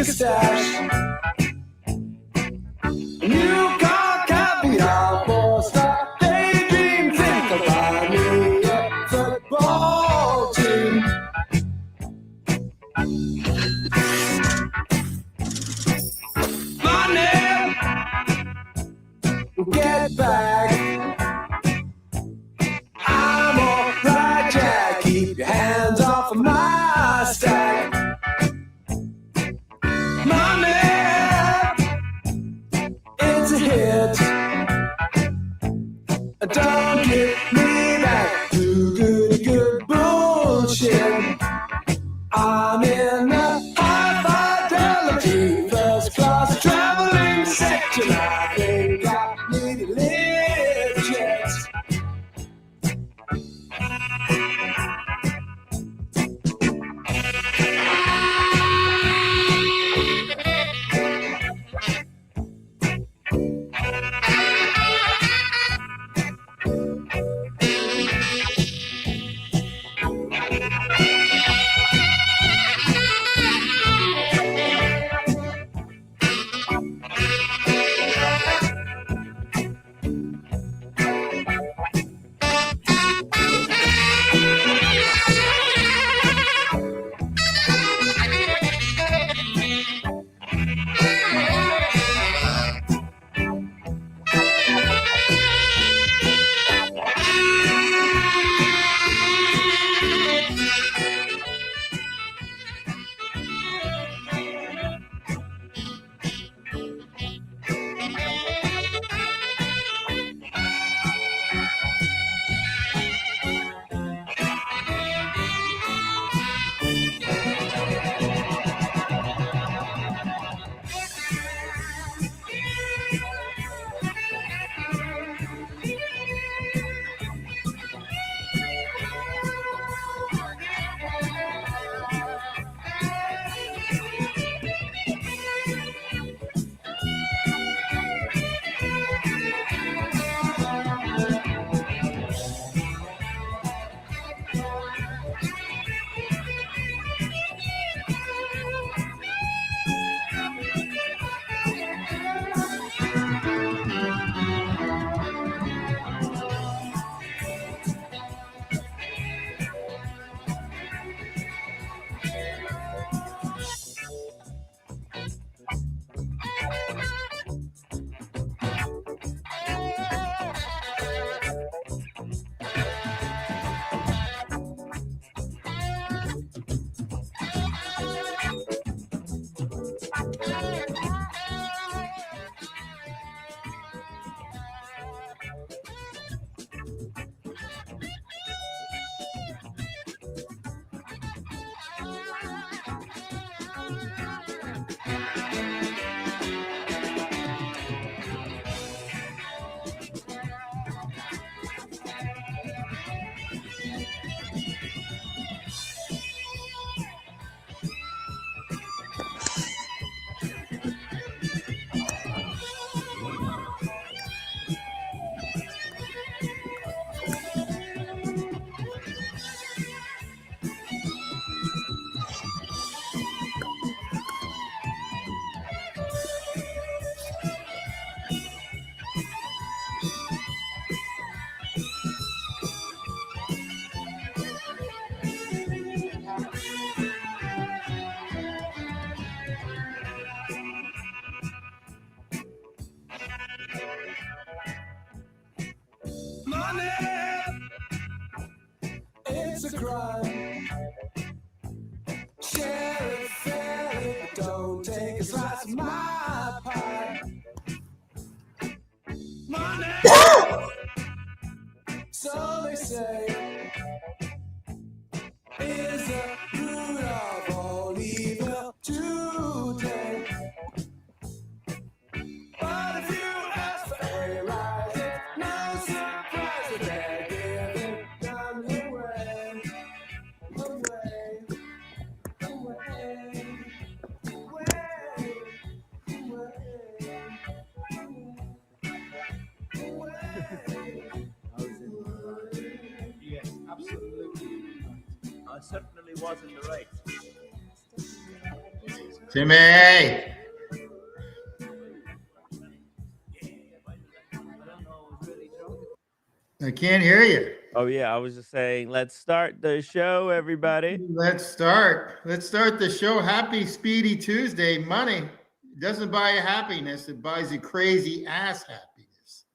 a stash. New car, caviar, four-star daydream. Think about me, a football team. Money, get back. I'm alright, Jack. Keep your hands off of my stack. Money, it's a hit. Don't get me back to good bullshit. I'm in the high fidelity first class traveling section. I think I need to live jets. It's a crime. Share it fairly, but don't take a slice of my pie. Money, so they say, is the root of all evil today. But if you ask for a rise, it's no surprise that they're giving them away. Yes, absolutely. I certainly was in the right. Timmy. I can't hear you. Oh yeah, I was just saying, let's start the show, everybody. Let's start. Let's start the show. Happy Speedy Tuesday. Money doesn't buy you happiness, it buys you crazy ass happiness.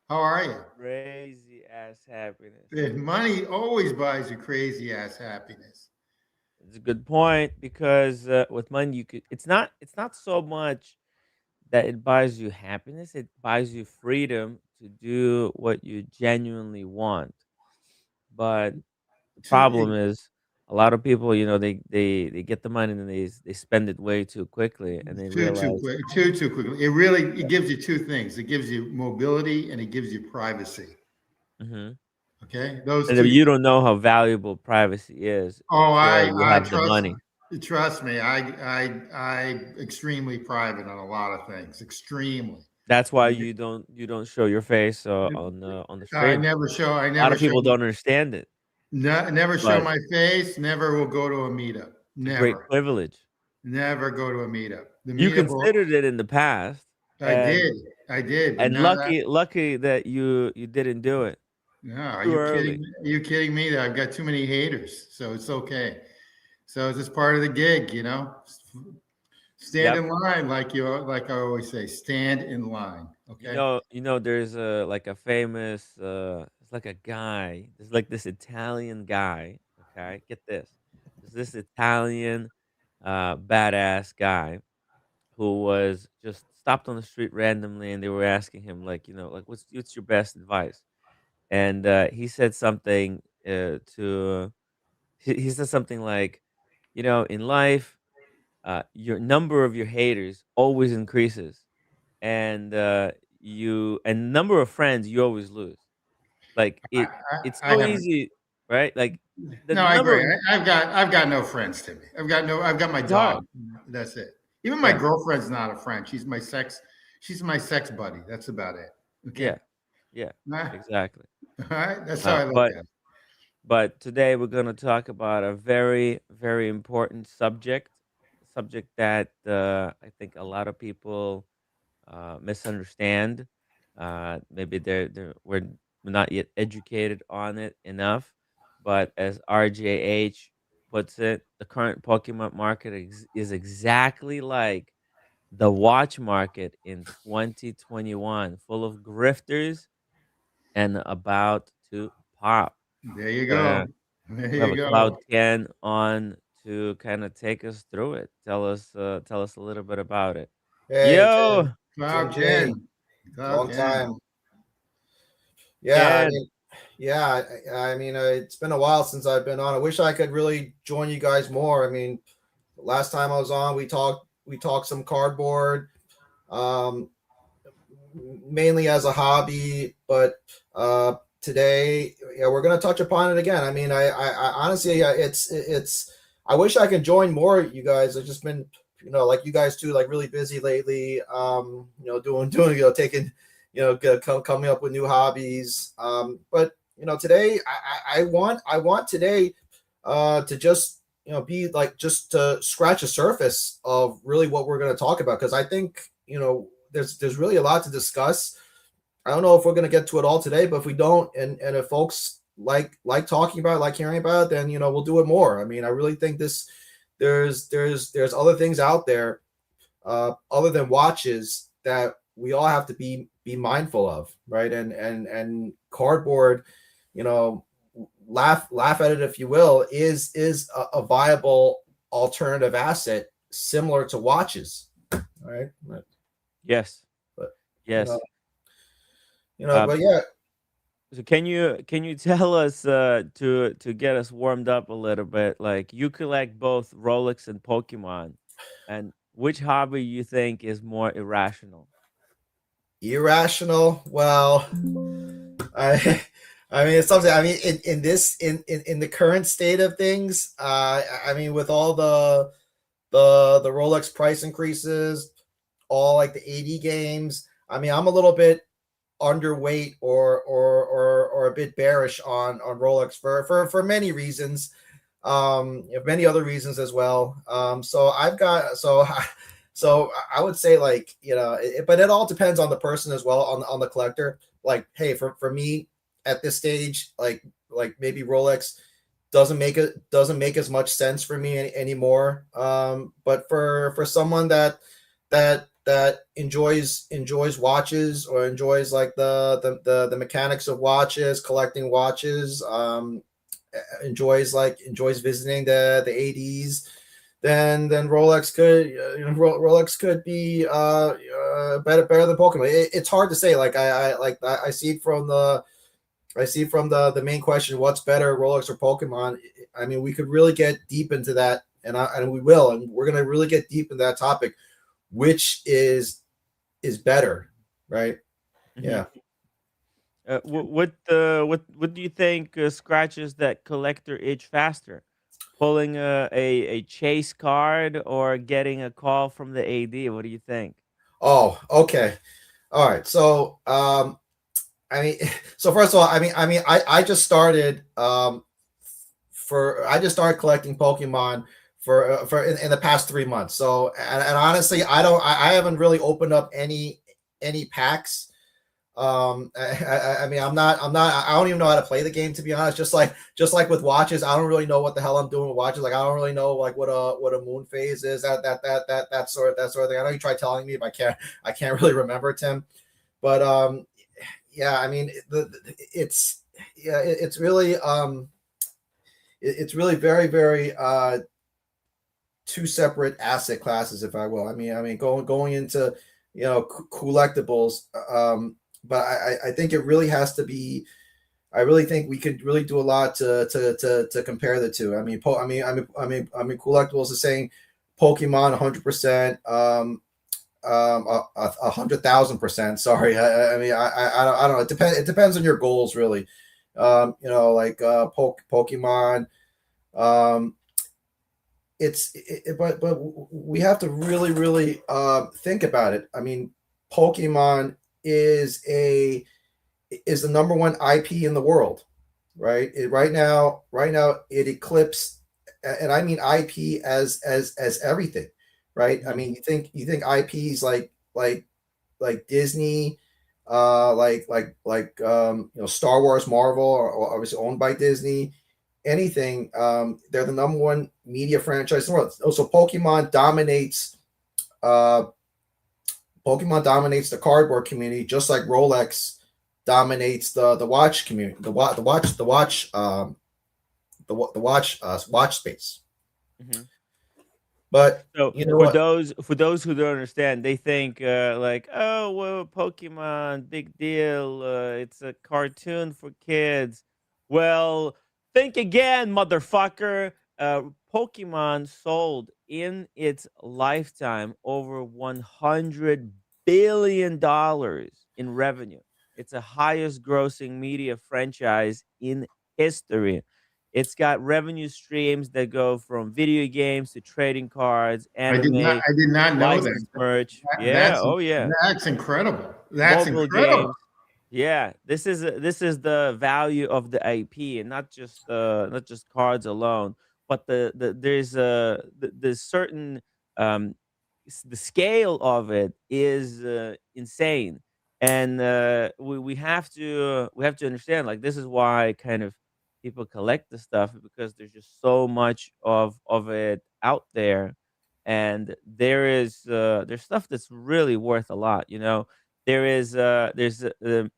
How are you? Crazy ass happiness. Money always buys you crazy ass happiness. It's a good point because with money, you could. It's not so much that it buys you happiness. It buys you freedom to do what you genuinely want. But the problem Too, is, a lot of people, they get the money and they spend it way too quickly, and they too realize. quick, too quickly. It gives you two things. It gives you mobility and it gives you privacy. Mhm. Okay, those And if two. you don't know how valuable privacy is Oh, until you I have the trust. money. Trust me, I extremely private on a lot of things. Extremely. That's why you don't show your face on the I street. never show. I A lot never of show. people don't understand it, Never show but my face. Never will go to a meetup. it's a great Never. privilege. Never go to a meetup. The You meetup. considered it in the past, I and did. I did, but and now that. lucky that you didn't do it No, are too you kidding? early. Are you kidding me? That I've got too many haters, so it's okay. So it's just part of the gig, you know. Stand Yep. in line, like I always say. Stand in line. Okay. There's a like a famous it's like a guy. There's like this Italian guy. Okay, get this. There's this Italian badass guy who was just stopped on the street randomly, and they were asking him like what's your best advice, and he said something he said something like, in life, your number of your haters always increases, and number of friends you always lose. Like it's I so haven't. easy, right? Like the No, I number agree. of I've got no friends, Timmy. I've got my it's hard. dog. That's it. Even my Yeah, girlfriend's not a friend. She's my sex buddy. That's about it. Okay. yeah, yeah, All exactly. right. That's how I look But at it. today we're going to talk about a very, very important subject, subject that I think a lot of people misunderstand. Maybe we're not yet educated on it enough. But as RJH puts it, the current Pokemon market is exactly like the watch market in 2021, full of grifters and about to pop. There you Gonna go. There we have you a go. Cloud Ken on to kind of take us through it. Tell us a little bit about it. Hey, Yo, Tim Cloud J, Ken. Cloud long Ken. time. Yeah, I Ken. mean, yeah, it's been a while since I've been on. I wish I could really join you guys more. I mean, last time I was on, we talked some cardboard, um, mainly as a hobby, but today, yeah, we're gonna touch upon it again. I mean, I honestly, it's. I wish I could join more. You guys, I've just been, like you guys too, like really busy lately. Doing, taking, coming up with new hobbies. But today, I want today, to just be like just to scratch the surface of really what we're going to talk about, because I think there's really a lot to discuss. I don't know if we're going to get to it all today, but if we don't, and if folks like talking about it, like hearing about it, then we'll do it more. I mean, I really think there's other things out there, other than watches, that we all have to be mindful of, right? And cardboard, you know, laugh at it if you will, is a viable alternative asset similar to watches, right? Yes. But you know, Yes. Uh, but yeah, so can you tell us to get us warmed up a little bit? Like you collect both Rolex and Pokemon, and which hobby you think is more irrational? irrational. Well, I I mean it's something. I mean in this in the current state of things, I mean with all the Rolex price increases, all like the 80 games. I mean, I'm a little bit underweight or a bit bearish on Rolex for many reasons. Many other reasons as well. So I've got so I would say, like, but it all depends on the person as well, on the collector. Like, hey, for me at this stage, like maybe Rolex doesn't make as much sense for me anymore. But for someone that enjoys watches, or enjoys like the mechanics of watches, collecting watches, enjoys visiting the ADs, then Rolex could Rolex could be better than Pokemon. It's hard to say. Like I see from the main question, what's better, Rolex or Pokemon? I mean, we could really get deep into that, and we will, and we're gonna really get deep in that topic. Which is better, right? Hmm. Yeah. What do you think scratches that collector itch faster? Pulling a chase card or getting a call from the AD? What do you think? Oh, okay. All right. So, I mean, so first of all, I just started I just started collecting Pokemon for in the past 3 months. So, and honestly, I haven't really opened up any packs. I mean, I don't even know how to play the game, to be honest. Just like with watches, I don't really know what the hell I'm doing with watches. Like, I don't really know like what a moon phase is, that sort of thing. I know you try telling me, but I can't really remember, Tim. But yeah, I mean, it's yeah, it's really very, very two separate asset classes, if I will. I mean, going into collectibles, but I think it really has to be. I really think we could really do a lot to compare the two. I mean, collectibles is saying Pokemon 100%, 100,000%. Sorry, I mean, I don't know. It depends on your goals, really. Like Pokemon. Um, but we have to really, really think about it. I mean, Pokemon is the number one IP in the world, right? Right now it eclipsed, and I mean IP as everything, right? I Hmm. mean, you think IPs like Disney, Star Wars, Marvel are obviously owned by Disney. Anything, they're the number one media franchise in the world. Also, uh, Pokemon dominates the cardboard community, just like Rolex dominates the watch community, watch space. Hmm. But So you know what? for those who don't understand, they think like, oh well, Pokemon, big deal. It's a cartoon for kids. Well, think again, motherfucker. Pokemon sold in its lifetime over $100 billion in revenue. It's the highest grossing media franchise in history. It's got revenue streams that go from video games to trading cards, anime, I did not know that. licensed merch. Yeah, That's oh yeah, that's incredible. That's mobile incredible. games. Yeah, this is the value of the IP, and not just cards alone, but there's certain um the scale of it is insane, and we have to understand, like, this is why kind of people collect the stuff, because there's just so much of it out there, and there's stuff that's really worth a lot, you know. There's new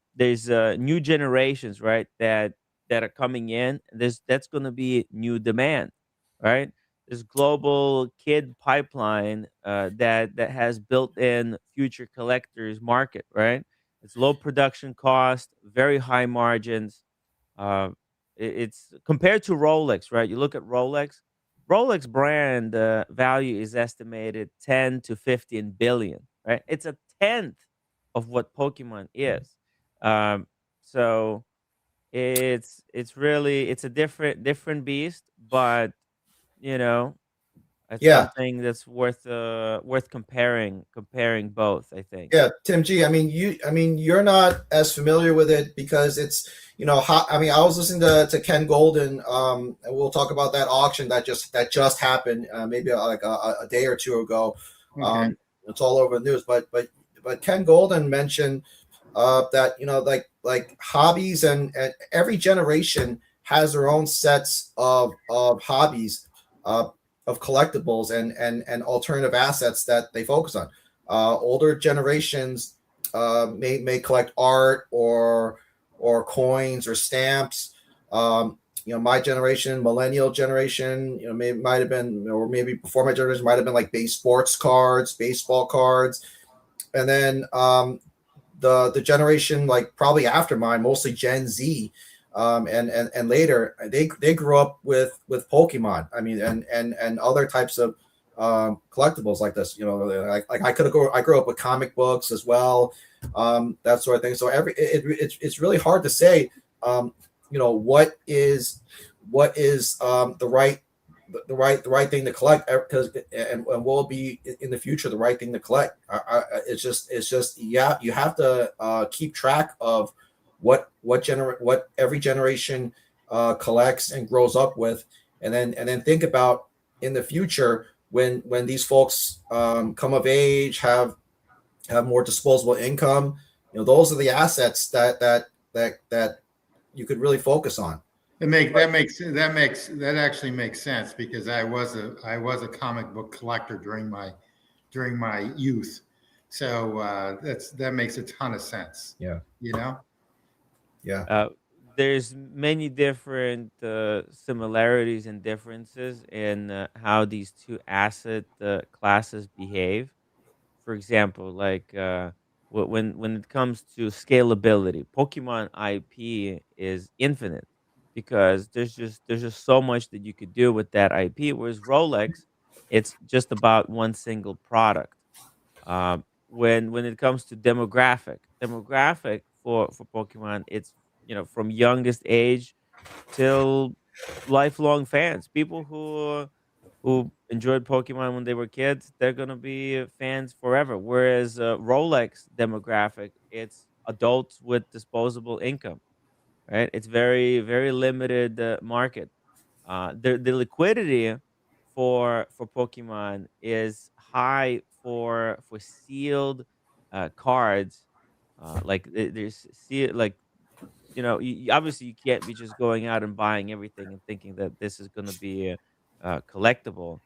generations, right, that are coming in. That's going to be new demand, right? This global kid pipeline that has built in future collectors market, right? It's low production cost, very high margins. uh, it's compared to Rolex, right? You look at Rolex brand value is estimated 10 to 15 billion, right? It's a tenth of what Pokemon is. Um, so it's really, it's a different beast, but you know, It's Yeah. something that's worth comparing both, I think. Yeah, Tim G. I mean, you're not as familiar with it because it's, I mean, I was listening to Ken Golden, and we'll talk about that auction that just happened, maybe like a day or two ago. Okay. It's all over the news, but Ken Golden mentioned that like hobbies and every generation has their own sets of hobbies, uh, of collectibles and alternative assets that they focus on. Older generations may collect art or coins or stamps. My generation, millennial generation, might have been, or maybe before my generation, might have been like sports cards, baseball cards, and then the generation like probably after mine, mostly Gen Z, and later, they grew up with Pokemon. I mean, and other types of collectibles like this. Like I grew up with comic books as well, that sort of thing. So it's really hard to say, what is the right thing to collect, because and will be in the future the right thing to collect. It's just yeah, you have to keep track of what every generation collects and grows up with, and then think about in the future when these folks come of age, have more disposable income. Those are the assets that you could really focus on. That actually makes sense, because I was a comic book collector during my youth. So that makes a ton of sense. Yeah. You know? Yeah. There's many different similarities and differences in how these two asset classes behave. For example, like when it comes to scalability, Pokemon IP is infinite because there's just so much that you could do with that IP. Whereas Rolex, it's just about one single product. When it comes to demographic for Pokemon, it's from youngest age till lifelong fans. People who enjoyed Pokemon when they were kids, they're gonna be fans forever. Whereas Rolex demographic, it's adults with disposable income, right? It's very limited market. The liquidity for Pokemon is high for sealed cards. There's seal like obviously you can't be just going out and buying everything and thinking that this is going to be collectible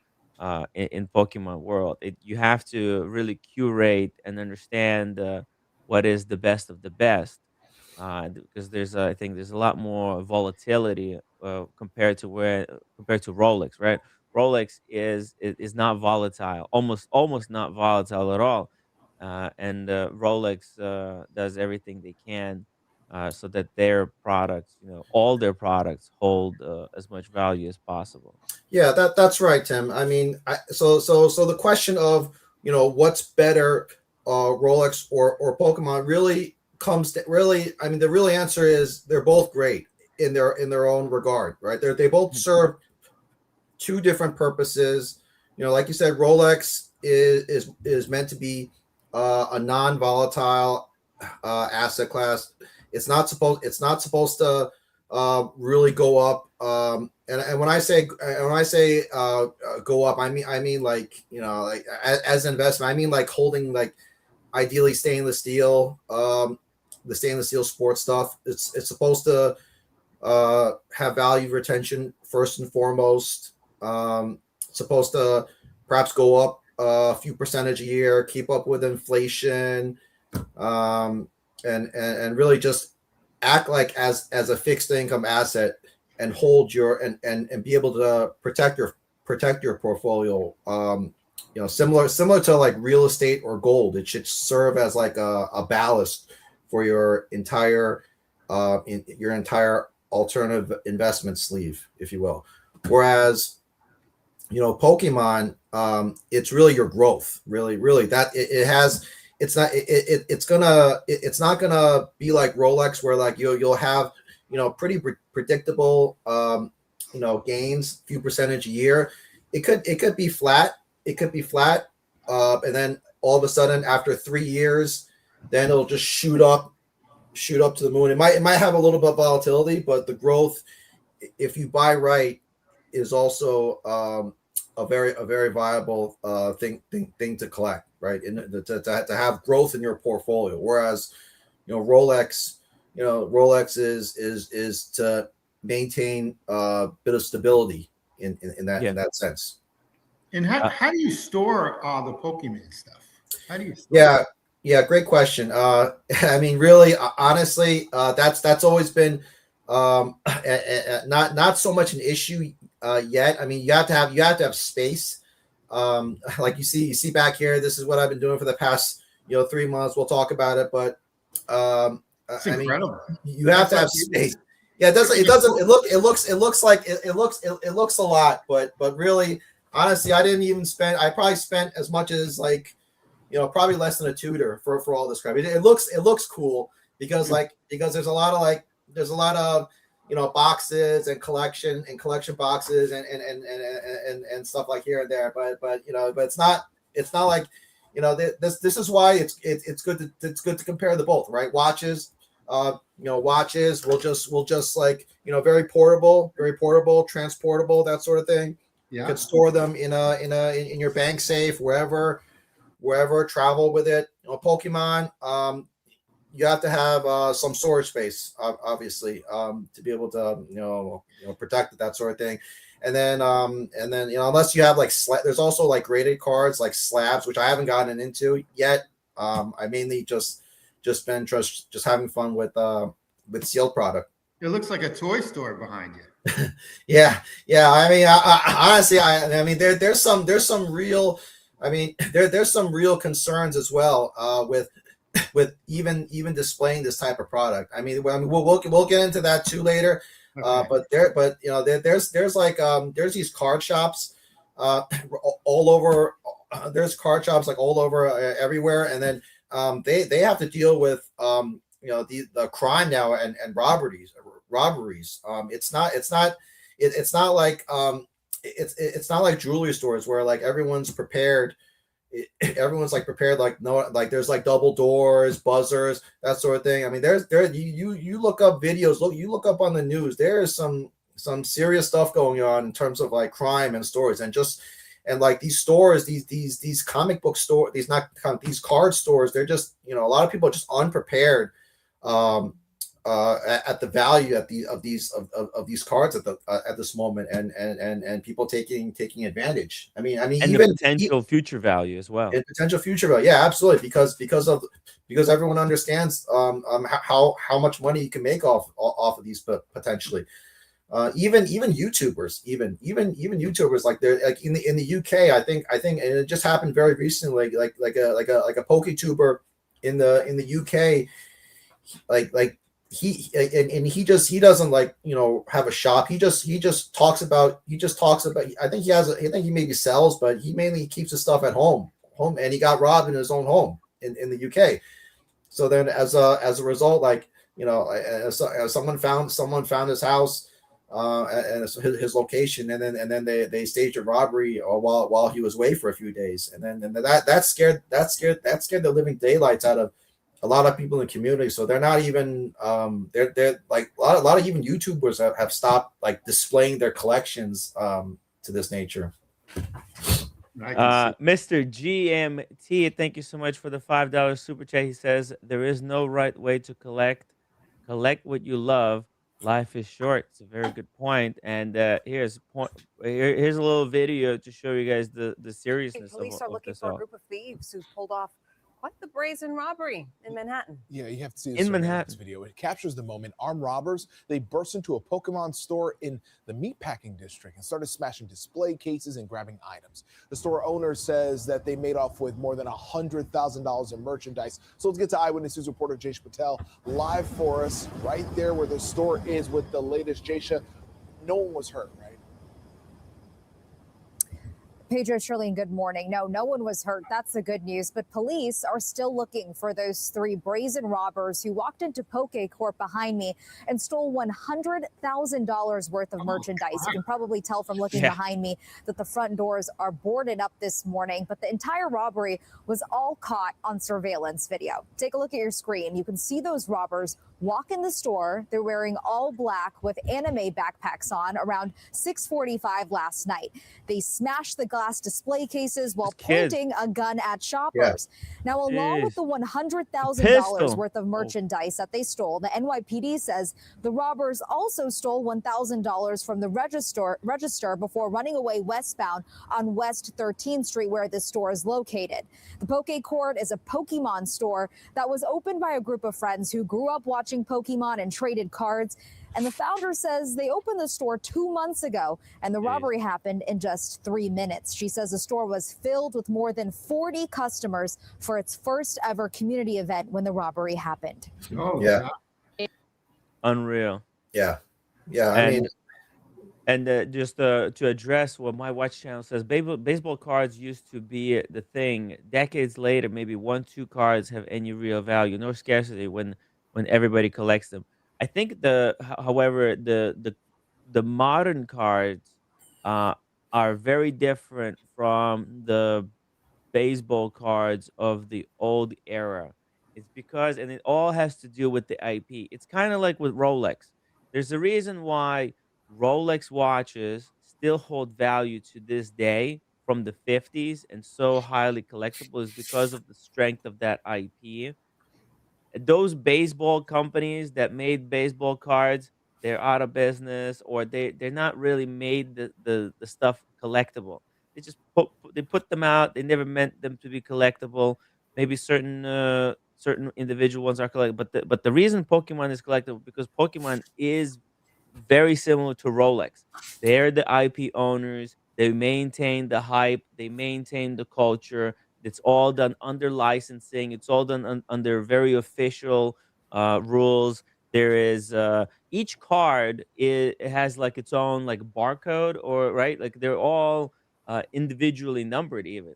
in Pokemon world. You have to really curate and understand what is the best of the best, because I think there's a lot more volatility compared to Rolex, right? Rolex is not volatile, almost not volatile at all, and Rolex does everything they can so that their products, all their products hold as much value as possible. Yeah, that's right, Tim. I mean, so the question of what's better, Rolex or Pokemon, really comes to really. I mean, the real answer is they're both great in their own regard, right? They both serve two different purposes. Like you said, Rolex is meant to be a non-volatile asset class. It's not supposed to really go up. And when I say go up, I mean like as an investment, I mean like holding like ideally stainless steel, the stainless steel sports stuff. It's supposed to have value retention first and foremost. Supposed to perhaps go up a few percentage a year, keep up with inflation, and really just act like as a fixed income asset and hold your and be able to protect your portfolio. Similar to like real estate or gold, it should serve as like a ballast for your entire alternative investment sleeve, if you will. Whereas Pokemon, it's really your growth, really that it has. It's not gonna be like Rolex, where like you'll have pretty predictable gains, few percentage a year. it could be flat. It could be flat, and then all of a sudden after 3 years, then it'll just shoot up to the moon. It might have a little bit of volatility, but the growth, if you buy right, is also a very viable thing to collect, right? And to have growth in your portfolio. Whereas, Rolex is to maintain a bit of stability in that sense. And how do you store the Pokemon stuff? How do you store it? Yeah, great question. I mean, really, honestly, that's always been not so much an issue yet. I mean, you have to have space. Like you see back here, this is what I've been doing for the past 3 months. We'll talk about it, but It's incredible. You have to have space. Yeah, it looks a lot, but really, honestly, I probably spent as much as probably less than a tutor for all this crap. It looks cool because there's a lot of boxes and collection boxes and stuff like here and there, but it's not like this is why it's good to compare the both, right? Watches will just very portable, transportable, that sort of thing. Yeah. You can store them in your bank safe, wherever, travel with it. Pokemon, you have to have some storage space, obviously, to be able to protect it, that sort of thing. And then unless you have there's also graded cards, like slabs, which I haven't gotten into yet. I mainly just been having fun with sealed product. It looks like a toy store behind you. Yeah. I mean, honestly, I mean, there's some real. I mean, there's some real concerns as well with even displaying this type of product. I mean, we'll get into that too later. Okay. There's these card shops all over. There's card shops all over everywhere, and then they have to deal with the crime now and robberies. It's not like jewelry stores where everyone's prepared. Everyone's prepared, there's double doors, buzzers, that sort of thing. I mean, you look up videos, you look up on the news, there is some serious stuff going on in terms of crime and stories, and these stores, these comic book store, these card stores, they're just a lot of people are just unprepared at the value of these cards at this moment, and people taking advantage. I mean, and even the potential future value as well. And potential future value, yeah, absolutely, because everyone understands how much money you can make off of these potentially. Even YouTubers, even YouTubers, they're in the UK, I think, and it just happened very recently, like a Poketuber in the UK, he doesn't have a shop. He just talks about. I think he maybe sells, but he mainly keeps his stuff at home, and he got robbed in his own home in the UK. So then, as a result, someone found his house and his location, and then they staged a robbery while he was away for a few days, and then that scared the living daylights out of a lot of people in the community. So they're not even they're a lot of even YouTubers have stopped displaying their collections to this nature. Mr. GMT, thank you so much for the $5 super chat. He says there is no right way to collect what you love. Life is short. It's a very good point. And here's a little video to show you guys the seriousness. Police are looking for a group of thieves who pulled off quite the brazen robbery in Manhattan. Yeah, you have to see in Manhattan. This video. It captures the moment armed robbers, they burst into a Pokemon store in the meatpacking district and started smashing display cases and grabbing items. The store owner says that they made off with more than $100,000 in merchandise. So let's get to Eyewitness News reporter Jaysha Patel live for us right there where the store is with the latest. Jaysha, no one was hurt, right? Pedro, Shirley, good morning. No one was hurt. That's the good news. But police are still looking for those 3 brazen robbers who walked into Poke Court behind me and stole $100,000 worth of merchandise. You can probably tell from looking behind me that the front doors are boarded up this morning. But the entire robbery was all caught on surveillance video. Take a look at your screen. You can see those robbers walk in the store. They're wearing all black with anime backpacks on around 6:45 last night. They smashed the glass display cases while pointing a gun at shoppers. Now, along with the $100,000 worth of merchandise that they stole, the NYPD says the robbers also stole $1,000 from the register before running away westbound on West 13th Street, where this store is located. The Poke Court is a Pokemon store that was opened by a group of friends who grew up watching Pokemon and traded cards. And the founder says they opened the store 2 months ago and the robbery happened in just 3 minutes. She says the store was filled with more than 40 customers for its first ever community event when the robbery happened. Oh, Yeah. Unreal. Yeah. I mean, and just to address what my watch channel says, baseball cards used to be the thing. Decades later, maybe 1-2 cards have any real value, no scarcity when everybody collects them. I think however, the modern cards are very different from the baseball cards of the old era. It's because, and it all has to do with the IP. It's kind of like with Rolex. There's a reason why Rolex watches still hold value to this day from the 50s and so highly collectible is because of the strength of that IP. Those baseball companies that made baseball cards, they're out of business, or they're not really made the stuff collectible. They just put them out. They never meant them to be collectible. Maybe certain individual ones are collectible, but the reason Pokemon is collectible because Pokemon is very similar to Rolex. They're the IP owners. They maintain the hype. They maintain the culture. It's all done under licensing. It's all done under very official rules. There is each card it has like its own like barcode or right like they're all individually numbered even.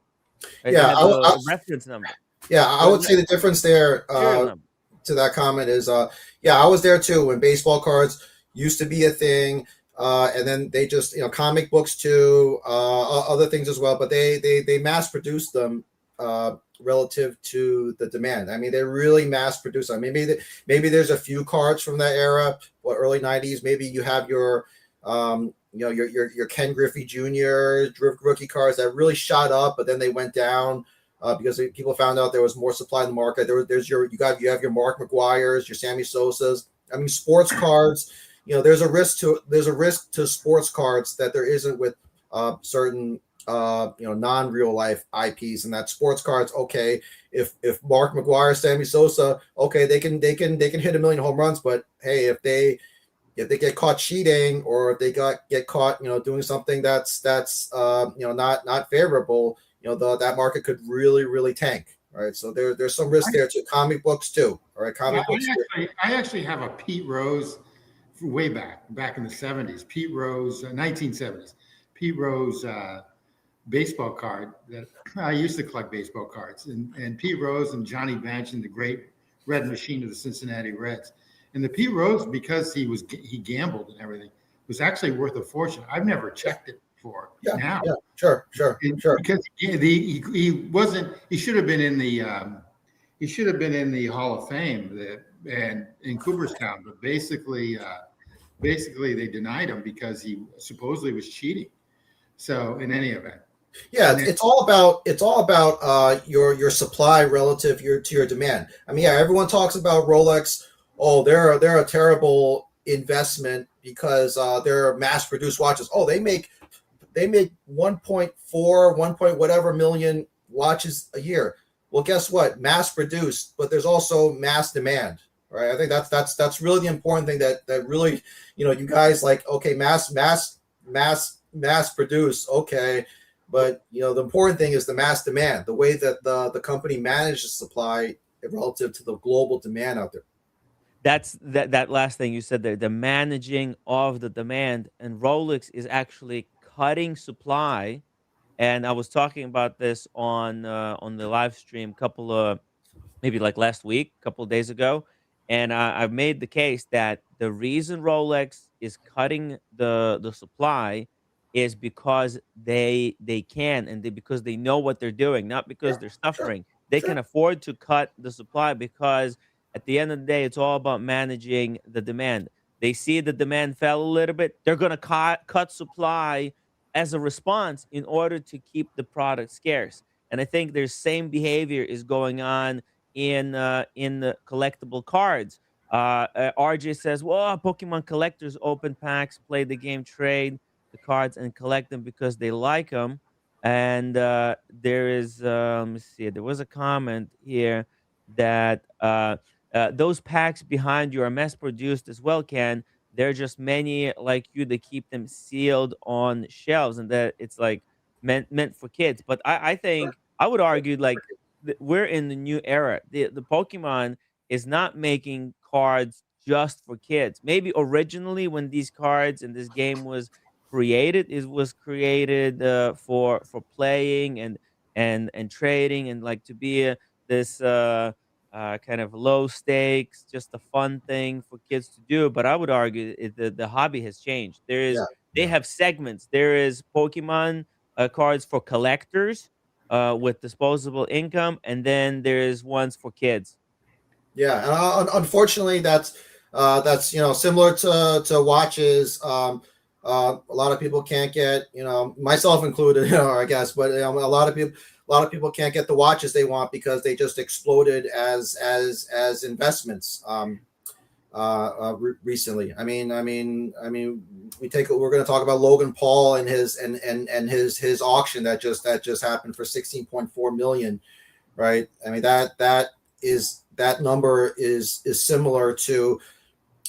Right? They yeah, have a reference number. I would say the difference there Serial number. to that comment is, I was there too when baseball cards used to be a thing, and then they just, comic books too, other things as well, but they mass produced them relative to the demand. I mean, they really mass produced. I mean, maybe there's a few cards from that era, early '90s. Maybe you have your your Ken Griffey Jr. rookie cards that really shot up, but then they went down because people found out there was more supply in the market. You have your Mark McGuire's, your Sammy Sosa's. I mean, sports cards. There's a risk to sports cards that there isn't with certain non-real life IPs, and that sports cards. Okay, if Mark McGuire, Sammy Sosa, okay, they can hit 1 million home runs, but hey, if they get caught cheating or if they get caught doing something that's not favorable, that market could really tank. All right, so there's some risk there to comic books too. All right, I actually have a Pete Rose way back in the 70s. Pete Rose, 1970s. Pete Rose baseball card that I used to collect baseball cards, and Pete Rose and Johnny Bench and the great Red Machine of the Cincinnati Reds. And the Pete Rose, because he gambled and everything, was actually worth a fortune. I've never checked it before. Now, sure. Because he wasn't. He should have been in the. He should have been in the Hall of Fame and in Cooperstown, but basically they denied him because he supposedly was cheating. So in any event. Yeah, it's all about your supply relative to your demand. I mean, everyone talks about Rolex. Oh, they're a terrible investment because they're mass produced watches. Oh, they make 1.4, 1 point whatever million watches a year. Well, guess what? Mass produced, but there's also mass demand. Right? I think that's really the important thing that really, you guys like, okay, mass produce, okay. But the important thing is the mass demand, the way that the company manages supply relative to the global demand out there. That's that last thing you said there, the managing of the demand, and Rolex is actually cutting supply And I was talking about this on the live stream couple of maybe like last week, a couple of days ago, and I've made the case that the reason Rolex is cutting the supply is because they can, and because they know what they're doing, not because they're Sure, suffering. They sure. can afford to cut the supply because at the end of the day, it's all about managing the demand. They see the demand fell a little bit, they're gonna cut supply as a response in order to keep the product scarce. And I think there's same behavior is going on in the collectible cards. RJ says, "Well, Pokemon collectors open packs, play the game, trade the cards, and collect them because they like them." And there is, let me see, there was a comment here that those packs behind you are mass produced as well, Ken. There are just many like you that keep them sealed on shelves, and that it's like meant for kids. But I think I would argue like we're in the new era. The Pokemon is not making cards just for kids. Maybe originally when these cards and this game was created, it was created for playing and trading and like to be this kind of low stakes, just a fun thing for kids to do. But I would argue the hobby has changed. There is Yeah, they yeah. have segments. There is Pokemon cards for collectors with disposable income, and then there's ones for kids. Yeah, and unfortunately, that's similar to watches. A lot of people can't get, myself included, I guess, but a lot of people can't get the watches they want because they just exploded as investments. Recently. We're going to talk about Logan Paul and his auction that just happened for 16.4 million, right? I mean that number is similar to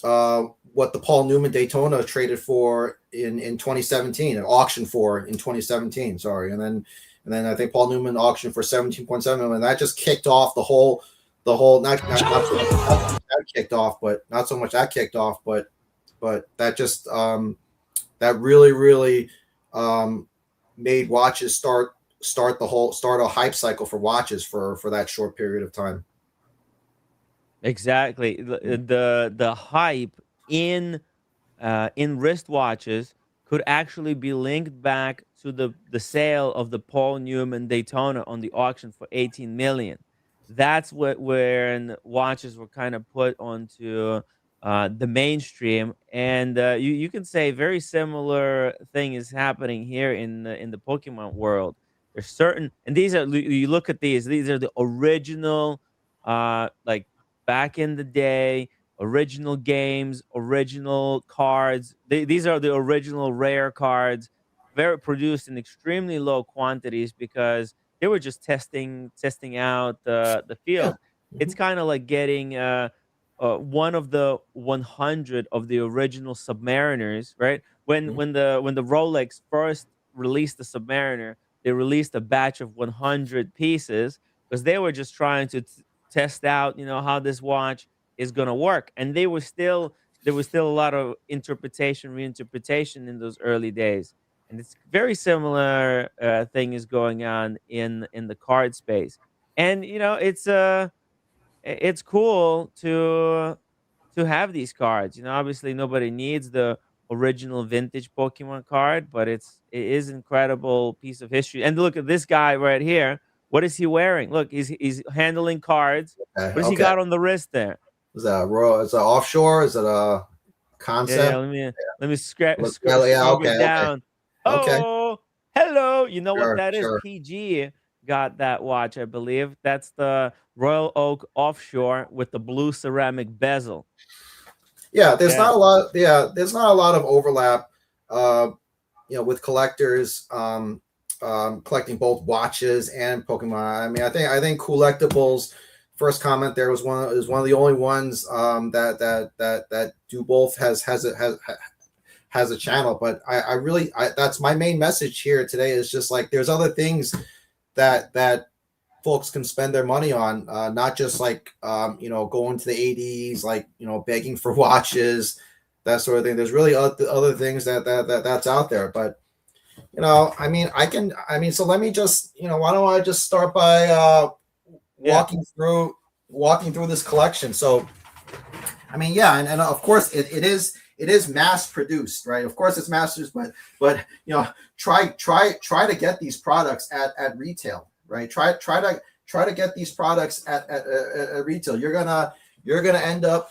what the Paul Newman Daytona traded for in 2017, an auction for in 2017. Sorry, and then I think Paul Newman auctioned for 17.7 million. That just kicked off the whole not so much that kicked off, but not so much that kicked off, but that just that really made watches start a hype cycle for watches for that short period of time. Exactly. The hype in wristwatches could actually be linked back to the sale of the Paul Newman Daytona on the auction for 18 million. That's what when watches were kind of put onto the mainstream, and you can say very similar thing is happening here in the Pokemon world. There's certain, and these are you look at these are the original like back in the day original games, original cards. These are the original rare cards, very produced in extremely low quantities because they were just testing out the Yeah. field. It's Mhm. kind of like getting one of the 100 of the original Submariners, right? When Mhm. when the Rolex first released the Submariner, they released a batch of 100 pieces because they were just trying to test out, how this watch is going to work. And there was still a lot of interpretation, reinterpretation in those early days. And it's very similar thing is going on in the card space. And it's cool to have these cards. Obviously nobody needs the original vintage Pokemon card, but it is incredible piece of history. And look at this guy right here. What is he wearing? Look, he's handling cards. Okay. What does he Okay. got on the wrist there? Is that raw? Is that offshore? Is it a Yeah, concept? let me Yeah. scrub it Okay. Okay. down. Okay. Oh, hello. You know what Sure. that is? Sure. PG got that watch, I believe. That's the Royal Oak Offshore with the blue ceramic bezel. Yeah. There's Yeah. not a lot. Yeah. There's not a lot of overlap. Uh, with collectors collecting both watches and Pokemon. I mean, I think collectibles. First comment there was one of the only ones that do both has a channel. But I really that's my main message here today is just like there's other things that folks can spend their money on, not just like going to the 80s, like begging for watches, that sort of thing. There's really other things that's out there, but So let me just, why don't I just start by walking through this collection. So, and of course it is mass produced, right? Of course it's mass produced, but try to get these products at retail, right? Try to get these products at retail. You're gonna end up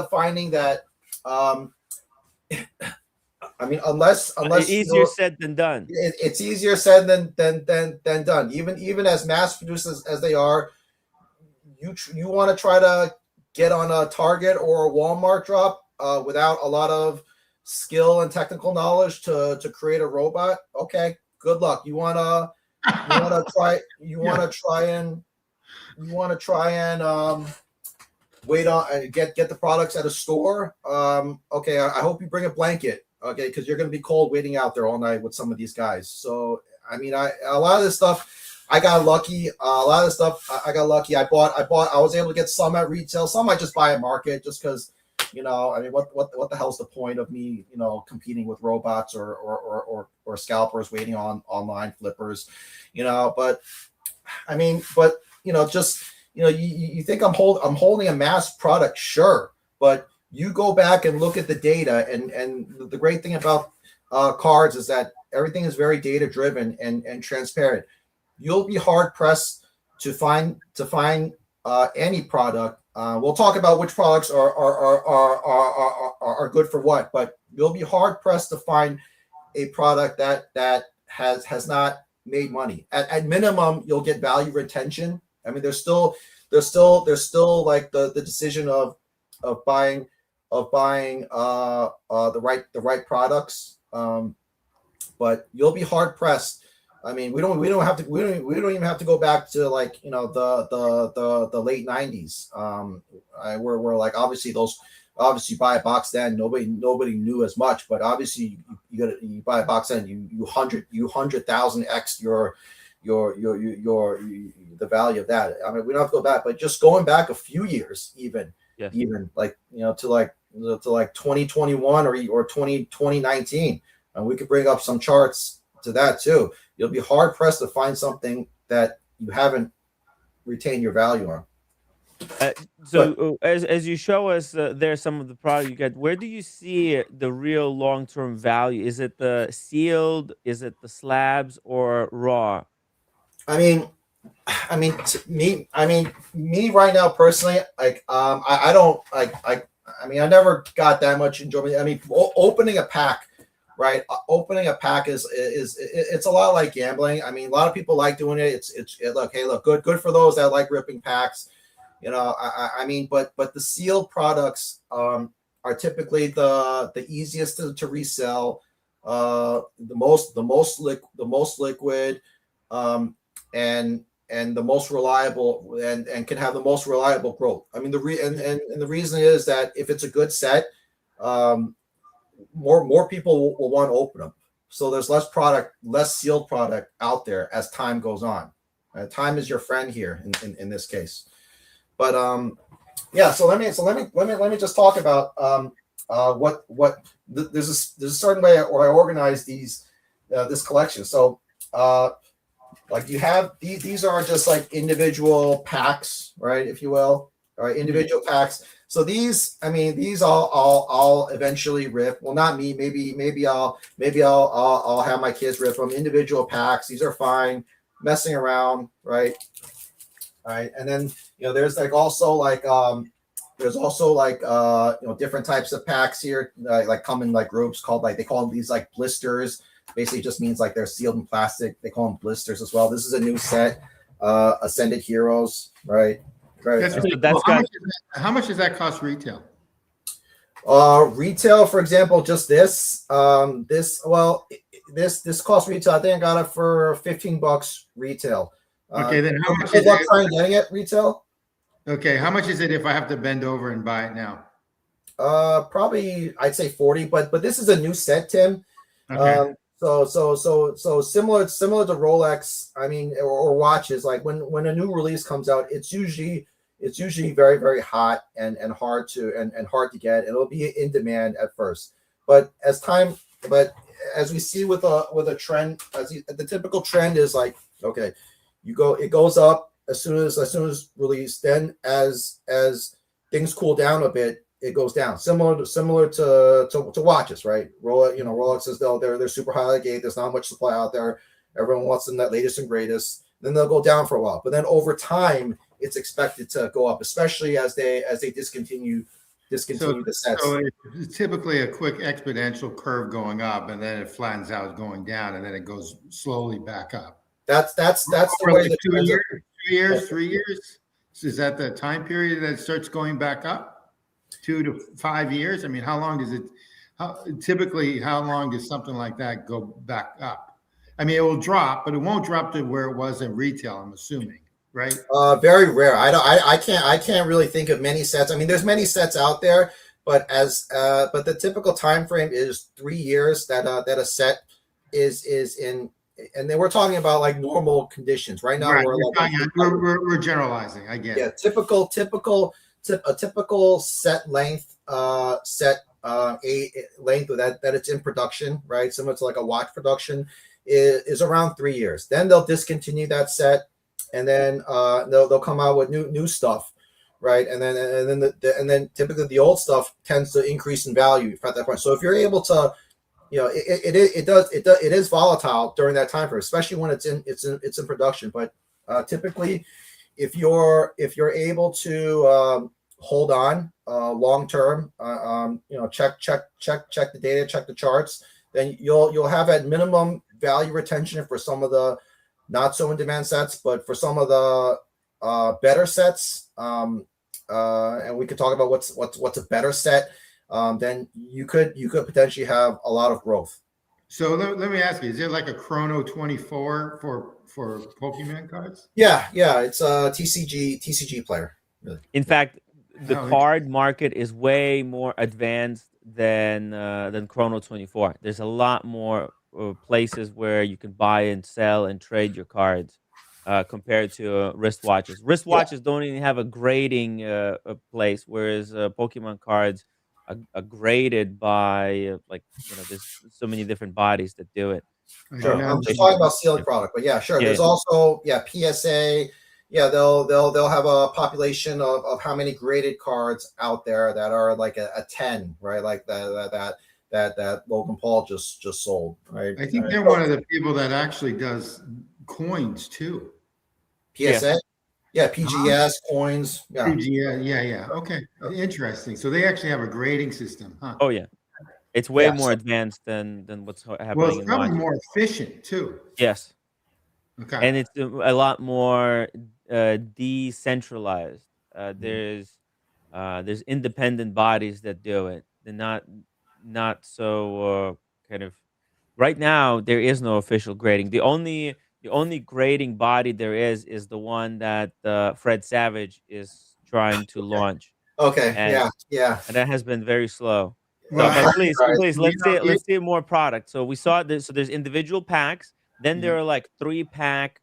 finding that unless easier said than done. it's easier said than done. Even as mass produced as they are, you want to try to get on a Target or a Walmart drop without a lot of skill and technical knowledge to create a robot. Okay, good luck. You want to try and wait on and get the products at a store. Okay, I hope you bring a blanket. Okay, because you're going to be cold waiting out there all night with some of these guys. So a lot of this stuff I got lucky. I was able to get some at retail. Some I just buy at market just because, what the hell's the point of me, competing with robots or scalpers waiting on online flippers, but you think I'm holding a mass product, sure, but you go back and look at the data, and the great thing about cards is that everything is very data driven and transparent. You'll be hard pressed to find any product. We'll talk about which products are good for what, but you'll be hard pressed to find a product that has not made money. At minimum, you'll get value retention. I mean, there's still like the decision of buying the right products. But you'll be hard pressed. I mean, we don't even have to go back to like the late 90s. We're like obviously buy a box then nobody knew as much, but obviously you buy a box then you 100,000x the value of that. I mean, we don't have to go back, but just going back a few years, even like to like 2021 or 2019, and we could bring up some charts to that too. You'll be hard pressed to find something that you haven't retained your value on. As you show us, there's some of the product you get. Where do you see the real long-term value? Is it the sealed? Is it the slabs or raw? I mean, me right now personally, like, I don't like, I never got that much enjoyment. I mean, opening a pack, right? Opening a pack is it's a lot like gambling. I mean, a lot of people like doing it. Look, good for those that like ripping packs. But the sealed products are typically the easiest to resell, the most liquid, and the most reliable and can have the most reliable growth. I mean, the reason is that if it's a good set, more people will want to open them. So there's less sealed product out there as time goes on. Time is your friend here in this case. But so let me just talk about there's a certain way or I organize this collection. So like you have these are just like individual packs, right? If you will, all right, individual packs. So these I'll eventually rip. Well, not me. Maybe I'll have my kids rip them. Individual packs. These are fine. Messing around, right? All right, and then there's different types of packs here, like come in like groups called they call them these like blisters. Basically, just means like they're sealed in plastic. They call them blisters as well. This is a new set, Ascended Heroes, right? That's pretty cool. How much does that cost retail? Retail, for example, just this cost retail. I think I got it for $15 retail. Okay, then how much is it? Trying getting it retail? Okay, how much is it if I have to bend over and buy it now? Probably I'd say 40, but this is a new set, Tim. Okay. So similar to Rolex, I mean, or watches. Like when a new release comes out, it's usually very, very hot and hard to get. It'll be in demand at first, but as time but as we see with a trend, the typical trend is like, okay, it goes up as soon as released. Then as things cool down a bit, it goes down. Similar to watches, right? Rolex is they're super high gate. There's not much supply out there. Everyone wants them that latest and greatest. Then they'll go down for a while, but then over time, it's expected to go up, especially as they discontinue the sets. So it's typically a quick exponential curve going up, and then it flattens out going down, and then it goes slowly back up. That's the For way like the 2 years, 2 years, 3 years. Is that the time period that it starts going back up? 2 to 5 years. I mean, how long does it? Typically, how long does something like that go back up? I mean, it will drop, but it won't drop to where it was in retail, I'm assuming, right? Very rare. I can't really think of many sets. I mean, there's many sets out there, but but the typical time frame is 3 years that a set is in, and then we're talking about like normal conditions. Right now, Right. we're We're generalizing. I get it. a typical set length, a length that it's in production, right? Similar to like a watch production, is around 3 years. Then they'll discontinue that set, and then they'll come out with new stuff, right? And then typically the old stuff tends to increase in value at that point. So if you're able to, it is volatile during that time frame, especially when it's in production. But typically, if you're able to hold on long term, check the data, check the charts, then you'll have at minimum value retention for some of the not so in demand sets, but for some of the better sets, and we could talk about what's a better set, then you could potentially have a lot of growth. So let me ask you: is there like a Chrono 24 for Pokemon cards? Yeah, it's a TCG player. Really. In fact, the card market is way more advanced than Chrono 24. There's a lot more places where you can buy and sell and trade your cards compared to wristwatches. Wristwatches don't even have a grading place, whereas Pokemon cards are graded by there's so many different bodies that do it. Sure. I'm just talking about sealed product, but yeah, sure. There's also PSA. Yeah, they'll have a population of how many graded cards out there that are like a 10, right? Like that Logan Paul just sold, right? I think they're one of the people that actually does coins too. PSA, PGS coins, yeah. Okay, interesting. So they actually have a grading system, huh? Oh yeah, it's way more advanced than what's happening. Well, it's probably more efficient too. Yes. Okay. And it's a lot more decentralized. There's independent bodies that do it. They're not so kind of. Right now, there is no official grading. The only grading body there is the one that Fred Savage is trying to launch. Okay. And, yeah. And that has been very slow. Well, But please, let's see more product. So we saw this. So there's individual packs. Then there are like 3 packs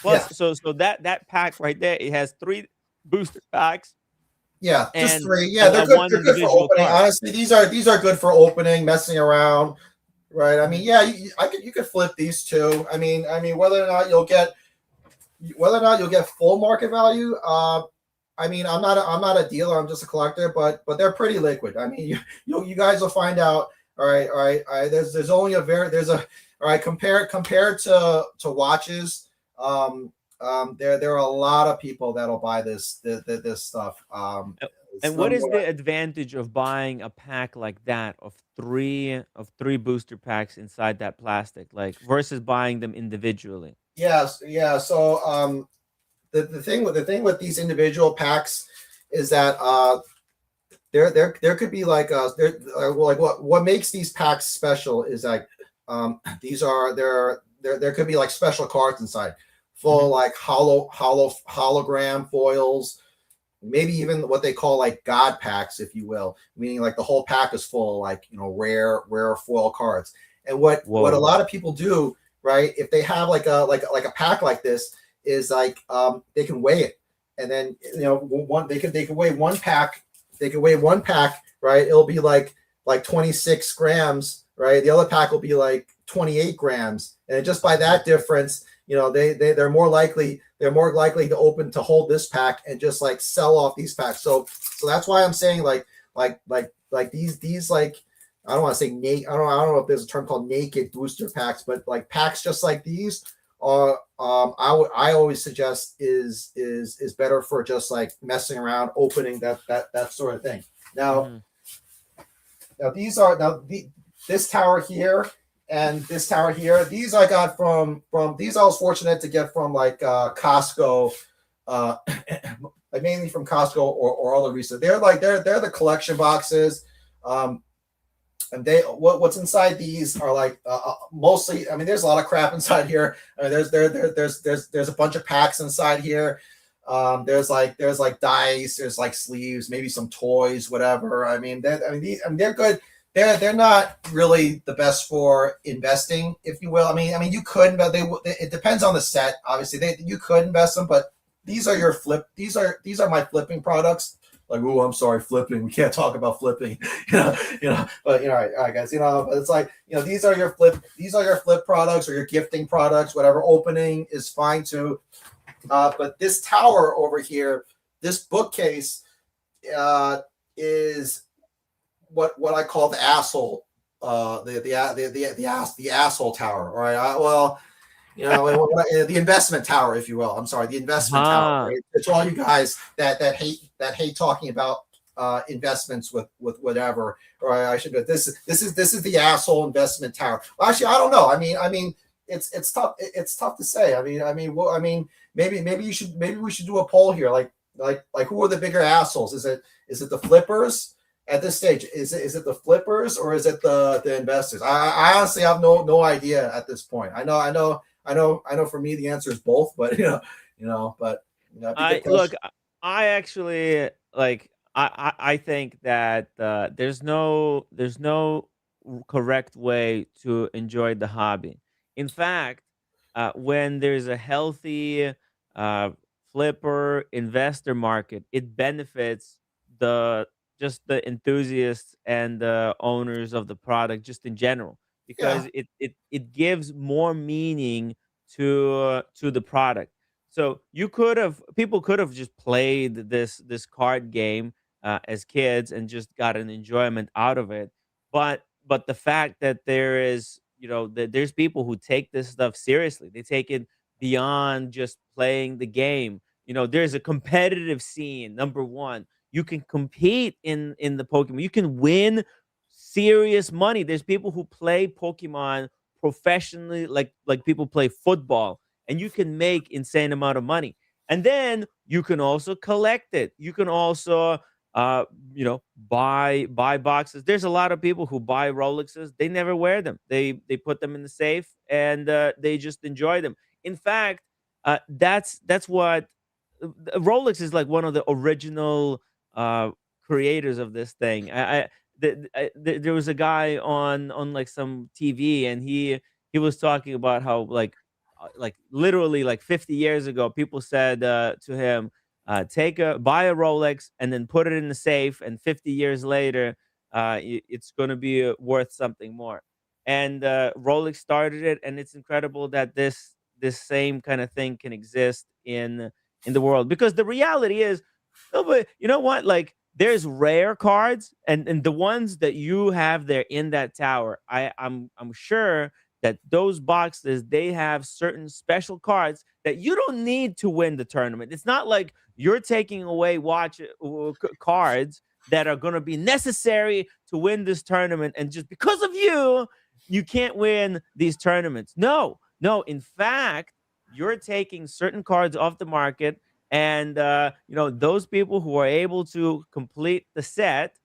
plus. So that pack right there, it has 3 booster packs. Yeah, just 3. Yeah, they're good for opening. Honestly, these are good for opening, messing around, right? I mean, yeah, you could flip these too. I mean, whether or not you'll get full market value. I mean, I'm not a dealer. I'm just a collector, but they're pretty liquid. I mean, you guys will find out. All right. There's only compared to watches. There are a lot of people that'll buy this stuff. And what is the advantage of buying a pack like that of three booster packs inside that plastic, like versus buying them individually? Yes, yeah. So the thing with these individual packs is that there could be like what makes these packs special is like there could be like special cards inside, full like hologram foils, maybe even what they call like God packs, if you will, meaning like the whole pack is full of like rare foil cards. And what a lot of people do, right, if they have like a pack like this, is like they can weigh it, and then they could weigh one pack. They could weigh one pack, right? It'll be like like 26 grams, right? The other pack will be like 28 grams, and just by that difference, you know, they're more likely to open to hold this pack and just like sell off these packs. So that's why I'm saying like these like, I don't want to say naked. I don't know if there's a term called naked booster packs, but like packs just like these are I always suggest is better for just like messing around, opening that sort of thing. Now this tower here and this tower here, these I got from these I was fortunate to get from like Costco, like mainly from Costco or other resellers. They're the collection boxes. And what's inside these are like mostly. I mean, there's a lot of crap inside here. I mean, there's a bunch of packs inside here. There's like dice. There's like sleeves, maybe some toys, whatever. I mean, they're good. They're not really the best for investing, if you will. I mean, you could, but it depends on the set. Obviously, you could invest them, but these are your flip. These are my flipping products. Like, oh, I'm sorry, flipping. We can't talk about flipping, But all right, guys, it's like, these are your flip products or your gifting products, whatever. Opening is fine too. But this tower over here, this bookcase, is what I call the asshole, the asshole tower. All right. The investment tower, if you will. I'm sorry, the investment tower. Right? It's all you guys that hate talking about investments with whatever. Or I should go. This is the asshole investment tower. Well, actually, I don't know. I mean, it's tough. It's tough to say. Maybe we should do a poll here. Like who are the bigger assholes? Is it the flippers? At this stage, is it the flippers or is it the investors? I honestly have no idea at this point. I know. For me, the answer is both, but I actually like. I think that there's no correct way to enjoy the hobby. In fact, when there's a healthy flipper investor market, it benefits the the enthusiasts and the owners of the product just in general, because it gives more meaning to the product. So people could have just played this card game as kids and just got an enjoyment out of it, but the fact that there's people who take this stuff seriously. They take it beyond just playing the game. There's a competitive scene. Number one, you can compete in the Pokemon. You can win serious money. There's people who play Pokemon professionally, like people play football, and you can make insane amount of money. And then you can also collect it. You can also buy boxes. There's a lot of people who buy Rolexes. They never wear them. They put them in the safe, and they just enjoy them. In fact, that's what Rolex is, like one of the original creators of this thing. There was a guy on like some TV, and he was talking about how like literally like 50 years ago, people said to him, buy a Rolex and then put it in the safe, and 50 years later, it's going to be worth something more. And Rolex started it, and it's incredible that this same kind of thing can exist in the world, because the reality is, no, but you know what? Like, there's rare cards, and the ones that you have there in that tower, I'm sure that those boxes, they have certain special cards that you don't need to win the tournament. It's not like you're taking away cards that are going to be necessary to win this tournament, and just because of you can't win these tournaments. No. In fact, you're taking certain cards off the market, and those people who are able to complete the set,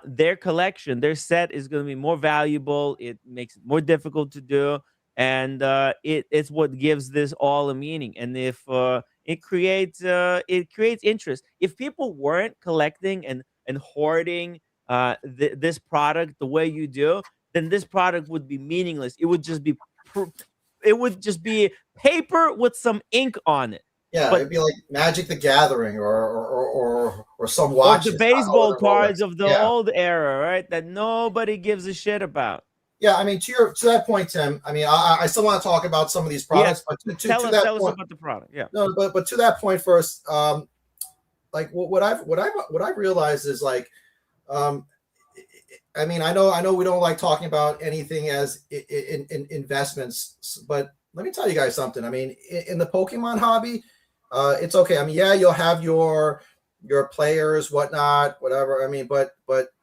their collection, their set is going to be more valuable. It makes it more difficult to do, and it's what gives this all a meaning. And if it creates interest. If people weren't collecting and hoarding this product the way you do, then this product would be meaningless. It would just be paper with some ink on it. Yeah, But it'd be like Magic the Gathering or some or watches. the Not baseball older Rolex. cards of the Yeah. old era, right? That nobody gives a shit about. Yeah, I mean, to that point, Tim. I mean, I still want to talk about some of these Yeah. products, but Tell to us, that tell us point, about the product. Yeah. no, but to that point first, like what I've realized is like, um, I mean, I know we don't like talking about anything as in investments, but let me tell you guys something. I mean, in the Pokemon hobby, it's okay. I mean, yeah, you'll have your players, whatnot, whatever. I mean, but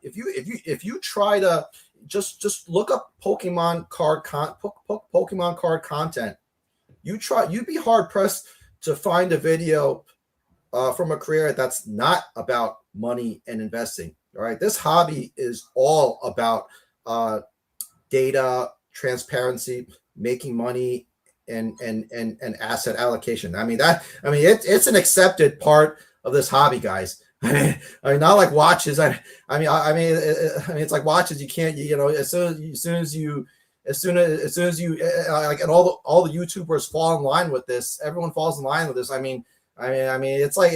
if you try to just look up Pokemon card content, you'd be hard pressed to find a video from a career that's not about money and investing. All right, this hobby is all about data, transparency, making money, and asset allocation. I mean it's an accepted part of this hobby, guys. I mean, not like watches. I mean, it's like watches. You can't, as soon as you like, and all the YouTubers fall in line with this. Everyone falls in line with this. I mean, it's like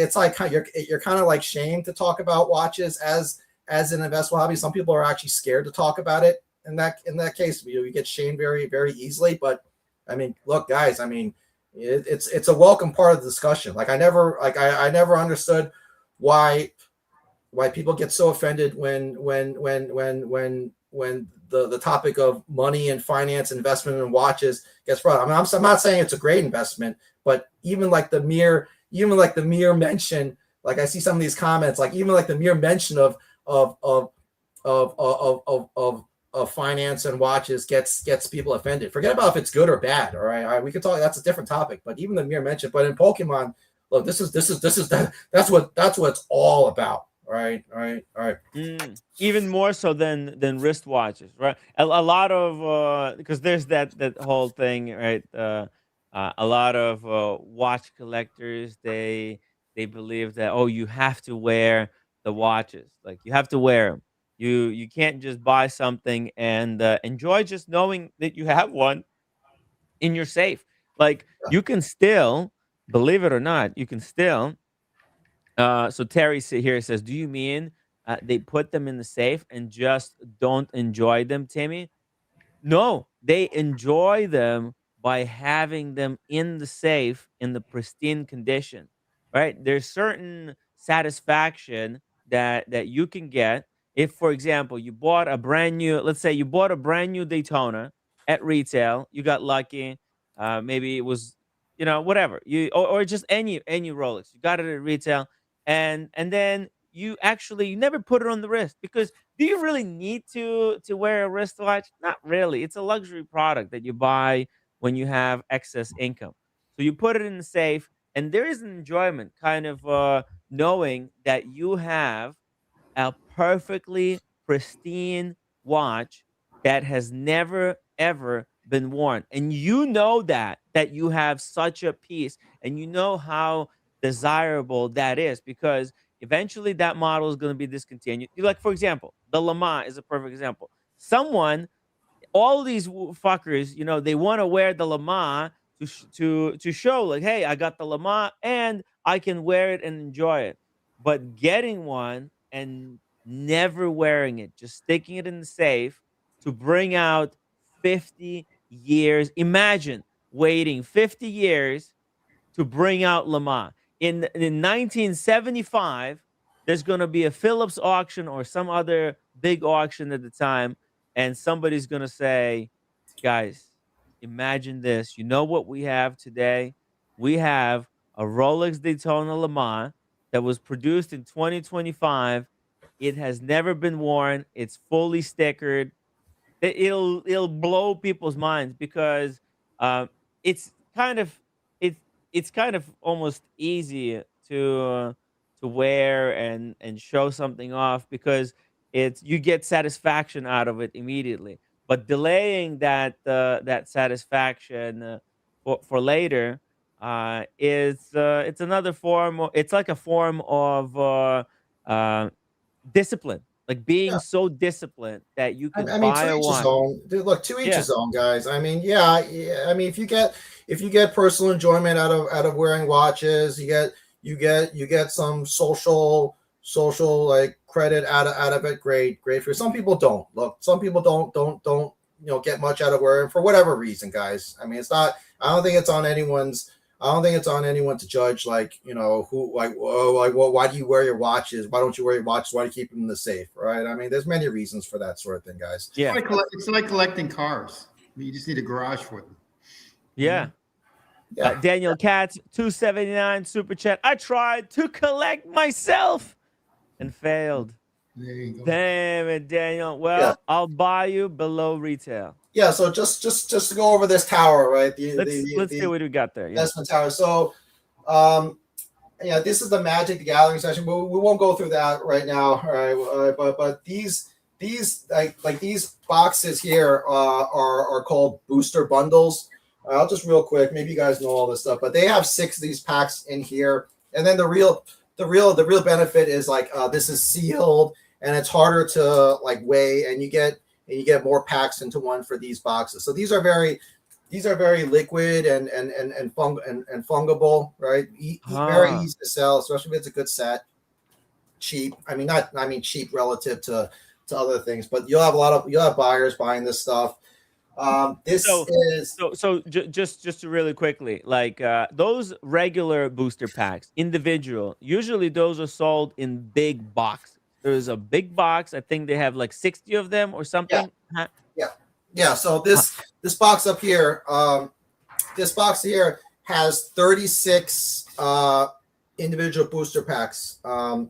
you're kind of like shamed to talk about watches as an investment hobby. Some people are actually scared to talk about it. In that case, you get shamed very, very easily. But I mean, look, guys. I mean, it's a welcome part of the discussion. Like I never understood why people get so offended when the topic of money and finance, investment and watches gets brought up. I mean, I'm not saying it's a great investment, but even like the mere mention, like I see some of these comments, like even like the mere mention of finance and watches gets people offended. Forget about if it's good or bad. All right, we can talk. That's a different topic. But even the mere mention. But in Pokemon, look, that's what it's all about. All right. Even more so than wristwatches, right? A lot of because there's that whole thing, right? A lot of watch collectors, they believe that, oh, you have to wear the watches, like you have to wear them. You can't just buy something and enjoy just knowing that you have one in your safe. Like you can still, believe it or not, you can still so Terry here says, "Do you mean they put them in the safe and just don't enjoy them, Timmy?" No, they enjoy them by having them in the safe in the pristine condition, right? There's certain satisfaction that you can get if, for example, you bought a brand new, let's say you bought a brand new Daytona at retail, you got lucky, maybe it was, whatever you or just any Rolex, you got it at retail, and then you never put it on the wrist because do you really need to wear a wristwatch? Not really. It's a luxury product that you buy when you have excess income. So you put it in the safe, and there is an enjoyment, kind of knowing that you have a perfectly pristine watch that has never ever been worn, and you know that you have such a piece, and you know how desirable that is because eventually that model is going to be discontinued. Like, for example, the Lama is a perfect example. Someone, all these fuckers, they want to wear the Lama to show like, hey, I got the Lama and I can wear it and enjoy it. But getting one and never wearing it, just sticking it in the safe to bring out 50 years. Imagine waiting 50 years to bring out Lamar. In 1975, there's going to be a Phillips auction or some other big auction at the time, and somebody's going to say, guys, imagine this. You know what we have today? We have a Rolex Daytona Le Mans that was produced in 2025. It has never been worn. It's fully stickered. It'll blow people's minds because it's kind of it's kind of almost easy to wear and show something off because it's you get satisfaction out of it immediately. But delaying that satisfaction for later is it's another form. It's like a form of uh, discipline, like being so disciplined that you I can mean, buy to a each his watch. own. Dude, look, to each Yeah. his own, guys. I mean, yeah. I mean, if you get if you get personal enjoyment out of wearing watches, you get some social like credit out of it. Great for you. Some people don't. Look, some people don't get much out of wearing for whatever reason, guys. I mean, it's not. I don't think it's on anyone's. I don't think it's on anyone to judge, like, who, like, well, why do you wear your watches? Why don't you wear your watches? Why do you keep them in the safe, right? I mean, there's many reasons for that sort of thing, guys. Yeah. It's like collecting cars. You just need a garage for them. Yeah. Yeah. Daniel Katz, 279 super chat. I tried to collect myself and failed. There you go. Damn it, Daniel. Well, Yeah. I'll buy you below retail. Yeah. So just to go over this tower, right? Let's see what we got there. Yeah. Investment tower. So, this is the Magic the Gathering session, but we won't go through that right now. All right. But these like these boxes here are called booster bundles. I'll just real quick. Maybe you guys know all this stuff, but they have 6 of these packs in here, and then the real benefit is like this is sealed and it's harder to like weigh, and you get more packs into one for these boxes. So these are very liquid and fungible, right? Very easy to sell, especially if it's a good set. Cheap. I mean cheap relative to other things, but you'll have buyers buying this stuff. Just to really quickly, like those regular booster packs, individual, usually those are sold in big boxes. There's a big box. I think they have like 60 of them or something. Yeah. So this box up here, has 36 individual booster packs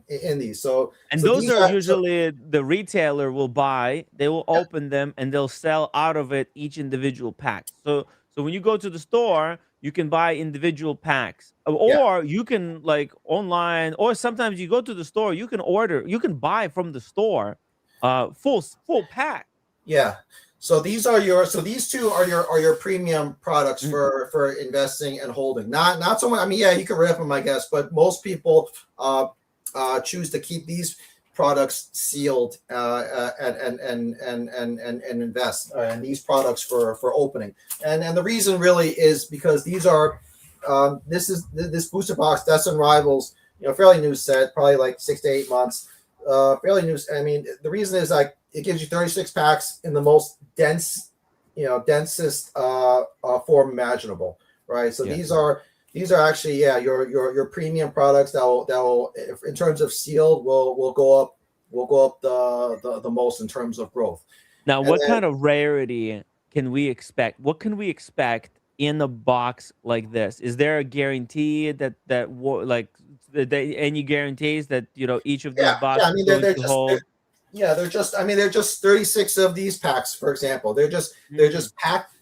in these. So those are usually the retailer will buy. They will open them and they'll sell out of it each individual pack. So when you go to the store, you can buy individual packs, or you can like online, or sometimes you go to the store, you can buy from the store full pack. Yeah. So these two are your premium products for investing and holding. Not so much. I mean, yeah, you can rip them, I guess, but most people choose to keep these products sealed and invest in these products for opening. And the reason really is because these are this booster box, Destin Rivals, fairly new set, probably like 6 to 8 months. Fairly new. I mean, the reason is like it gives you 36 packs in the most densest form imaginable, right? So these are actually your premium products that will in terms of sealed will go up the most in terms of growth. Now, what kind of rarity can we expect? What can we expect in a box like this? Is there a guarantee any guarantees that each of these boxes is going to hold? They're just 36 of these packs, for example. They're just packed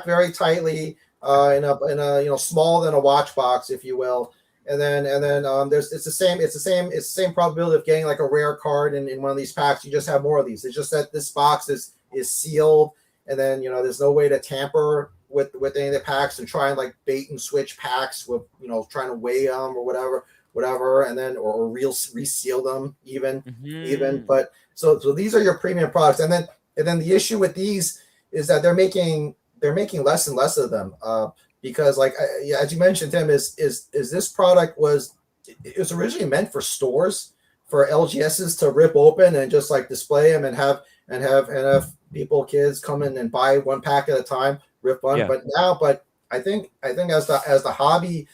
very tightly in a smaller than a watch box, if you will. And then it's the same probability of getting like a rare card in one of these packs. You just have more of these. It's just that this box is sealed, and then there's no way to tamper with any of the packs and try and like bait and switch packs with trying to weigh them or whatever, and then or reseal them even. But so these are your premium products, and then the issue with these is that they're making less and less of them because like as you mentioned, Tim, is this product was originally meant for stores, for LGSs to rip open and just like display them and have kids come in and buy one pack at a time, rip one. But I think as the hobby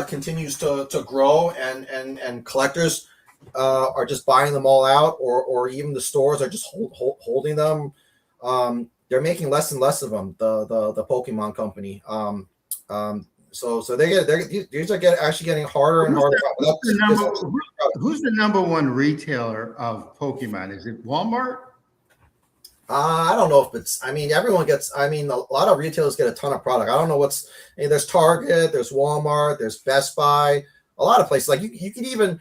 continues to grow and collectors are just buying them all out, or even the stores are just holding them, they're making less and less of them. The Pokemon company. So these are actually getting harder and harder. Who's the number one retailer of Pokemon? Is it Walmart? I don't know if it's. I mean, everyone gets. I mean, a lot of retailers get a ton of product. I don't know what's. I mean, there's Target, there's Walmart, there's Best Buy, a lot of places. Like you can even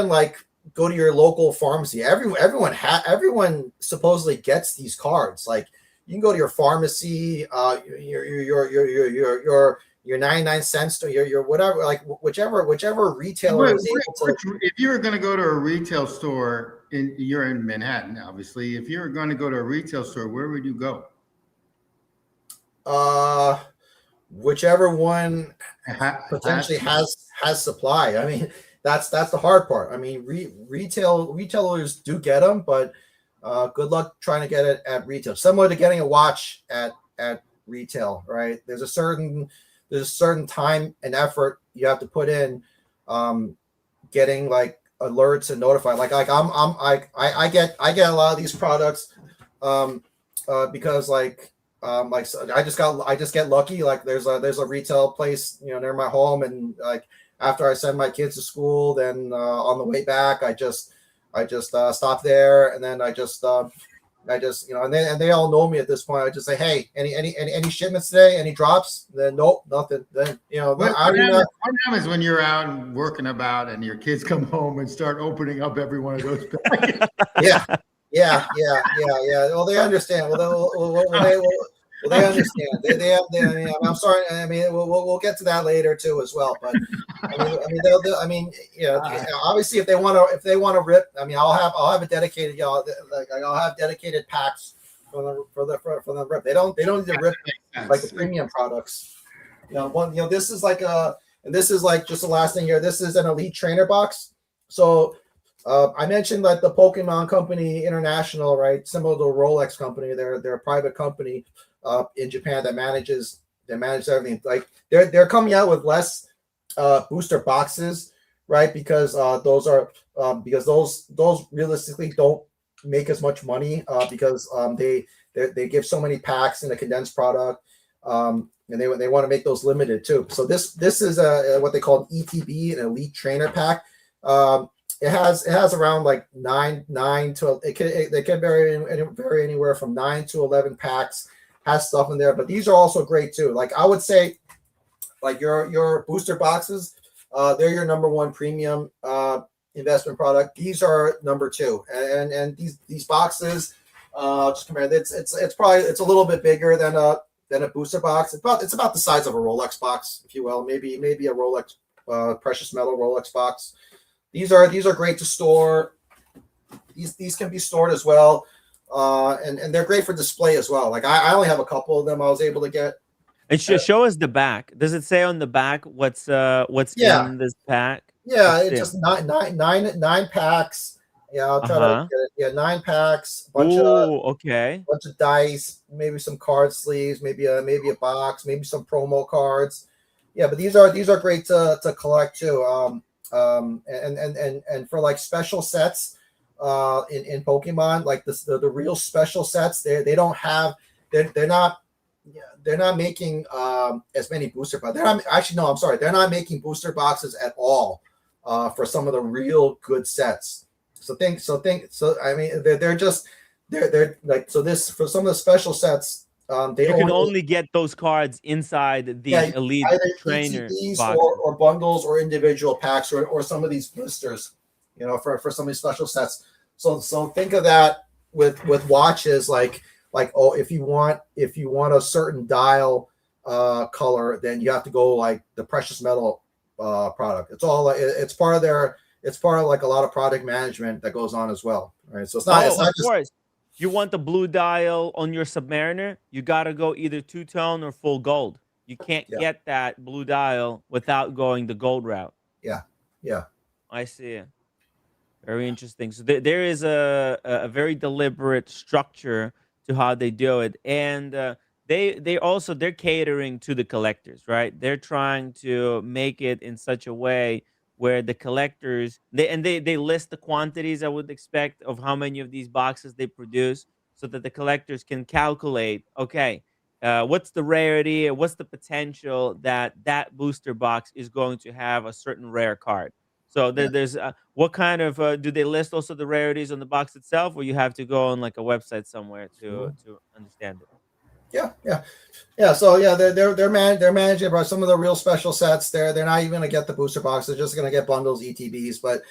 like go to your local pharmacy. Everyone supposedly gets these cards. Like you can go to your pharmacy, your 99 cents store, your whatever, like whichever retailer is able to. If you were going to go to a retail store you're in Manhattan, obviously. If you were going to go to a retail store, where would you go? Whichever one Ha- potentially has- has supply. I mean, that's the hard part. I mean, retailers do get them, but good luck trying to get it at retail. Similar to getting a watch at retail, right? There's a certain time and effort you have to put in, getting like alerts and notified. Like I get a lot of these products, because so I just get lucky. Like there's a retail place, near my home, and like after I send my kids to school, then on the way back, I just stop there, and then I just and they all know me at this point. I just say, hey, any shipments today? Any drops? Then nope, nothing. Then What happens when you're out and working about and your kids come home and start opening up every one of those bags? yeah. Well, they understand. They understand. They have. I mean, I'm sorry. I mean, we'll get to that later too as well. But obviously, if they want to rip, I mean, I'll have a dedicated. I'll have dedicated packs for the rip. They don't need to rip like the premium products. This is like just the last thing here. This is an Elite Trainer box. So. I mentioned that the Pokémon Company International, right, similar to the Rolex company, they're a private company in Japan that manages everything. Like they're coming out with less booster boxes, right? Because those realistically don't make as much money because they give so many packs in a condensed product, and they want to make those limited too. So this is what they call an ETB, an Elite Trainer pack. It has around like nine to they can vary anywhere from 9 to 11 packs. Has stuff in there, but these are also great too. Like I would say, like your booster boxes, they're your number one premium investment product. These are number two, and these boxes, just compare. It's a little bit bigger than a booster box. It's about the size of a Rolex box, if you will. Maybe a Rolex precious metal Rolex box. These are great to store. These can be stored as well, and they're great for display as well. Like I only have a couple of them I was able to get. And show us the back. Does it say on the back what's in this pack? Yeah, it's just nine packs. Yeah, I'll try to get it. Yeah, 9 packs. Bunch of dice, maybe some card sleeves, maybe a box, maybe some promo cards. Yeah, but these are great to collect too. And for like special sets in Pokemon, like the real special sets, they're not making as many booster boxes. They're not making booster boxes at all for some of the real good sets. So I mean they're like, so this for some of the special sets. You can only get those cards inside the Elite Trainer box, or bundles or individual packs or some of these boosters, for some of these special sets. So think of that with watches, like if you want a certain dial color, then you have to go like the precious metal product. It's part of like a lot of product management that goes on as well, right? So it's not of just, course. You want the blue dial on your Submariner, you got to go either two-tone or full gold. You can't get that blue dial without going the gold route. Yeah. I see. Very interesting. So there is a very deliberate structure to how they do it. And they're catering to the collectors, right? They're trying to make it in such a way where the collectors they list the quantities I would expect of how many of these boxes they produce, so that the collectors can calculate, okay, what's the rarity, what's the potential that booster box is going to have a certain rare card. So there's what kind of do they list also the rarities on the box itself, or you have to go on like a website somewhere to understand it? Yeah. So yeah, they're managing by some of the real special sets. They're not even gonna get the booster box. They're just gonna get bundles, ETBs. But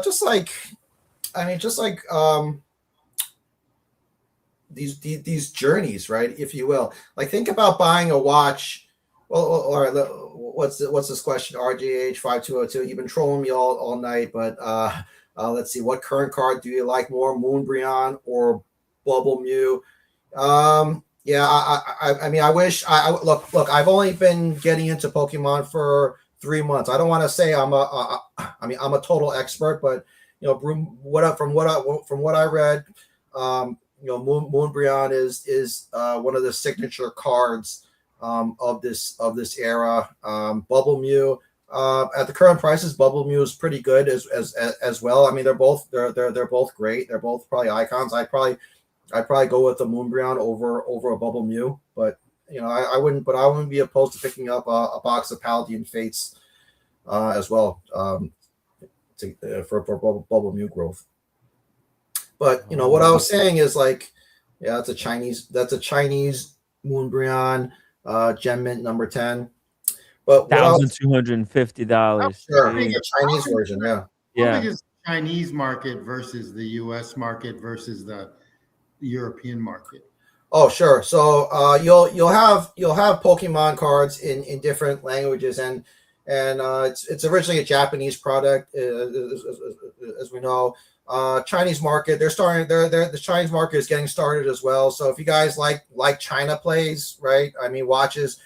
just like these journeys, right? If you will, like think about buying a watch. Well, all right. What's this question? RGH 5202. You've been trolling me all night, but let's see. What current card do you like more, Moonbreon or Bubble Mew? Yeah, I mean, I wish I look. I've only been getting into Pokemon for 3 months. I don't want to say I'm a total expert, but you know, from what I read, you know, Moonbreon is one of the signature cards of this era. Bubble Mew. At the current prices, Bubble Mew is pretty good as well. I mean, they're both great. They're both probably icons. I'd probably go with the Moonbreon over a Bubble Mew, but you know, I wouldn't be opposed to picking up a box of Paladin Fates as well for Bubble Mew growth. But you know what I was saying is like, yeah, that's a Chinese Moonbreon, Gem Mint number 10. But what else? $1,250. Sure, How big the Chinese version, yeah. How Yeah. big is the Chinese market versus the U.S. market versus the European market? Oh, sure. So you'll have Pokemon cards in different languages, and it's originally a Japanese product, as we know. Chinese market, the Chinese market is getting started as well. So if you guys like China plays, right? I mean, watches.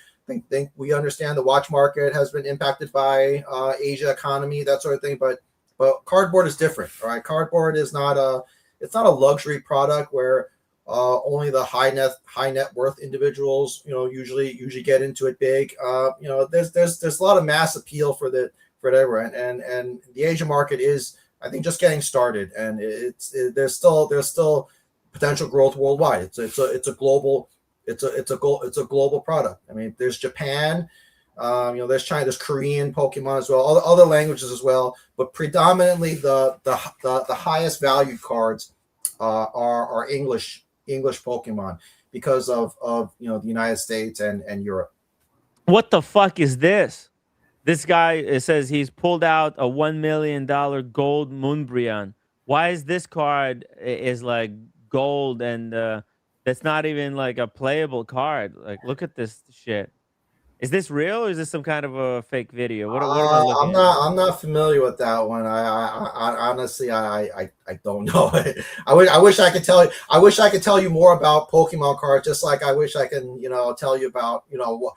Think we understand the watch market has been impacted by Asia economy, that sort of thing. But cardboard is different, right? Cardboard is not a luxury product where only the high net worth individuals, you know, usually get into it big. You know, there's a lot of mass appeal for everyone, and the Asian market is, I think, just getting started, and there's still potential growth worldwide. It's a global product. I mean, there's Japan, you know, there's China, there's Korean Pokemon as well, other languages as well, but predominantly the highest valued cards are English Pokemon because of you know, the United States and Europe. What the fuck is this? This guy, it says he's pulled out a $1 million gold Moonbreon. Why is this card is like gold and that's not even like a playable card? Like, look at this shit. Is this real or is this some kind of a fake video? What am I looking at? I'm not familiar with that one. I honestly I don't know. I wish I could tell you. I wish I could tell you more about Pokemon cards, just like I wish I can, you know, tell you about, you know,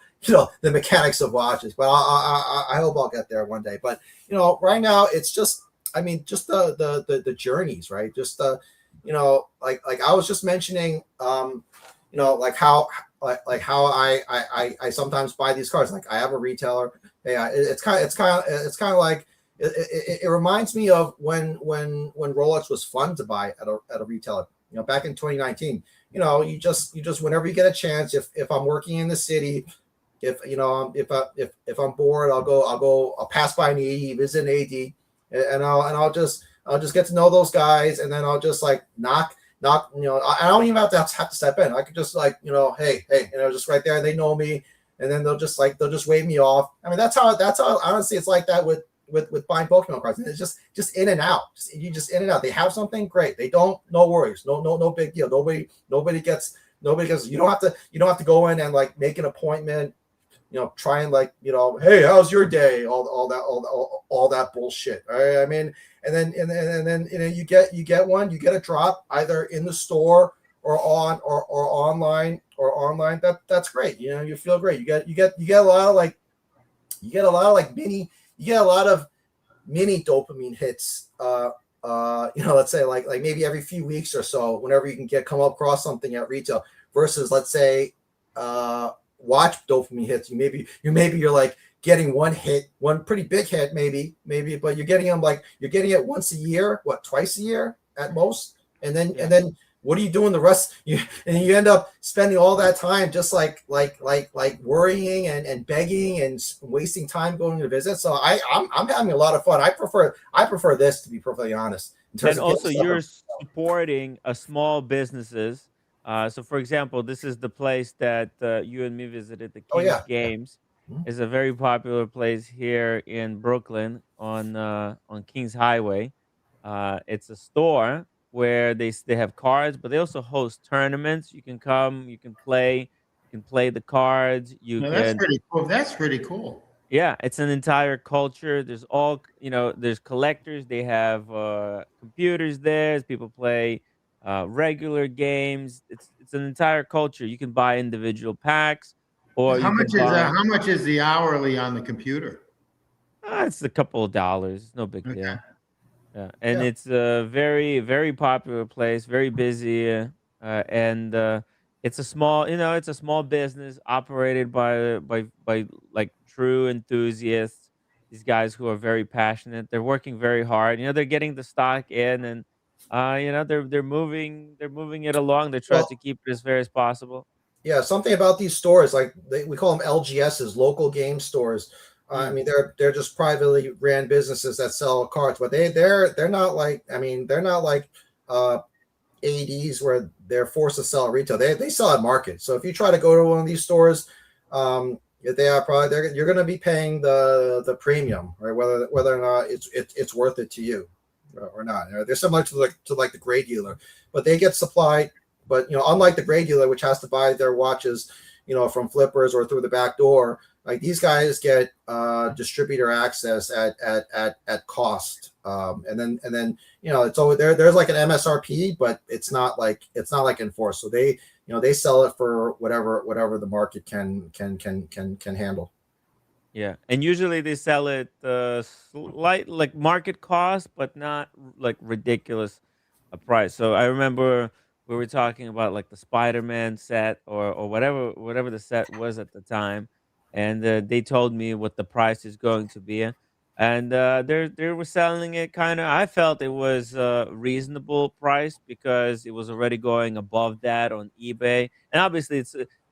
the mechanics of watches. But I hope I'll get there one day. But you know, right now it's just, I mean, just the journeys, right? Just you know, like I was just mentioning, you know, like how how I sometimes buy these cards. Like I have a retailer. Yeah, it's kind of like it reminds me of when Rolex was fun to buy at a retailer. You know, back in 2019. You know, you just whenever you get a chance. If I'm working in the city, if you know, if I'm bored, I'll pass by an AD, visit an AD, and I'll just get to know those guys, and then I'll just like knock. You know, I don't even have to step in. I could just like, you know, hey, you know, just right there. They know me, and then they'll just wave me off. I mean, that's how honestly it's like that with buying Pokemon cards. And it's just in and out. You just in and out. They have something great. They don't. No worries. No big deal. Nobody gets. You don't have to go in and like make an appointment. You know, try and like, you know, hey, how's your day? All that bullshit. All right? I mean, and then you know, you get a drop either in the store or online. That's great. You know, you feel great. You get a lot of mini dopamine hits. You know, let's say like maybe every few weeks or so, whenever you can come across something at retail, versus let's say watch dopamine hits. You're like getting one pretty big hit, maybe, but you're getting it once a year, twice a year at most, and then what are you doing the rest? You end up spending all that time just like worrying and begging and wasting time going to visit. So I'm having a lot of fun. I prefer this, to be perfectly honest. And also, you're supporting a small businesses. So, for example, this is the place that you and me visited, the King's Games. Is a very popular place here in Brooklyn on Kings Highway. It's a store where they have cards, but they also host tournaments. You can come, you can play the cards. That's pretty cool. That's pretty cool. Yeah, it's an entire culture. There's all, you know, there's collectors. They have computers there. People play regular games. It's an entire culture. You can buy individual packs, or you can buy. how much is the hourly on the computer? It's a couple of dollars. It's no big Okay. deal. Yeah, and Yeah. it's a very, very popular place, very busy, and it's a small, it's a small business operated by like true enthusiasts. These guys who are very passionate. They're working very hard. They're getting the stock in, and they're moving it along. They're trying to Well, keep it as fair as possible. yeah, something about these stores, like we call them LGSs, local game stores. I Mm. mean, they're just privately ran businesses that sell cards, but they're not like, I mean, they're not like uh, ADs where they're forced to sell at retail. They sell at market. So if you try to go to one of these stores, they are probably you're going to be paying the premium, right? Whether or not it's worth it to you or not. They're similar to like the gray dealer, but they get supplied. But unlike the gray dealer, which has to buy their watches, from flippers or through the back door, like these guys get distributor access at cost, and then it's always there's like an MSRP, but it's not like enforced. So they sell it for whatever the market can handle. Yeah, and usually they sell it slight like market cost, but not like ridiculous a price. So I remember we were talking about like the Spider-Man set or whatever the set was at the time, and they told me what the price is going to be, and they were selling it kind of. I felt it was a reasonable price because it was already going above that on eBay, and obviously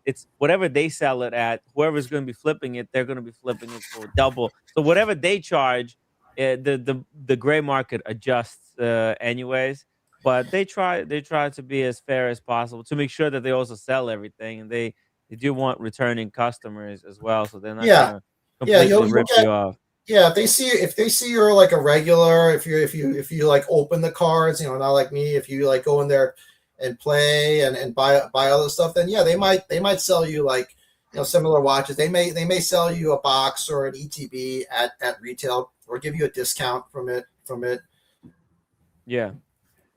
it's whatever they sell it at. Whoever's going to be flipping it, they're going to be flipping it for double. So whatever they charge, the gray market adjusts anyways. But they try to be as fair as possible to make sure that they also sell everything, and they do want returning customers as well. So they're not Yeah, gonna yeah, completely rip you off. yeah, if they see you're like a regular, if you like open the cards, not like me, if you like go in there and play and buy other stuff, then yeah, they might sell you like similar watches. They may sell you a box or an ETB at retail or give you a discount from it. Yeah.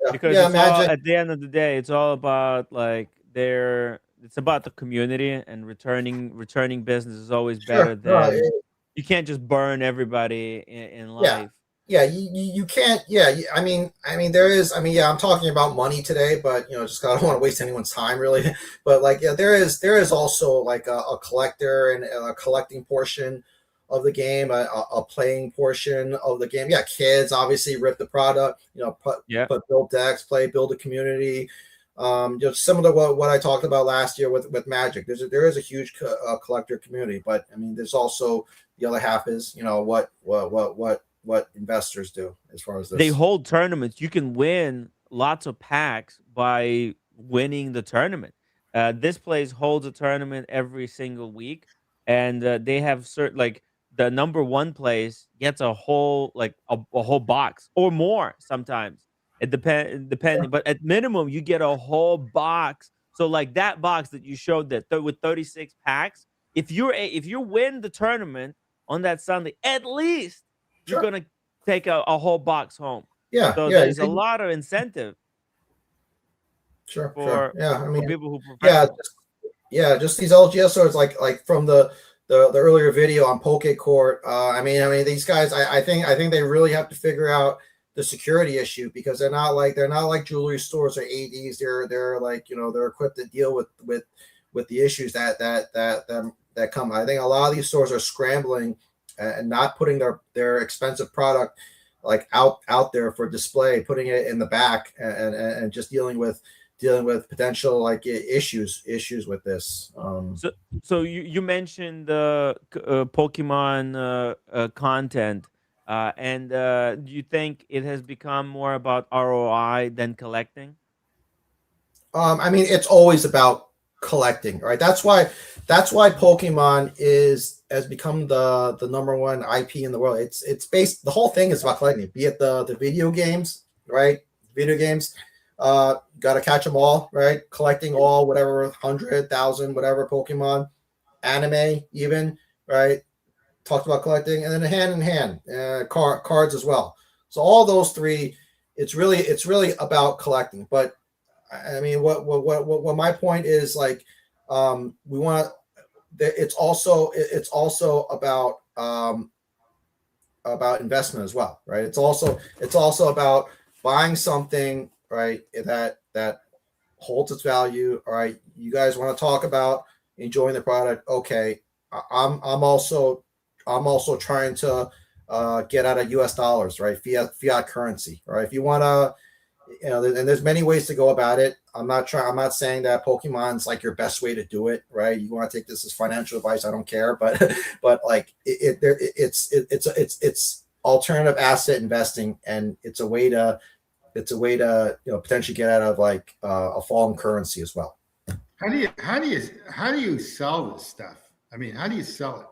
Yeah, Because yeah, it's all Magic. at the end of the day, it's all about like it's about the community, and returning business is always Sure. better No, than you can't just burn everybody in yeah. life. Yeah, you can't. Yeah, I mean, there is. I mean, yeah, I'm talking about money today, but just 'cause I don't want to waste anyone's time, really. But like, yeah, there is also like a collector and a collecting portion of the game, a playing portion of the game. Yeah, kids obviously rip the product. Yeah. Build decks, build a community. Similar to what I talked about last year with Magic. There is a huge collector community, but I mean, there's also the other half is what investors do as far as They this. hold tournaments. You can win lots of packs by winning the tournament. This place holds a tournament every single week, and they have certain like the number one place gets a whole like a whole box or more sometimes. It depending, but at minimum you get a whole box. So like that box that you showed with 36 packs, if you win the tournament on that Sunday, at least you're Sure. gonna take a whole box home. Yeah. So Yeah. there's a lot of incentive Sure. Sure. for Yeah. I for mean, people who yeah. professional. Just these LGS swords, like from the earlier video on Poke Court. I mean, these guys. I think they really have to figure out the security issue because they're not like jewelry stores or ADs. They're like they're equipped to deal with the issues that come. I think a lot of these stores are scrambling and not putting their expensive product like out there for display, putting it in the back and just dealing with potential like issues with this. So you mentioned the Pokemon content, and do you think it has become more about ROI than collecting? I mean, it's always about collecting, right? That's why Pokemon has become the number one IP in the world. It's based. The whole thing is about collecting. Be it the video games, right? Video games. Got to catch them all, right? Collecting all whatever 100,000 whatever Pokemon, anime even, right? Talked about collecting, and then hand in hand cards as well. So all those three, it's really about collecting. But I mean, what my point is, like, we want to. It's also about investment as well, right? It's also about buying something, right, that holds its value. All right, you guys want to talk about enjoying the product? Okay, I'm also trying to get out of U.S. dollars, right? Fiat currency, right? If you want to, and there's many ways to go about it. I'm not saying that Pokemon's like your best way to do it, right? You want to take this as financial advice, I don't care, but like it's alternative asset investing, and it's a way to potentially get out of like a fallen currency as well. How do you sell this stuff? I mean, how do you sell it?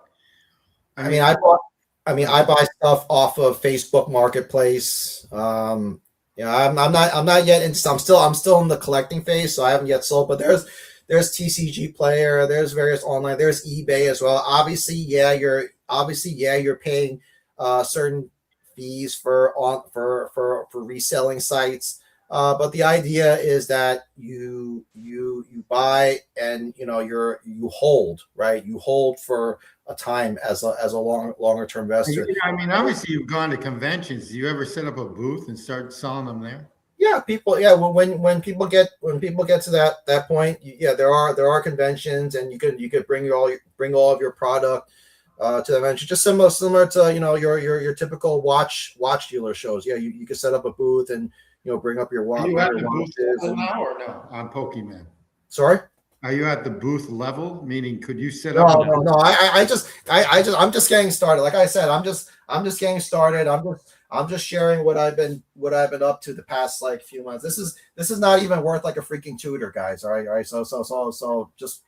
I buy stuff off of Facebook Marketplace. I'm not yet in. I'm still in the collecting phase, so I haven't yet sold. But there's TCG Player, there's various online, there's eBay as well. Obviously, you're paying certain fees for reselling sites. But the idea is that you buy and you hold, right? You hold for a time as a longer term investor. I mean, obviously you've gone to conventions. Do you ever set up a booth and start selling them there? Yeah, people. Yeah, when people get to that point, yeah, there are conventions, and you could bring all of your product to the convention, just similar to your typical watch dealer shows. Yeah, you could set up a booth and bring up your watch. Are you at the booth level now or no on Pokemon? Sorry. Are you at the booth level? Meaning, could you set up? No. I'm just getting started. Like I said, I'm just getting started. I'm just sharing what I've been up to the past like few months. This is not even worth like a freaking tutor, guys. All right. So just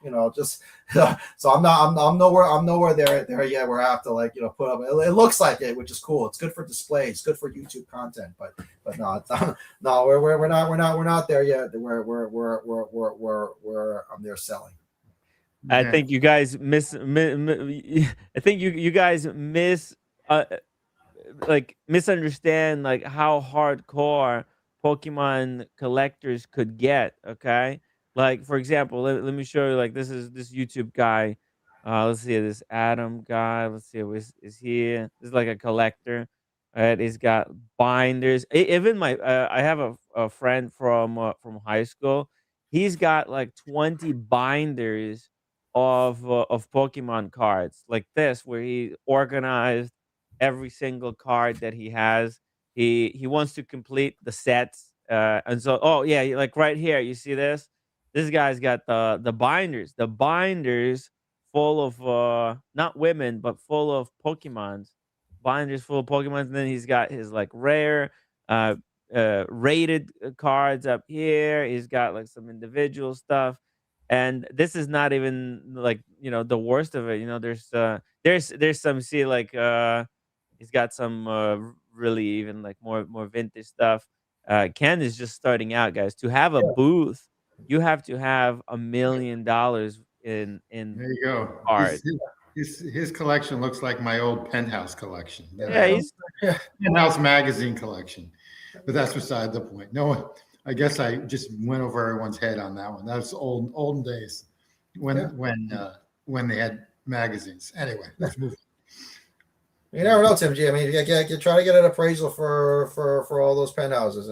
so I'm nowhere there yet where I have to like put up. It looks like it, which is cool. It's good for display. It's good for YouTube content. But no, it's not, no, we're not there yet. I'm there selling. I think you guys misunderstand like how hardcore Pokemon collectors could get. Okay, like for example, let me show you. Like this YouTube guy. Let's see this Adam guy. Let's see, is he? This is like a collector. Right, he's got binders. Even I have a friend from high school. He's got like 20 binders of Pokemon cards like this, where he organized every single card that he has. He wants to complete the sets, and so like right here, you see this. This guy's got the binders full of not women, but full of Pokemons. Binders full of Pokemons, and then he's got his like rare, rated cards up here. He's got like some individual stuff, and this is not even like the worst of it. There's some, see, like he's got some really even like more vintage stuff. Ken is just starting out, guys. To have a booth, you have to have $1 million in there you go. cards. His collection looks like my old Penthouse collection. Yeah, Penthouse magazine collection. But that's beside the point. No, I guess I just went over everyone's head on that one. That was olden days when they had magazines. Anyway, let's move on. You never know, Tim G. I mean, you try to get an appraisal for all those penthouses.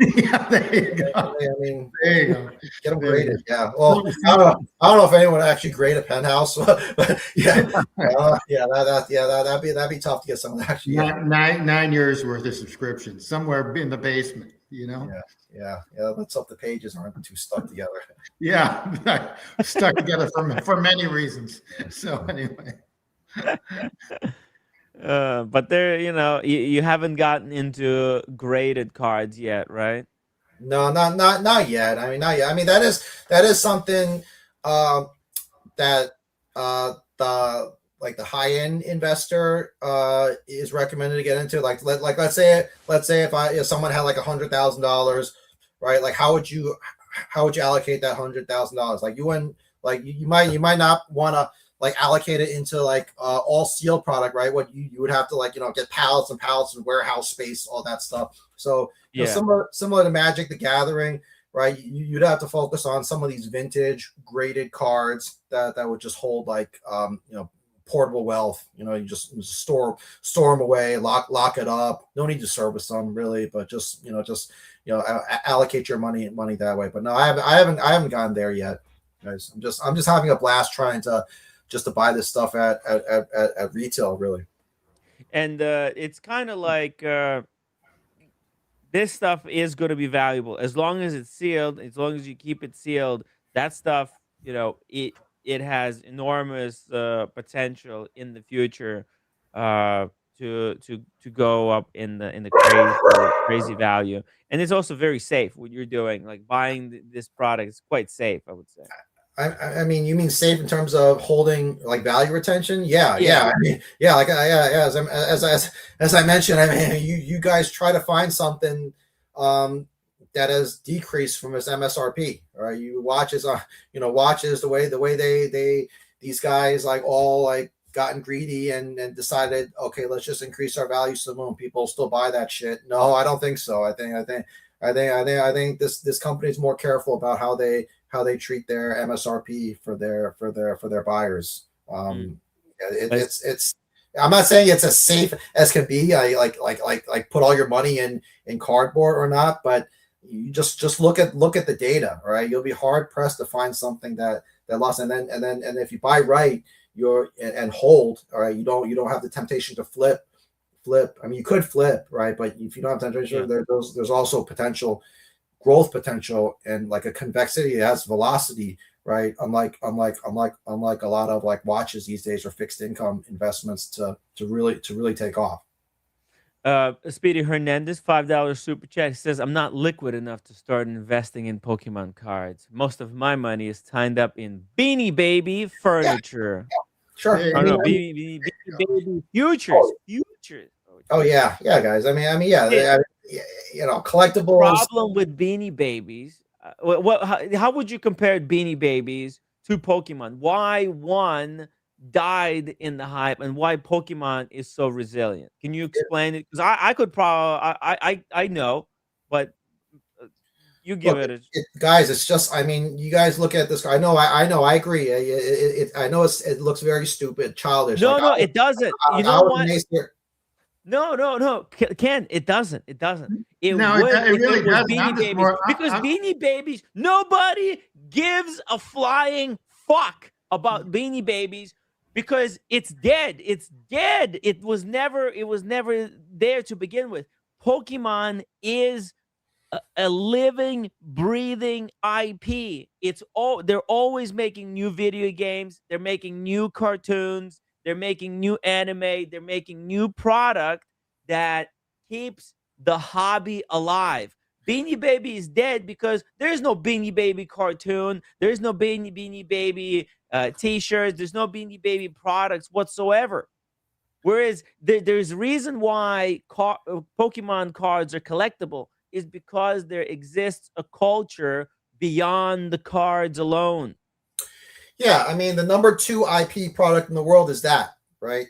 Yeah, there you go. I mean, there you go. Get them graded. Yeah. Well, I don't know if anyone actually grade a penthouse, but yeah, that'd be tough to get someone actually. 9 years worth of subscription somewhere in the basement. Yeah. Let's hope the pages aren't too stuck together. Yeah, stuck together for many reasons. So anyway. But there, you haven't gotten into graded cards yet, right? No, not yet. I mean, not yet. I mean, that is something that the high end investor is recommended to get into. Like let's say if someone had like $100,000, right? Like how would you allocate that $100,000? Like you wouldn't, like you might not want to like allocate it into like all steel product, right? What you would have to like get pallets and pallets and warehouse space, all that stuff. So similar to Magic the Gathering, right? You'd have to focus on some of these vintage graded cards that would just hold like portable wealth. You just store them away, lock it up. No need to service them really, but just allocate your money that way. But no, I haven't gotten there yet, guys. I'm just having a blast trying to buy this stuff at retail, really. And it's kind of like this stuff is going to be valuable as long as it's sealed. As long as you keep it sealed, that stuff, it has enormous potential in the future to go up in the crazy value. And it's also very safe what you're doing. Like buying this product is quite safe, I would say. I mean, you mean safe in terms of holding like value retention? Yeah. I mean, as I mentioned, I mean, you guys try to find something that has decreased from its MSRP. All right, watches the way they these guys like all like gotten greedy and decided, okay, let's just increase our values to the moon. People still buy that shit. No, I don't think so. I think this company is more careful about how they treat their MSRP for their buyers. It's I'm not saying it's as safe as can be. I like put all your money in cardboard or not, but you just look at the data, right? You'll be hard pressed to find something that lost. And if you buy right, and hold, all right, you don't have the temptation to flip. I mean, you could flip, right? But if you don't have temptation, there's also growth potential, and like a convexity, it has velocity, right? Unlike a lot of like watches these days or fixed income investments to really take off. Speedy Hernandez, $5 super chat. He says, I'm not liquid enough to start investing in Pokemon cards. Most of my money is tied up in Beanie Baby furniture. Yeah. Sure. Oh, no, Beanie Baby futures. Oh yeah, guys. I mean, yeah. Collectibles. Problem with Beanie Babies. How would you compare Beanie Babies to Pokemon? Why one died in the hype and why Pokemon is so resilient? Can you explain it? Because I could probably I know, but you give guys. It's just, I mean, you guys look at this. I know. I agree. I know it looks very stupid, childish. No, it doesn't. You know what? No, Ken, it doesn't. It doesn't. It really does. Beanie Babies, because Beanie Babies, nobody gives a flying fuck about Beanie Babies because it's dead. It's dead. It was never there to begin with. Pokemon is a living, breathing IP. They're always making new video games. They're making new cartoons. They're making new anime. They're making new product that keeps the hobby alive. Beanie Baby is dead because there's no Beanie Baby cartoon. There's no Beanie Baby t-shirts. There's no Beanie Baby products whatsoever. Whereas there's a reason why Pokemon cards are collectible is because there exists a culture beyond the cards alone. Yeah, I mean, the number 2 IP product in the world is that, right?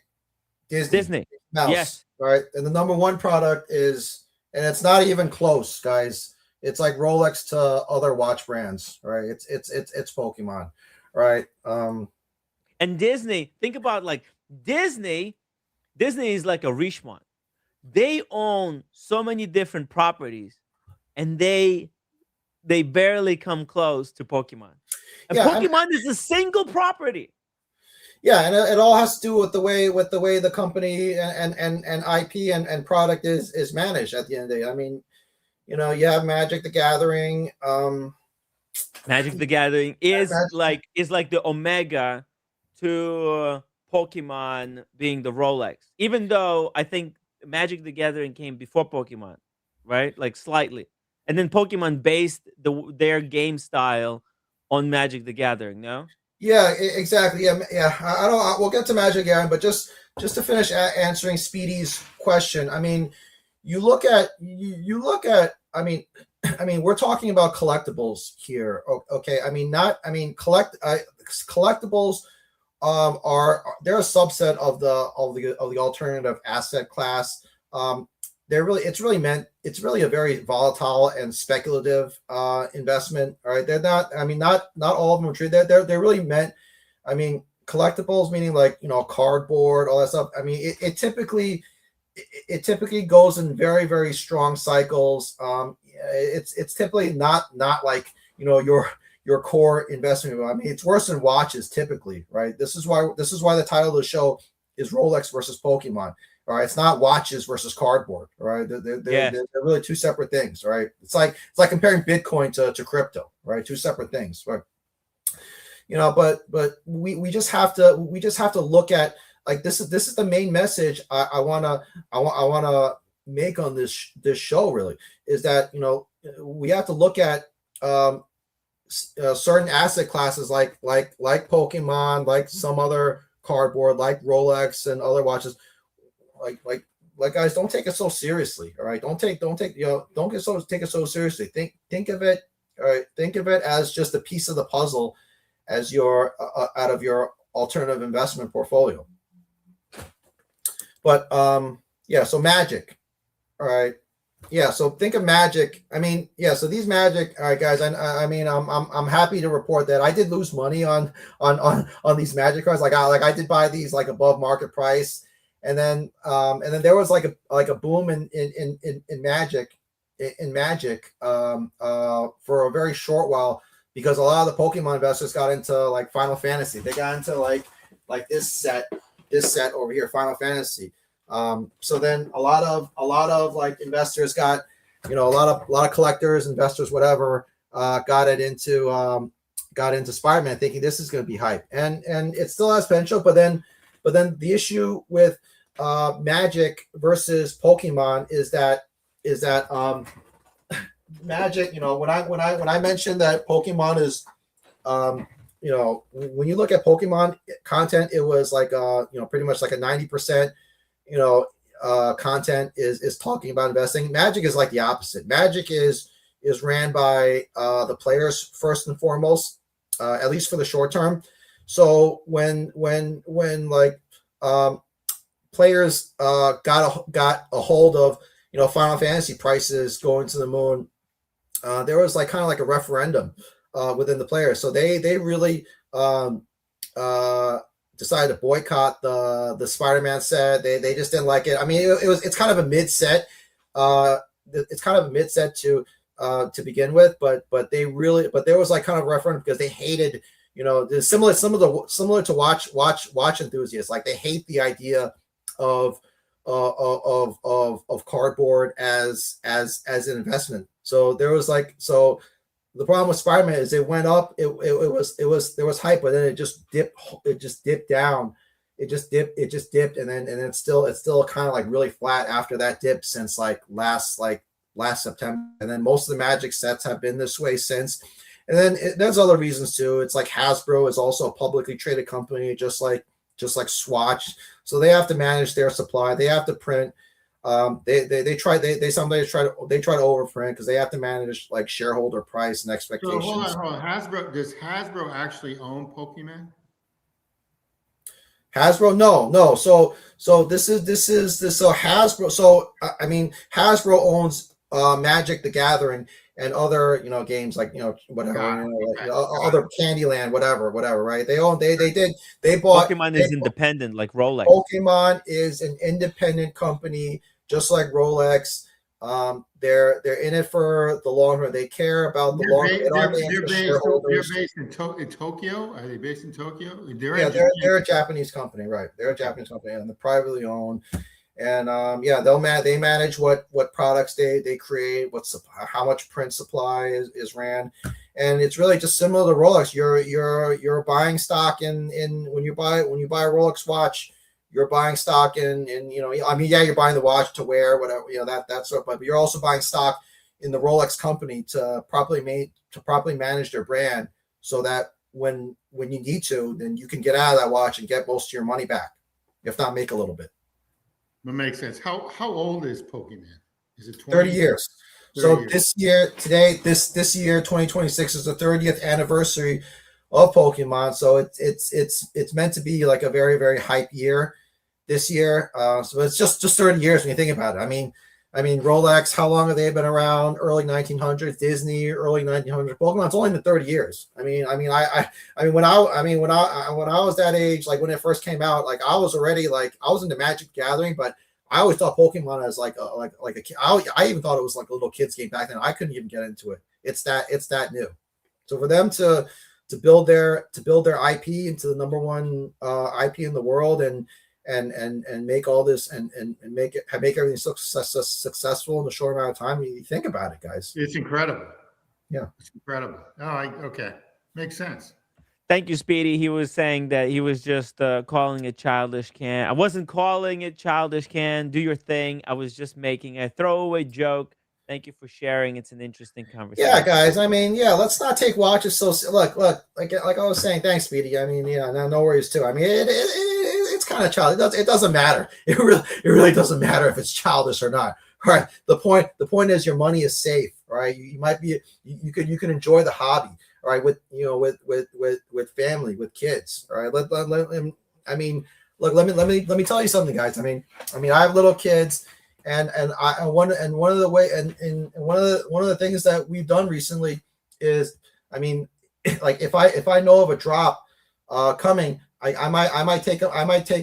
Disney. Mouse, yes. Right? And the number 1 product is, and it's not even close, guys. It's like Rolex to other watch brands, right? It's Pokemon, right? And Disney, think about like Disney is like a Richemont. They own so many different properties, and they barely come close to Pokemon. And Pokemon is a single property. Yeah, and it all has to do with the way the company and IP and product is managed at the end of the day. I mean, you have Magic the Gathering. Magic the Gathering is like the Omega to Pokemon being the Rolex. Even though I think Magic the Gathering came before Pokemon, right? Like slightly. And then Pokemon based their game style on Magic the Gathering, no? Yeah, exactly. Yeah. We'll get to Magic again, but just to finish answering Speedy's question. I mean, you look at. I mean, we're talking about collectibles here. Okay. I mean, collectibles they're a subset of the alternative asset class. it's really a very volatile and speculative investment. All right. They're not, I mean, not all of them are true. They're really meant, I mean, collectibles, meaning like, cardboard, all that stuff. I mean, it typically goes in very, very strong cycles. It's typically not like, your core investment. I mean, it's worse than watches typically, right? This is why the title of the show is Rolex versus Pokemon. All right, it's not watches versus cardboard. All right, they're really two separate things. Right, it's like comparing Bitcoin to crypto. Right, two separate things. Right, but we just have to look at, like, this is the main message I wanna make on this show, really, is that we have to look at certain asset classes like Pokemon, like some other cardboard, like Rolex and other watches. Like guys, don't take it so seriously. All right, don't take take it so seriously. Think of it. All right, think of it as just a piece of the puzzle, as your out of your alternative investment portfolio. But yeah, so Magic. All right. Yeah, so think of Magic. I mean, yeah, so these Magic, all right, guys. I mean, I'm happy to report that I did lose money on these Magic cards. Like I did buy these like above market price, and then there was like a boom in Magic for a very short while, because a lot of the Pokemon investors got into like Final Fantasy. They got into like this set over here, Final Fantasy. So then a lot of like investors got, a lot of collectors, investors, whatever, got into Spider-Man, thinking this is going to be hype, and it still has potential. But then the issue with Magic versus Pokemon is that Magic, when I mentioned that Pokemon is, when you look at Pokemon content, it was like pretty much like a 90%. Content is talking about investing. Magic is like the opposite. Magic is ran by the players first and foremost, at least for the short term. So when like players got a hold of Final Fantasy prices going to the moon, there was like kind of like a referendum within the players. So they really decided to boycott the Spider-Man set. They just didn't like it. I mean, it's kind of a mid set. It's kind of a mid set to begin with, but there was like kind of a referendum because they hated, similar to watch enthusiasts. Like they hate the idea of cardboard as an investment. So there was like, so the problem with Spider-Man is it went up. It was there was hype, but then it just dipped. It just dipped down. It just dipped, and then it's still kind of like really flat after that dip since like last September. And then most of the Magic sets have been this way since. And then there's other reasons too. It's like Hasbro is also a publicly traded company, just like Swatch. So they have to manage their supply. They have to print. They try to overprint because they have to manage like shareholder price and expectations. So hold on. Does Hasbro actually own Pokemon? Hasbro, no. So this is so Hasbro. So I mean, Hasbro owns Magic the Gathering and other games like whatever, other Candyland, whatever, right? They bought. Pokemon is independent, like Rolex. Pokemon is an independent company, just like Rolex. They're in it for the long run. They care about the long run. They're based in Tokyo. Are they based in Tokyo? They're a Japanese company, right? They're a Japanese company, and they're privately owned. And they manage what products they create, how much print supply is ran, and it's really just similar to Rolex. You're buying stock in when you buy a Rolex watch, you're buying stock in you're buying the watch to wear, whatever, that sort of, but you're also buying stock in the Rolex company to properly manage their brand, so that when you need to, then you can get out of that watch and get most of your money back, if not make a little bit. That makes sense. How old is Pokemon? Is it 30 years? 30 years. This year, 2026 is the 30th anniversary of Pokemon. So it's meant to be like a very, very hype year this year. So it's just 30 years when you think about it. I mean, I mean, Rolex, how long have they been around? Early 1900s. Disney, early 1900s. Pokemon's only been 30 years. I mean, when I was that age, like when it first came out, like I was already like I was into Magic Gathering, but I always thought Pokemon as like a kid. I even thought it was like a little kids game back then. I couldn't even get into it. It's that new. So for them to build their IP into the number one IP in the world and make all this and make everything so successful in a short amount of time. You think about it, guys. It's incredible. Yeah, it's incredible. Okay, makes sense. Thank you, Speedy. He was saying that he was just calling it childish can. I wasn't calling it childish can. Do your thing. I was just making a throwaway joke. Thank you for sharing. It's an interesting conversation. Yeah, guys. I mean, yeah, let's not take watches so. Look, like I was saying. Thanks, Speedy. I mean, yeah, no worries too. I mean, it's kind of childish. It doesn't matter. It really doesn't matter if it's childish or not. All right. The point is your money is safe. All right. You might be. You can enjoy the hobby. All right, with family, with kids. All right, I mean, look, let me tell you something, guys. I mean, I have little kids, and one of the things that we've done recently is, I mean, like if I know of a drop coming, I might take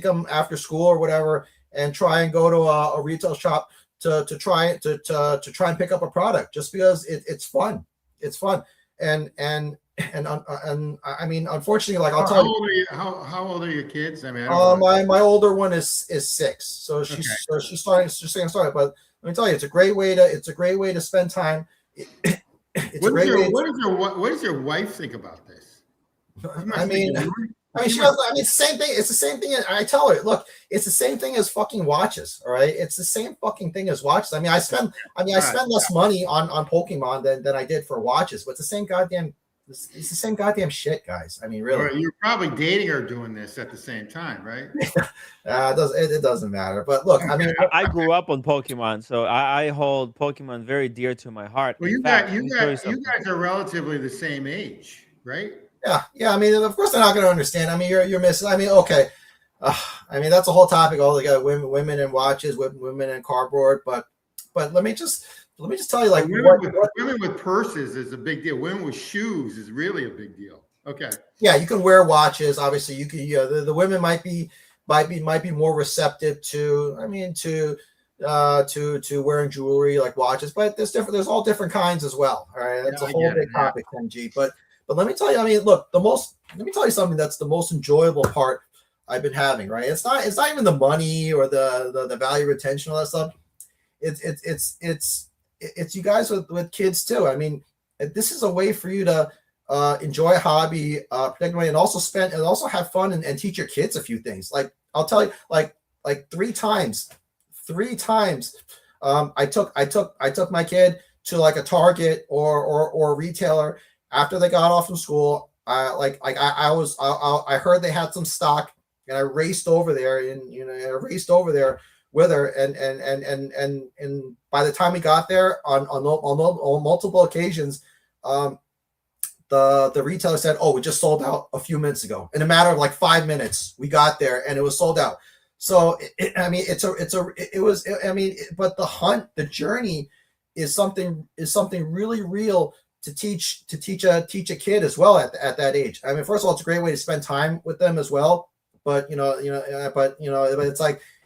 them after school or whatever, and try and go to a retail shop to try and pick up a product just because it's fun. It's fun. And I mean, unfortunately, like I'll tell you, how old are your kids? I mean, my older one is 6, so she's starting. But let me tell you, it's a great way to spend time. What does your wife think about this? I mean, she does. I mean, it's the same thing. It's the same thing. I tell her, look, it's the same thing as fucking watches. All right, it's the same fucking thing as watches. I mean, I spend less money on Pokemon than I did for watches, but it's the same goddamn. It's the same goddamn shit, guys. I mean, really. You're probably dating her doing this at the same time, right? It doesn't matter. But look, I mean, I grew up on Pokemon, so I hold Pokemon very dear to my heart. Well, you guys are relatively the same age, right? Yeah. I mean, of course they're not going to understand. I mean, you're missing. I mean, okay. I mean, that's a whole topic. All the women and watches, women and cardboard. But let me just tell you, like, women with purses is a big deal. Women with shoes is really a big deal. Okay. Yeah, you can wear watches. Obviously, you can. The women might be more receptive to. I mean, to wearing jewelry like watches, but there's all different kinds as well. All right, that's a whole big topic, MG. But let me tell you, I mean, look, let me tell you something that's the most enjoyable part I've been having, right? It's not even the money or the value retention, all that stuff. It's you guys with kids too. I mean, this is a way for you to enjoy a hobby, particularly, and also have fun and teach your kids a few things. Like I'll tell you, like 3 times, I took my kid to like a Target or a retailer after they got off from school. I heard they had some stock, and I raced over there, with her, and by the time we got there on multiple occasions, the retailer said, "Oh, we just sold out a few minutes ago." In a matter of like 5 minutes, we got there and it was sold out. So but the journey is something really real to teach a kid as well at that age. I mean, first of all, it's a great way to spend time with them as well. But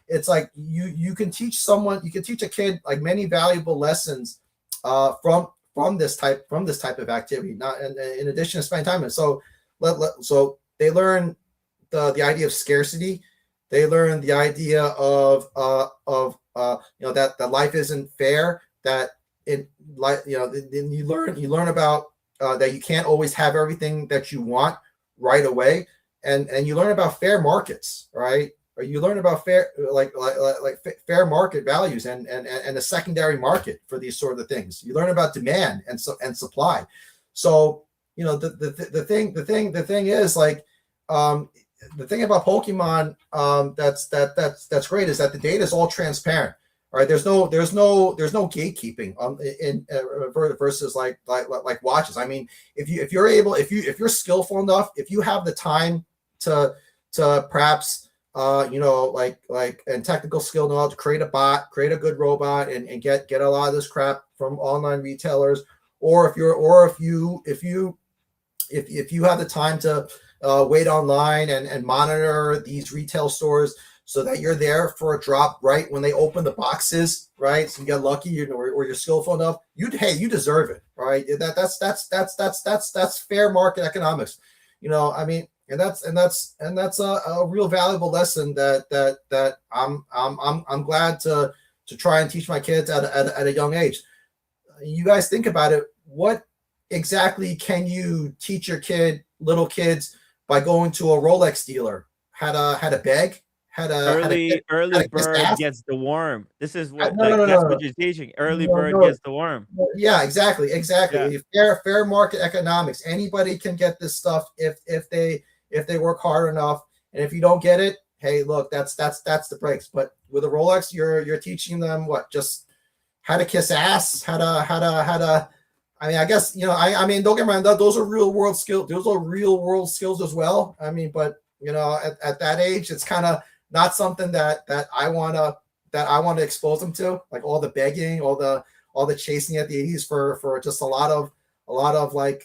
it's like you can teach a kid like many valuable lessons from this type of activity, not in addition to spending time. And so they learn the idea of scarcity. They learn the idea of that life isn't fair, that then you learn about that you can't always have everything that you want right away, and you learn about fair markets, right? Or you learn about fair market values and a secondary market for these sort of things. You learn about demand and supply. So the thing is, like, the thing about Pokemon that's great is that the data is all transparent. Right? There's no gatekeeping versus like watches. I mean, if you're skillful enough, if you have the time to perhaps and technical skill knowledge, create a bot, create a good robot, and get a lot of this crap from online retailers. Or if you have the time to wait online and monitor these retail stores so that you're there for a drop right when they open the boxes, right? So you get lucky, or you're skillful enough. You deserve it, right? That's fair market economics, I mean, and that's a real valuable lesson that I'm glad to try and teach my kids at a young age. You guys think about it. What exactly can you teach your little kids by going to a Rolex dealer? How to beg? Early kiss bird ass? gets the worm. This is what No, that's what you're teaching. Early bird no. gets the worm. Yeah, exactly. Yeah. Fair market economics. Anybody can get this stuff if they work hard enough. And if you don't get it, hey, look, that's the breaks. But with a Rolex, you're teaching them what? Just how to kiss ass, how to. I mean, I guess I mean, don't get me wrong. Those are real world skills. Those are real world skills as well. I mean, but at that age, it's kind of not something that I want to expose them to, like all the begging, all the chasing at the 80s for just a lot of lying,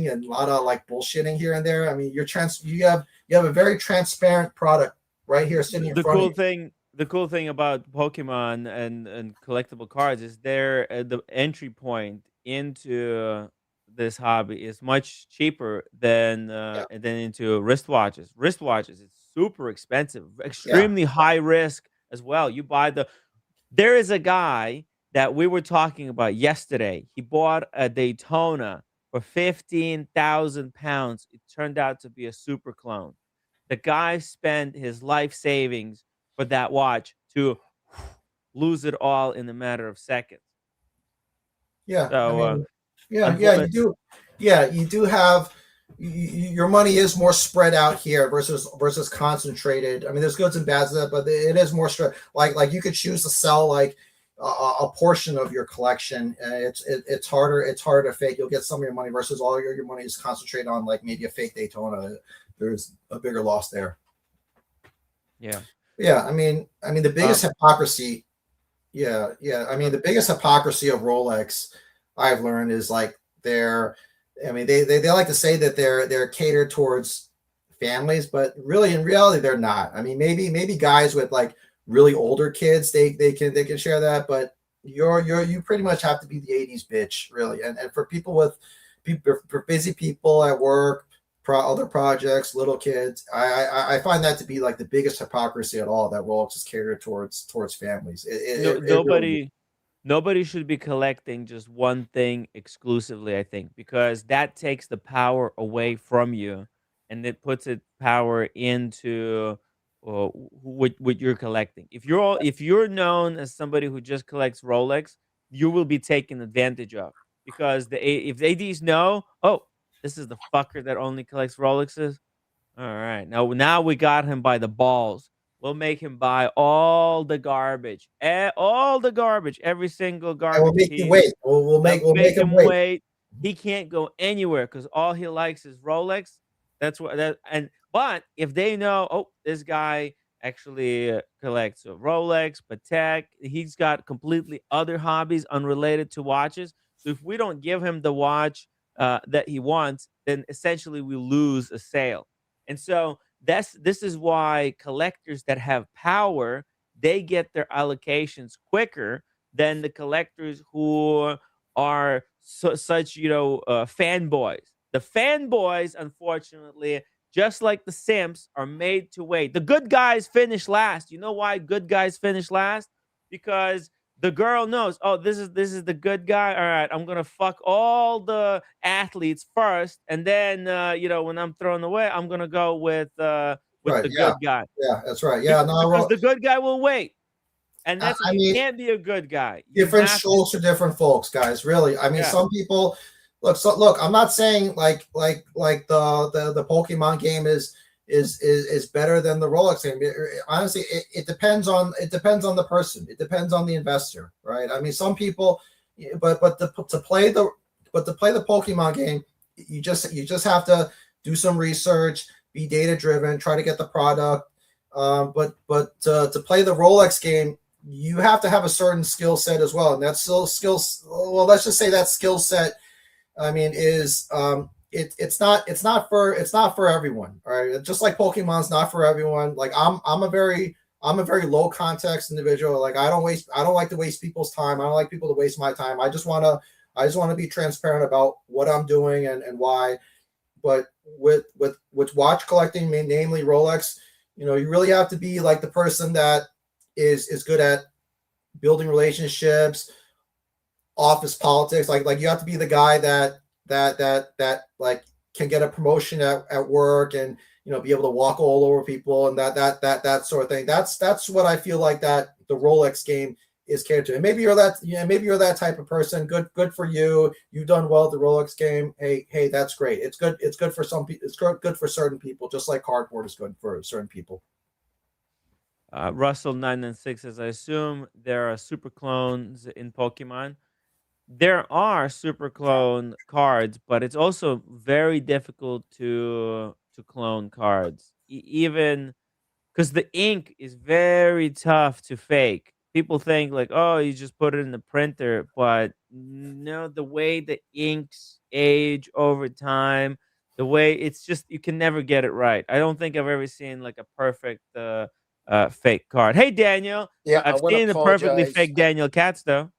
and a lot of like bullshitting here and there. I mean, you have a very transparent product right here sitting in front of you. The cool thing about Pokemon and collectible cards is the entry point into this hobby is much cheaper than into wristwatches. Wristwatches, it's super expensive, extremely high risk as well. You buy there is a guy that we were talking about yesterday. He bought a Daytona for 15,000 pounds. It turned out to be a super clone. The guy spent his life savings for that watch to lose it all in a matter of seconds. Yeah, So, I mean, you do. Yeah, you do have your money is more spread out here versus concentrated. I mean, there's goods and bads of that, but it is more spread. Like you could choose to sell like a portion of your collection. It's harder to fake. You'll get some of your money versus all your money is concentrated on like maybe a fake Daytona. There's a bigger loss there. Yeah. Yeah, I mean the biggest hypocrisy. Yeah. I mean the biggest hypocrisy of Rolex I've learned is like they like to say that they're catered towards families, but really in reality they're not. I mean maybe guys with like really older kids they can share that, but you pretty much have to be the 80s bitch really. And for for busy people at work, other projects, little kids, I find that to be like the biggest hypocrisy at all, that Rolex is catered towards families. Nobody should be collecting just one thing exclusively, I think, because that takes the power away from you and it puts it power into what you're collecting. If you're known as somebody who just collects Rolex, you will be taken advantage of, because if the ADs know, oh, this is the fucker that only collects Rolexes. All right, now we got him by the balls. We'll make him buy all the garbage, every single And garbage we'll make piece. you wait. We'll make him wait. wait. He can't go anywhere because all he likes is Rolex. But if they know, oh, this guy actually collects Rolex, Patek, he's got completely other hobbies unrelated to watches. So if we don't give him the watch that he wants, then essentially we lose a sale. And so this is why collectors that have power, they get their allocations quicker than the collectors who are such fanboys. The fanboys, unfortunately, just like the simps, are made to wait. The good guys finish last. You know why good guys finish last? Because the girl knows, oh, this is the good guy. All right, I'm gonna fuck all the athletes first, and then when I'm thrown away, I'm gonna go with the good guy. Yeah, that's right. Yeah, because the good guy will wait, and that's I you mean, can't be a good guy. Different shows for different folks, guys. Really, I mean, some people look. I'm not saying like the Pokemon game is better than the Rolex game. Honestly, it depends on the person. It depends on the investor, right? I mean, some people, but to play the Pokemon game, you just have to do some research, be data driven, try to get the product. But to play the Rolex game, you have to have a certain skill set as well, and that's still skills. Well, let's just say that skill set, I mean, is it's not for everyone. All right, just like Pokemon's not for everyone. Like I'm a very low context individual. Like I don't like to waste people's time. I don't like people to waste my time. I just want to be transparent about what I'm doing and why. But with watch collecting, namely Rolex, you know, you really have to be like the person that is good at building relationships, office politics. Like you have to be the guy that like can get a promotion at work and, you know, be able to walk all over people and that sort of thing. That's what I feel like that the Rolex game is catered to. And maybe you're that type of person. Good for you. You've done well at the Rolex game. Hey, that's great. It's good for some people. It's good for certain people, just like cardboard is good for certain people. Russell 996 says, I assume there are super clones in Pokemon. There are super clone cards, but it's also very difficult to clone cards. Even because the ink is very tough to fake. People think like, oh, you just put it in the printer, but no, the way the inks age over time, the way it's just you can never get it right. I don't think I've ever seen like a perfect fake card. Hey, Daniel, Yeah, I I've want to seen the perfectly apologize. fake Daniel Katz though.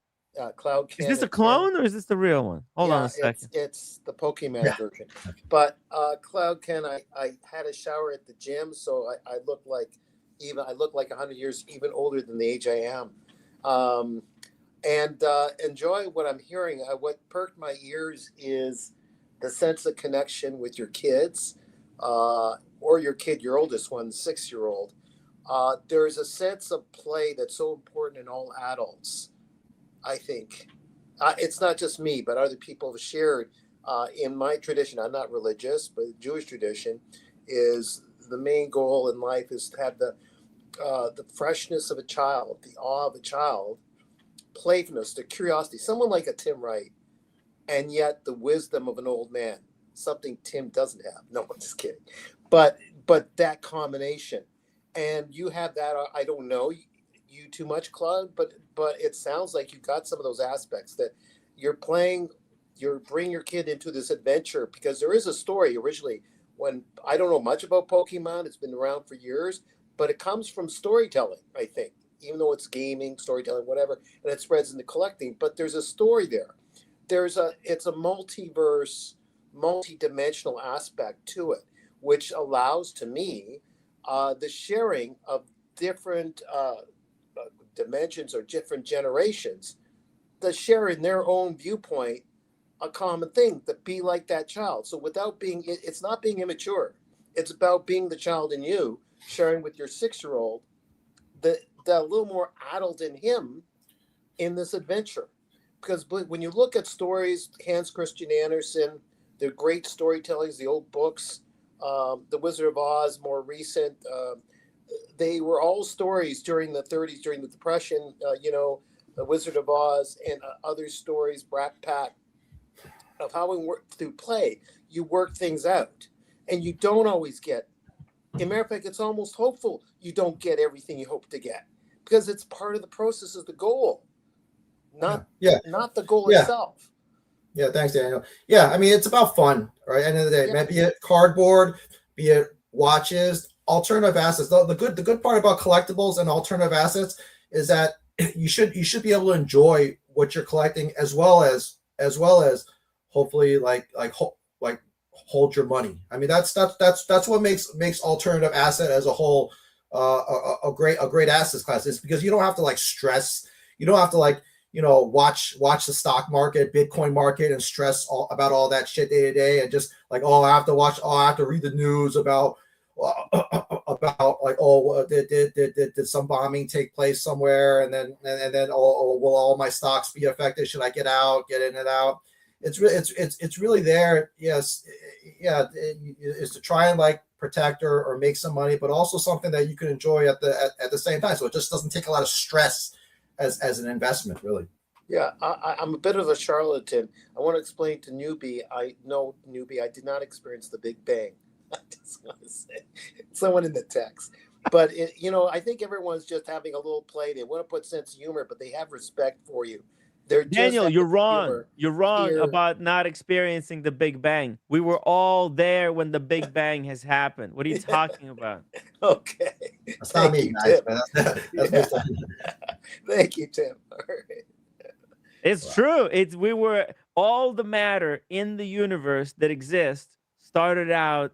Cloud Is Can this a and Tim. clone or is this the real one? Hold on a second. It's the Pokemon version. But Cloud Can, I had a shower at the gym, so I look like 100 years even older than the age I am. And enjoy what I'm hearing. What perked my ears is the sense of connection with your kids, or your oldest one, 6-year-old. There's a sense of play that's so important in all adults. I think it's not just me, but other people have shared. In my tradition, I'm not religious, but Jewish tradition is the main goal in life is to have the freshness of a child, the awe of a child, playfulness, the curiosity, someone like a Tim Wright, and yet the wisdom of an old man, something Tim doesn't have. No, I'm just kidding. But that combination, and you have that. I don't know you too much, Claude, but it sounds like you got some of those aspects that you're bringing your kid into this adventure, because there is a story originally. When I don't know much about Pokemon, it's been around for years, but it comes from storytelling, I think, even though it's gaming, storytelling, whatever, and it spreads into collecting. But there's a story there. It's a multiverse, multi-dimensional aspect to it, which allows to me the sharing of different dimensions or different generations that share in their own viewpoint a common thing, that be like that child. So without being, it's not being immature. It's about being the child in you, sharing with your 6-year-old the little more adult in him in this adventure. Because when you look at stories, Hans Christian Andersen, the great storytellings, the old books, The Wizard of Oz, more recent, they were all stories during the 30s, during the Depression, The Wizard of Oz and other stories, Brat Pack, of how we work through play. You work things out, and you don't always get. As a matter of fact, it's almost hopeful you don't get everything you hope to get, because it's part of the process of the goal, not the goal itself. Yeah, thanks, Daniel. Yeah, I mean, it's about fun, right? End of the day, be it cardboard, be it watches, alternative assets. The good part about collectibles and alternative assets is that you should be able to enjoy what you're collecting, as well as hopefully like hold your money. I mean, that's what makes alternative asset as a whole a great asset class, is because you don't have to like stress. You don't have to like, watch the stock market, Bitcoin market, and stress about all that shit day to day, and just like, I have to read the news about like, did some bombing take place somewhere, and then will all my stocks be affected? Should I get in and out? It's really there. Yes. Yeah. Is to try and like protect or make some money, but also something that you can enjoy at the same time. So it just doesn't take a lot of stress as an investment, really. Yeah, I'm a bit of a charlatan. I want to explain to newbie. I did not experience the Big Bang. I just want to say, someone in the text. But I think everyone's just having a little play. They want to put sense of humor, but they have respect for you. They're just Daniel, you're having wrong. humor You're wrong here. about not experiencing the Big Bang. We were all there when the Big Bang has happened. What are you talking about? Okay. That's not me, guys. Man. That's Thank you, Tim. All right. It's true. We were all the matter in the universe that exists started out,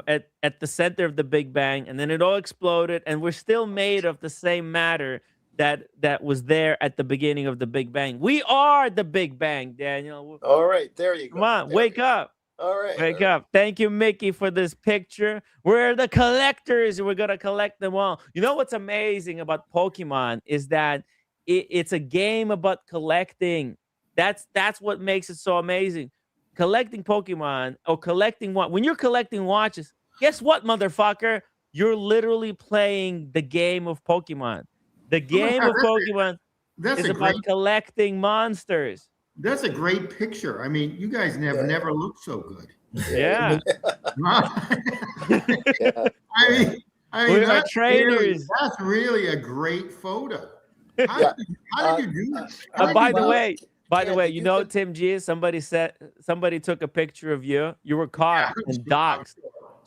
at the center of the Big Bang, and then it all exploded, and we're still made of the same matter that was there at the beginning of the Big Bang. We are the Big Bang, Daniel. All right, there you go. Come on, There wake up. All right. Wake all right. up. Thank you, Mickey, for this picture. We're the collectors. We're going to collect them all. You know what's amazing about Pokemon is that it's a game about collecting. That's what makes it so amazing. Collecting Pokemon or collecting when you're collecting watches, guess what, motherfucker? You're literally playing the game of Pokemon. The game of Pokemon is about collecting monsters. That's a great picture. I mean, you guys never looked so good. Yeah. Yeah. I mean, We're that's trainers. that's really a great photo. How did you do that? By the way, Ken, you know, Tim G, somebody took a picture of you. You were caught and doxxed.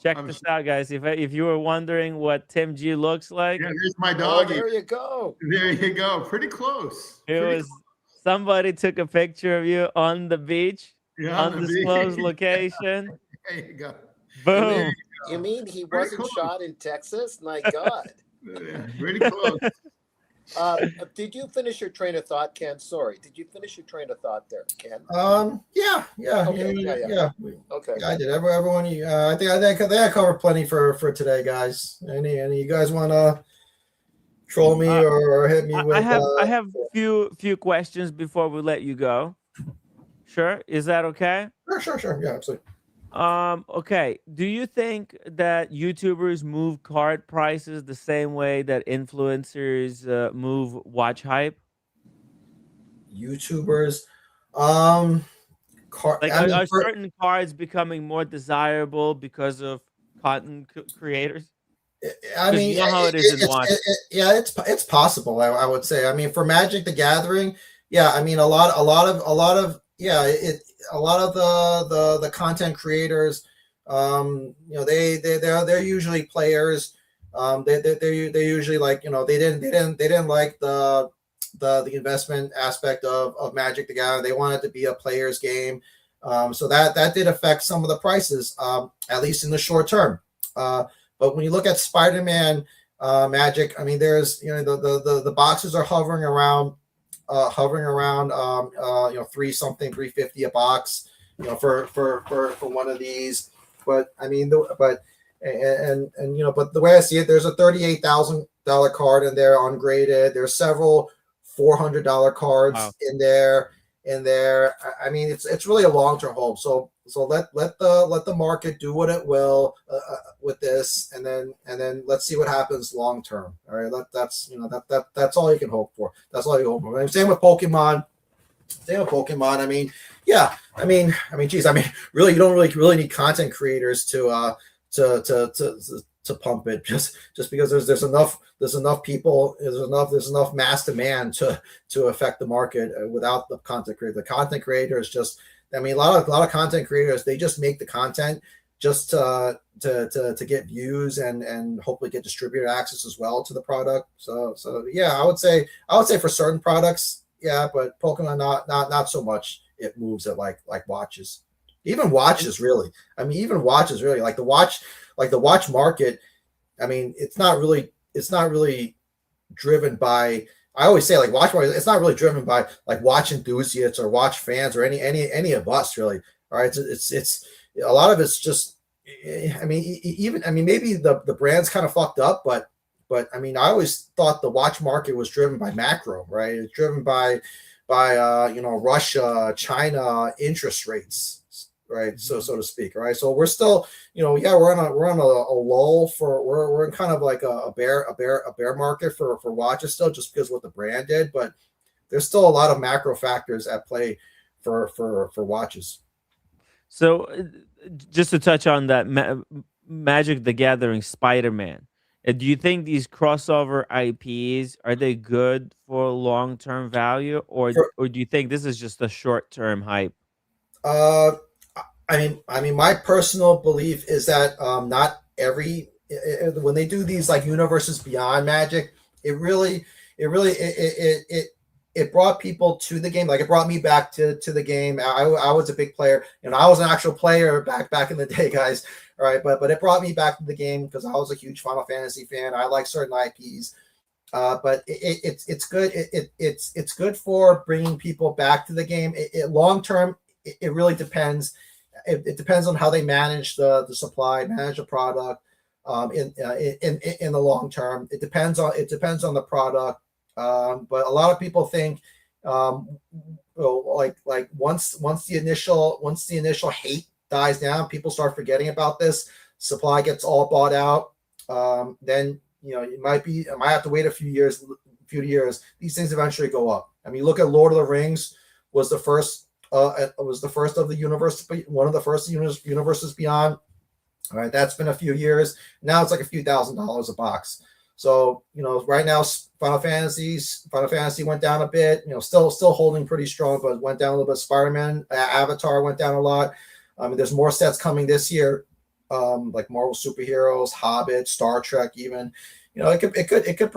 Check this out, guys. If you were wondering what Tim G looks like, Yeah, there's my Oh, dog. there you go. There you go. Pretty close. somebody took a picture of you on the beach, undisclosed location. There you go. Boom. You mean he Pretty wasn't close. shot in Texas? My God. Yeah, pretty close. Did you finish your train of thought, Ken? Sorry. Did you finish your train of thought there, Ken? Yeah. Okay, yeah. Okay. Yeah, I did. Everyone, I think I covered plenty for today, guys. Any you guys want to troll me or hit me with? I have few questions before we let you go. Sure, is that okay? Sure. Yeah, absolutely. Okay. Do you think that YouTubers move card prices the same way that influencers move watch hype? YouTubers, Like, are certain cards becoming more desirable because of content creators? I mean, you know how it is in watch. it's possible. I would say. I mean, for Magic the Gathering, yeah. I mean, a lot of the content creators, they're usually players. They usually like, they didn't like the investment aspect of Magic the Gathering. They want it to be a player's game. So that did affect some of the prices, at least in the short term. But when you look at Spider-Man Magic, I mean, there's, the boxes are hovering around 350 a box, for one of these. But I mean, but the way I see it, there's a $38,000 card in there ungraded. There's several $400 cards in there. I mean, it's really a long-term hold. So let the market do what it will with this, and then let's see what happens long term. All right, that's all you can hope for. That's all you hope for. And same with Pokemon. I mean, yeah. I mean, geez. I mean, really, you don't really need content creators to pump it, just because there's enough people, there's enough mass demand to affect the market without the content creator. The content creator is just, I mean, a lot of content creators, they just make the content just to get views and hopefully get distributor access as well to the product. So yeah, I would say for certain products, yeah, but Pokemon not so much. It moves it like watches. Even watches, really. I mean, even watches, really. Like the watch market. I mean, it's not really driven by. I always say, like, watch market. It's not really driven by like watch enthusiasts or watch fans or any of us, really. All right, it's a lot of it's just. I mean, maybe the brand's kind of fucked up, but I mean, I always thought the watch market was driven by macro, right? It's driven by Russia, China interest rates, right? So to speak, right? So we're still, we're on a lull we're in kind of like a bear market for watches still, just because what the brand did, but there's still a lot of macro factors at play for watches. So just to touch on that, Magic the Gathering Spider-Man. Do you think these crossover IPs are they good for long-term value, For, or do you think this is just a short-term hype? uh, I mean, my personal belief is that not every when they do these like universes beyond Magic, it really, it brought people to the game. Like it brought me back to the game. I was a big player, and I was an actual player back in the day, guys. All right, but it brought me back to the game because I was a huge Final Fantasy fan. I like certain IPs. But it's good. It's good for bringing people back to the game. Long term, it really depends. It depends on how they manage the supply, manage the product. In the long term, it depends on the product. But a lot of people think, like once the initial hate dies down, people start forgetting about this. Supply gets all bought out. Then it might have to wait a few years. These things eventually go up. I mean, look at Lord of the Rings was the first. Was the first of the universe, one of the first universes beyond. All right, that's been a few years. Now it's like a few $1,000s a box. So right now Final Fantasy went down a bit. Still holding pretty strong, but went down a little bit. Spider-Man, Avatar went down a lot. I mean, there's more sets coming this year, like Marvel superheroes, Hobbit, Star Trek, even. It could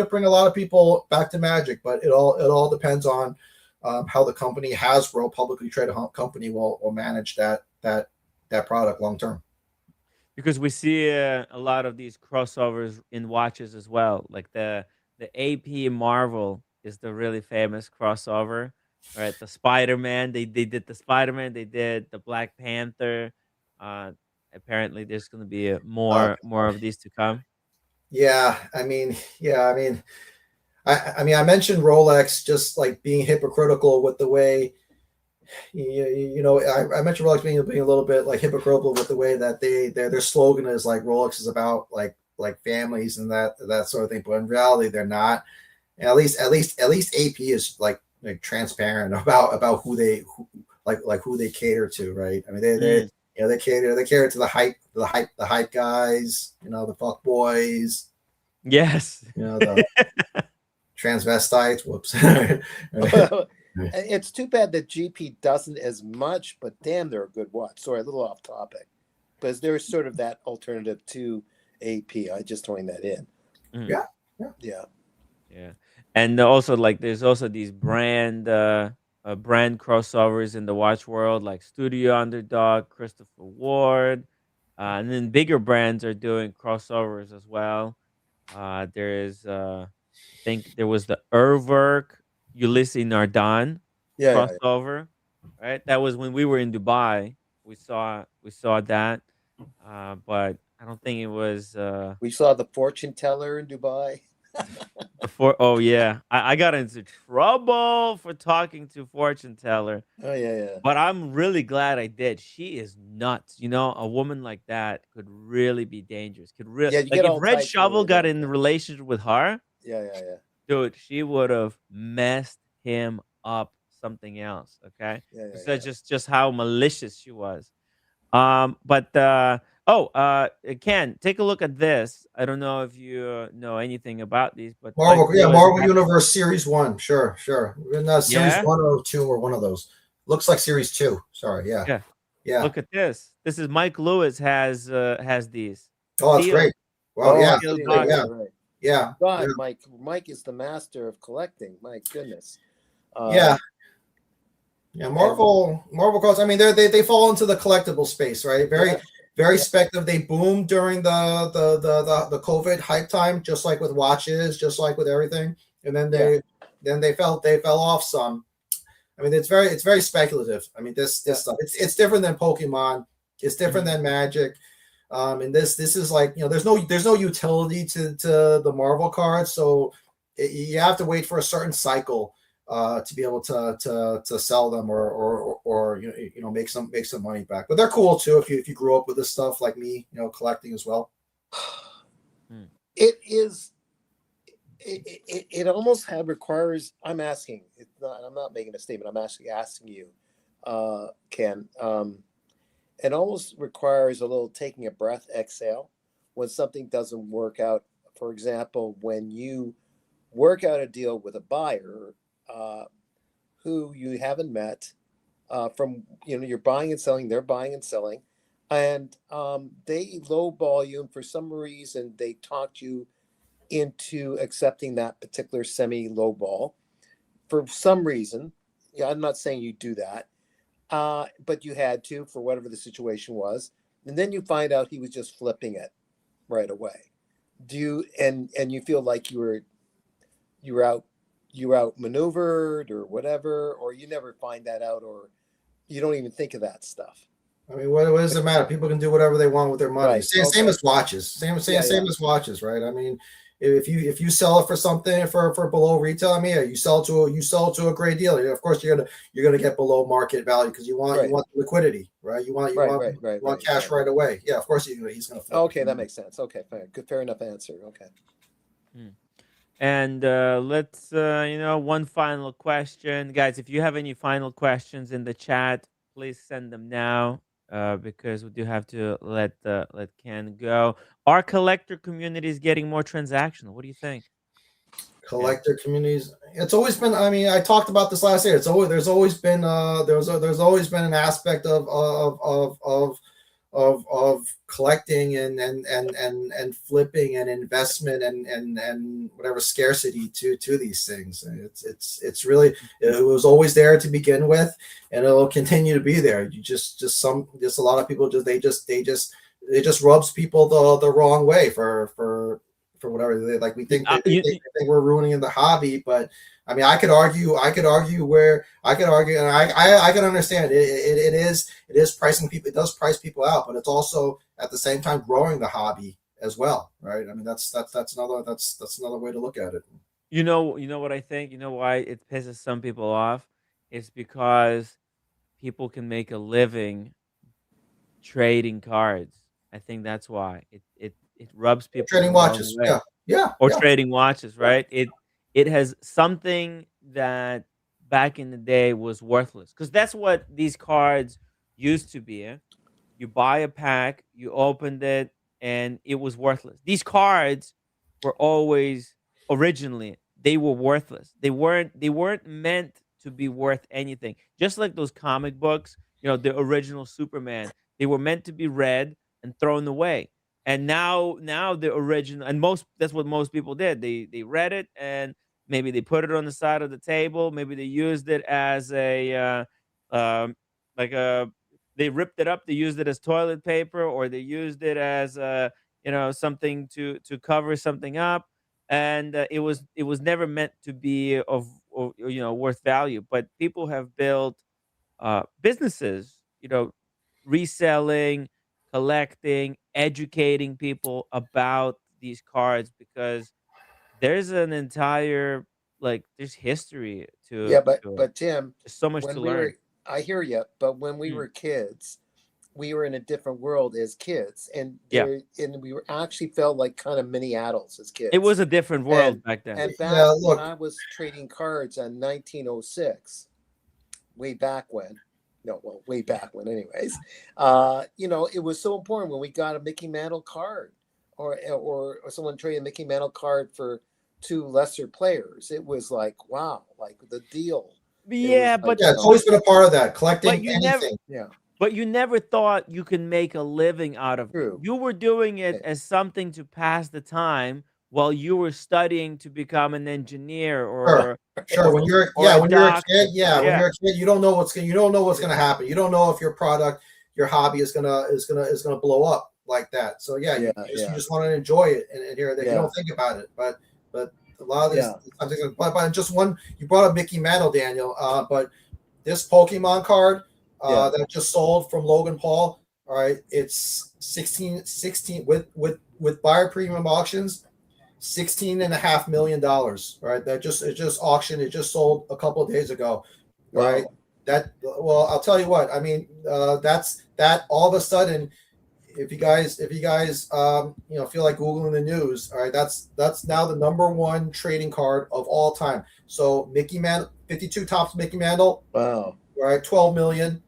bring a lot of people back to Magic, but it all depends on how the company, Hasbro, publicly traded company, will manage that product long term. Because we see a lot of these crossovers in watches as well. Like the AP Marvel is the really famous crossover, right? The Spider-Man, they did the Spider-Man, they did the Black Panther. Uh, Apparently, there's going to be more of these to come. Yeah, I mean, I mentioned Rolex just like being hypocritical with the way, I mentioned Rolex being a little bit like hypocritical with the way that their slogan is like Rolex is about like families and that sort of thing, but in reality they're not. And at least AP is like transparent about who they cater to, right? I mean Mm. they cater to the hype guys, the fuck boys, Yes. the transvestites. Whoops. It's too bad that GP doesn't as much, but damn, they're a good watch. Sorry, a little off topic, but there's sort of that alternative to AP. I just throwing that in. Mm. Yeah. Yeah, and also like there's also these brand crossovers in the watch world, like Studio Underdog, Christopher Ward, and then bigger brands are doing crossovers as well. There's I think there was the Urwerk Ulysses Nardon Yeah. crossover, right? That was when we were in Dubai. We saw that, but I don't think it was. We saw the fortune teller in Dubai. Before, oh yeah, I got into trouble for talking to fortune teller, Oh yeah. but I'm really glad I did. She is nuts. A woman like that could really be dangerous. Could really Yeah, you like get if all Red tight to her Shovel and got in a everything. relationship with her, Yeah. dude, she would have messed him up something else. Okay, Yeah. so just how malicious she was. But Ken, take a look at this. I don't know if you know anything about these, but Mike Lewis Marvel has, Universe Series 1. Sure. We're in Series yeah, 1 or 2 or one of those. Looks like Series 2. Sorry. Yeah. yeah. Yeah. Look at this. This is Mike Lewis has these Oh, that's steel great. Wow. Oh, Yeah. I steel see. Great. Yeah. boxes. Yeah. God, Mike is the master of collecting. My goodness. Yeah. Yeah. Marvel cards. I mean, they fall into the collectible space, right? Very speculative. They boomed during the COVID hype time, just like with watches, just like with everything. And then they fell off some. I mean, it's very speculative. I mean, this stuff. It's different than Pokemon. It's different than Magic. And this is like, there's no utility to the Marvel cards, so you have to wait for a certain cycle to be able to sell them or make some money back. But they're cool too if you grew up with this stuff like me, collecting as well. It is. It almost requires. I'm asking. It's not. I'm not making a statement. I'm asking you, Ken. it almost requires a little taking a breath, exhale, when something doesn't work out. For example, when you work out a deal with a buyer who you haven't met, from you're buying and selling, they're buying and selling, and they lowball you, and for some reason they talked you into accepting that particular semi lowball for some reason. Yeah, I'm not saying you do that, but you had to for whatever the situation was, and then you find out he was just flipping it right away. Do you and you feel like you were outmaneuvered or whatever, or you never find that out, or you don't even think of that stuff. I mean, what does it matter? People can do whatever they want with their money. Right. Same Okay. as watches. Same Yeah. as watches, right? I mean, if you sell it for something for below retail, I mean, you sell to a great dealer. Of course, you're gonna get below market value because you want the liquidity, right? You want cash right away. Yeah, of course he's gonna flip. Okay, that makes sense. Okay, fair enough answer. Okay. And let's, one final question. Guys, if you have any final questions in the chat, please send them now, because we do have to let Ken go. Are collector communities getting more transactional? What do you think? Collector communities. It's always been. I mean, I talked about this last year. There's always been an aspect of collecting and flipping and investment and whatever scarcity to these things. It's really, it was always there to begin with, and it'll continue to be there. You just a lot of people just rubs people the wrong way for whatever they like. We think they think we're ruining the hobby, but I mean, I could argue, and I can understand it is pricing people. It does price people out, but it's also at the same time growing the hobby as well, right? I mean, that's another way to look at it. You know what I think. You know why it pisses some people off? It's because people can make a living trading cards. I think that's why it rubs people Trading the wrong watches, way. yeah, Or trading watches, right? It has something that back in the day was worthless, because that's what these cards used to be. You buy a pack, you opened it, and it was worthless. These cards were always, originally, they were worthless. They weren't meant to be worth anything. Just like those comic books, the original Superman, they were meant to be read and thrown away. And now the original, and that's what most people did. They read it, and maybe they put it on the side of the table. Maybe they used it as like a they ripped it up. They used it as toilet paper, or they used it as something to cover something up. And it was never meant to be of worth value. But people have built businesses, reselling, collecting, educating people about these cards, because there's an entire, there's history to Yeah, it. but Tim, There's so much to learn. I hear you, but when we were kids, we were in a different world as kids, and we were actually felt like kind of mini adults as kids. It was a different world back then. And back when I was trading cards in 1906, way back when, anyways, it was so important when we got a Mickey Mantle card, or someone traded a Mickey Mantle card for two lesser players. It was like, wow, like the deal. Yeah, but it's always been a part of that, collecting anything. But you never thought you can make a living out of it. You were doing it as something to pass the time while you were studying to become an engineer or sure. When you're a kid, you don't know what's gonna happen. You don't know if your product, your hobby is gonna blow up like that. So you just want to enjoy it and here you don't think about it. But a lot of these but just one, you brought up Mickey Mantle, Daniel. But this Pokemon card that just sold from Logan Paul. All right, it's 16 with buyer premium auctions, $16.5 million. Right, it just auctioned. It just sold a couple of days ago. Right, I'll tell you what. I mean, that's that. All of a sudden, if you guys feel like Googling the news, all right, that's now the #1 trading card of all time. So Mickey Mantle, 52 tops Mickey Mantle. Wow. Right, 12 million.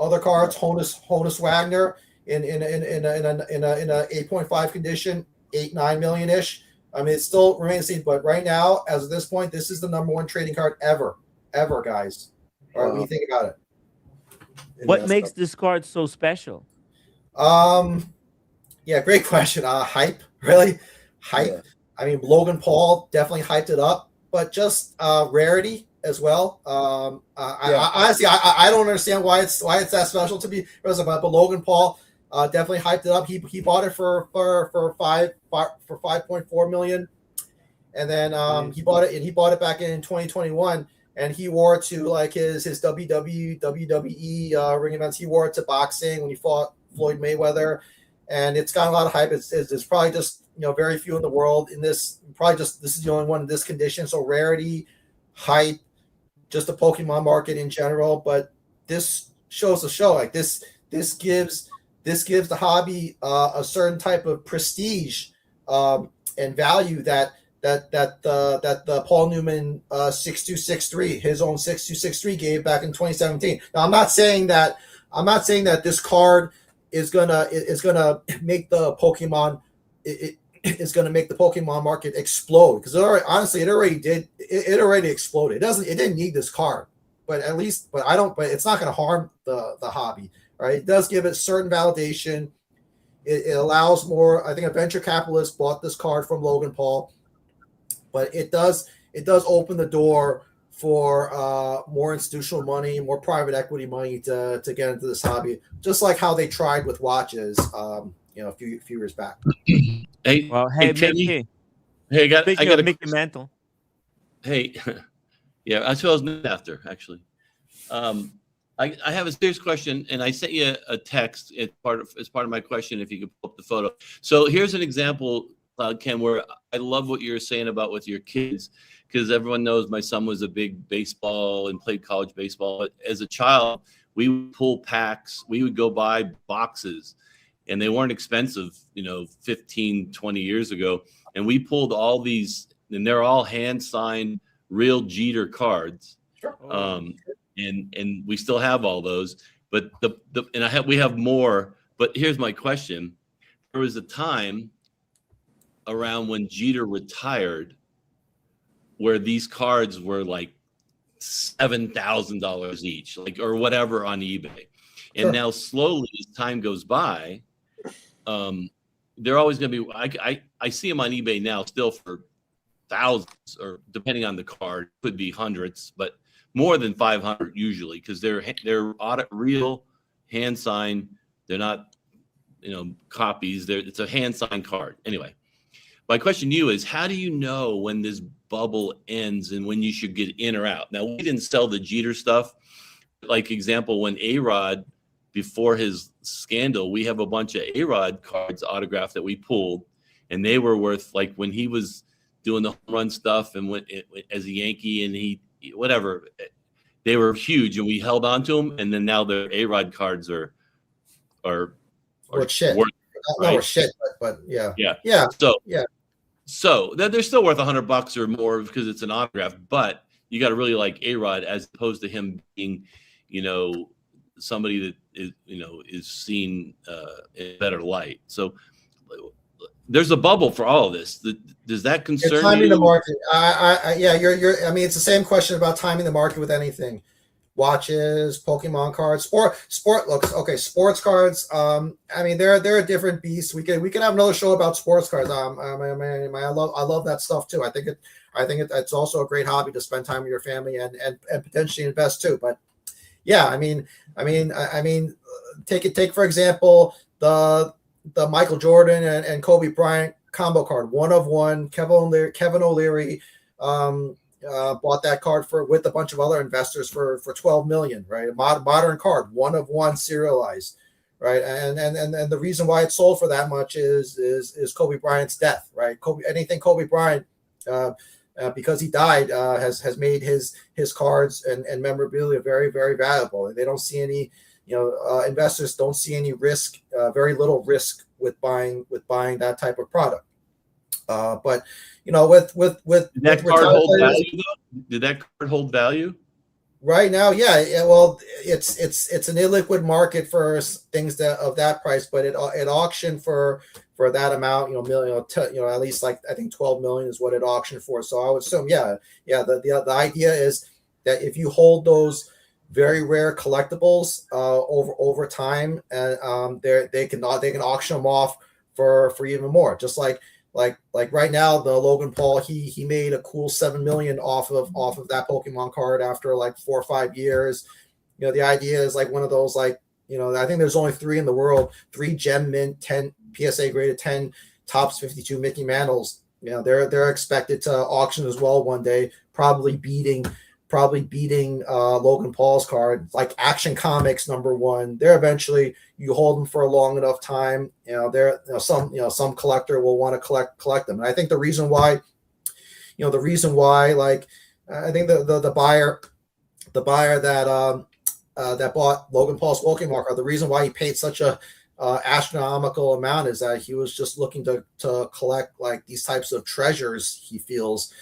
Other cards, Honus Wagner in a 8.5 condition, 8-9 million ish. I mean, it still remains seen, but right now, as of this point, this is the #1 trading card ever, guys. All right, what do you think about it? What makes this card so special? Yeah, great question. Hype, really? Hype. Yeah. I mean, Logan Paul definitely hyped it up, but just rarity as well. I honestly, I don't understand why it's that special to be, but Logan Paul definitely hyped it up. He bought it for 5.4 million, and then he bought it back in 2021, and he wore it to like his WWE ring events. He wore it to boxing when he fought Floyd Mayweather, and it's got a lot of hype. It's probably just very few in the world in this. This is the only one in this condition. So rarity, hype, just the Pokemon market in general. But this shows the show. Like this gives the hobby a certain type of prestige and value that the Paul Newman 6263, his own 6263, gave back in 2017. Now I'm not saying that this card is gonna make the Pokemon it's gonna make the Pokemon market explode, because it already did. It already exploded. It didn't need this card, but it's not gonna harm the hobby, right? It does give it certain validation. It allows more. I think a venture capitalist bought this card from Logan Paul, but it does open the door for more institutional money, more private equity money to get into this hobby, just like how they tried with watches, a few years back. Hey, Mickey. Hey, I got a Mickey Mantle. Hey, yeah, that's what I was named after, actually. I have a serious question, and I sent you a text as part of my question. If you could pull up the photo. So here's an example, Ken, where I love what you're saying about with your kids, because everyone knows my son was a big baseball and played college baseball. As a child, we would pull packs. We would go buy boxes, and they weren't expensive, 15, 20 years ago. And we pulled all these, and they're all hand-signed real Jeter cards. Sure. And we still have all those. But we have more. But here's my question. There was a time around when Jeter retired where these cards were like $7,000 each, or whatever, on eBay. And Sure. Now slowly, as time goes by, they're always going to be. I see them on eBay now still for thousands, or depending on the card, could be hundreds, but more than 500 usually, because they're real hand signed. They're not copies. It's a hand signed card. Anyway, my question to you is, how do you know when this bubble ends and when you should get in or out? Now, we didn't sell the Jeter stuff. Like example, when A-Rod, before his scandal, we have a bunch of A-Rod cards autographed that we pulled, and they were worth, like when he was doing the home run stuff and went as a Yankee, and they were huge, and we held on to them. And then now the A-Rod cards are shit. Worth, right? No, shit, but yeah. So they're still worth $100 or more because it's an autograph, but you got to really like A-Rod, as opposed to him being, somebody that is seen in a better light. So there's a bubble for all of this. Does that concern timing you? The market. You're. I mean, it's the same question about timing the market with anything. Watches, Pokemon cards, sport looks okay. Sports cards. I mean, they're a different beast. We could have another show about sports cards. I love that stuff too. I think it's also a great hobby to spend time with your family and potentially invest too. But yeah, I mean, take for example the Michael Jordan and Kobe Bryant combo card, 1 of 1. Kevin O'Leary bought that card with a bunch of other investors for 12 million, right? A modern card, 1 of 1 serialized, right? And the reason why it sold for that much is Kobe Bryant's death, right? Anything Kobe Bryant, because he died, has made his cards and memorabilia very, very valuable. And they don't see any, investors don't see any risk, very little risk with buying that type of product. But with Did that card hold value though? Did that card hold value? Right now, yeah. Well, it's an illiquid market for things that of that price, but it auctioned for that amount, million, at least like I think 12 million is what it auctioned for. So I would assume, yeah. The idea is that if you hold those very rare collectibles over time, and they can auction them off for even more. Just like right now, the Logan Paul, he made a cool 7 million off of that Pokemon card after like 4 or 5 years. The idea is like one of those, like, I think there's only 3 in the world, 3 gem mint 10 PSA graded 10 tops 52 Mickey Mantles. They're expected to auction as well one day, probably beating Logan Paul's card, like Action Comics #1. They're eventually, you hold them for a long enough time, some collector will want to collect them. And I think the reason why, like, I think the buyer that bought Logan Paul's Pokemon card, the reason why he paid such a astronomical amount is that he was just looking to collect like these types of treasures, he feels,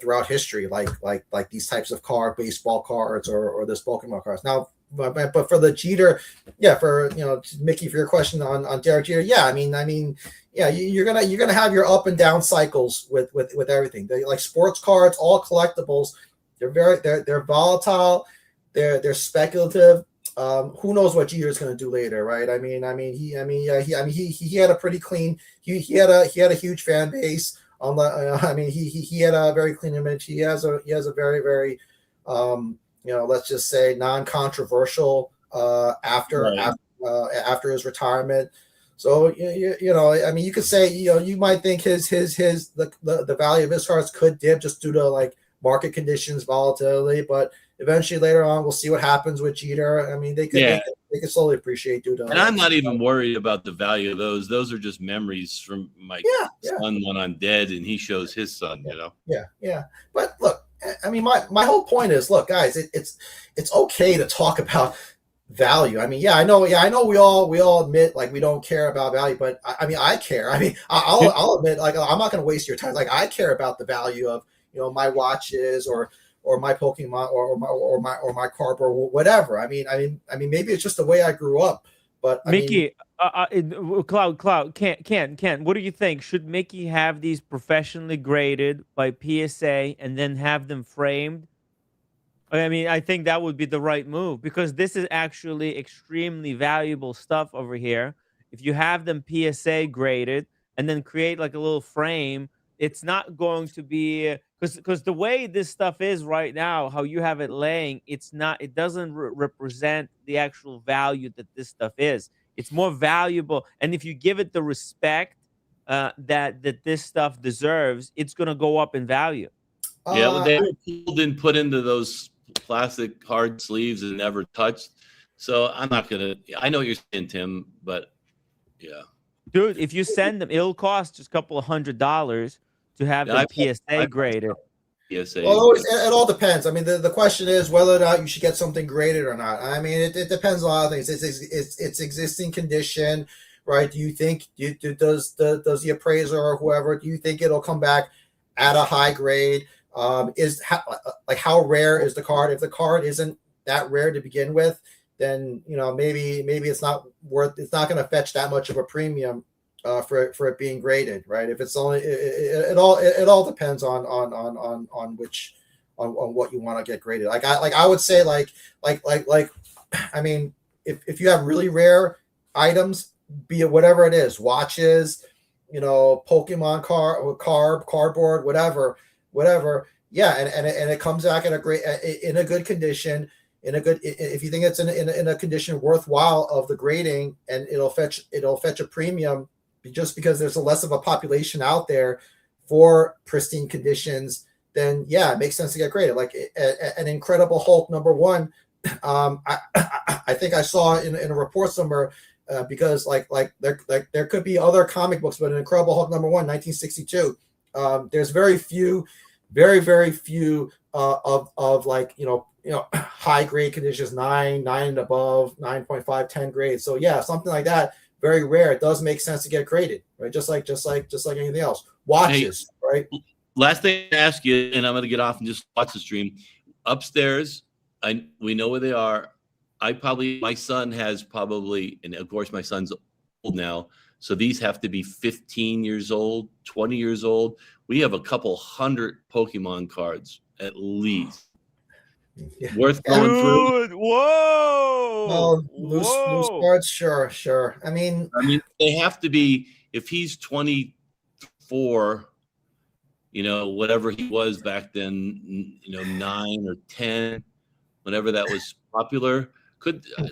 throughout history, like these types of baseball cards or this Pokemon cards. Now, but for the Jeter, yeah, for Mickey, for your question on Derek Jeter, yeah, I mean, yeah, you're gonna have your up and down cycles with everything. Like sports cards, all collectibles, they're volatile, they're speculative. Who knows what Jeter's going to do later, right? He had a pretty clean. He had a huge fan base. He had a very clean image. He has a very, very, let's just say non-controversial after his retirement. So you could say you might think the value of his cards could dip just due to like market conditions, volatility, but eventually later on we'll see what happens with Jeter. I mean, they could slowly appreciate due to. And I'm not even worried about the value of those. Those are just memories from my son when I'm dead and he shows his son. Yeah. But look, I mean, my whole point is, look, guys, it's okay to talk about value. I mean, I know we all admit like we don't care about value, but I mean, I care. I mean, I'll admit, like, I'm not going to waste your time. Like, I care about the value of my watches or my Pokemon or my card or whatever. I mean, maybe it's just the way I grew up. But Mickey, Cloud, Ken, what do you think? Should Mickey have these professionally graded by PSA and then have them framed? I mean, I think that would be the right move because this is actually extremely valuable stuff over here. If you have them PSA graded and then create like a little frame, it's not going to be because the way this stuff is right now, how you have it laying, it doesn't represent the actual value that this stuff is. It's more valuable, and if you give it the respect that this stuff deserves, it's going to go up in value. Well, they were pulled and put into those plastic hard sleeves and never touched. So I'm not gonna. I know what you're saying, Tim, but yeah, dude, if you send them, it'll cost just a couple of $100 to have them PSA graded. PSA. Well, it all depends. I mean, the question is whether or not you should get something graded or not. I mean, it depends on a lot of things. It's existing condition, right? Do you think does the appraiser or whoever, do you think it'll come back at a high grade? How rare is the card? If the card isn't that rare to begin with, then maybe it's not going to fetch that much of a premium for it being graded, right? If it's only it all depends on what you want to get graded. I would say I mean, if you have really rare items, be it whatever it is, watches, Pokemon cardboard, whatever, yeah, and it comes back in a good condition, if you think it's in a condition worthwhile of the grading, and it'll fetch a premium just because there's less of a population out there for pristine conditions, then yeah, it makes sense to get graded. Like an Incredible Hulk #1, I think I saw in a report somewhere, because there could be other comic books, but an Incredible Hulk #1, 1962, there's very few of high grade conditions, 9 and above, 9.5, 10 grades. So yeah, something like that, very rare. It does make sense to get graded, right? Just like anything else. Watches, right? Last thing to ask you, and I'm going to get off and just watch the stream. upstairs. We know where they are. My son has probably, and of course my son's old now, so these have to be 15 years old, 20 years old. We have a couple hundred Pokemon cards at least. Yeah. Worth going through. Dude, whoa, Well, loose whoa. cards, sure. I mean, They have to be, if he's 24, whatever he was back then, 9 or 10, whenever that was popular.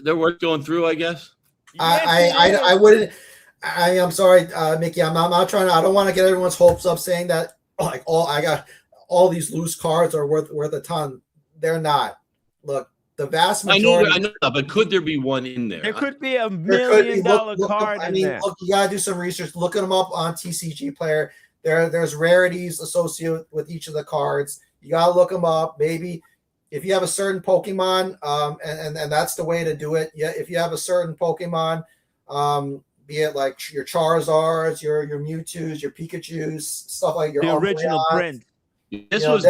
They're worth going through, I guess. I wouldn't. I'm sorry, Mickey. I'm not trying to. I don't want to get everyone's hopes up saying that like I got all these loose cards are worth a ton. They're not. Look, the vast majority. I know, but could there be one in there? There could be $1 million card in there. Look, you gotta do some research. Looking them up on TCG Player. There's rarities associated with each of the cards. You gotta look them up. Maybe if you have a certain Pokemon, and that's the way to do it. Yeah, if you have a certain Pokemon, be it like your Charizards, your Mewtwo's, your Pikachu's, stuff like your the original Umbreons. print. This was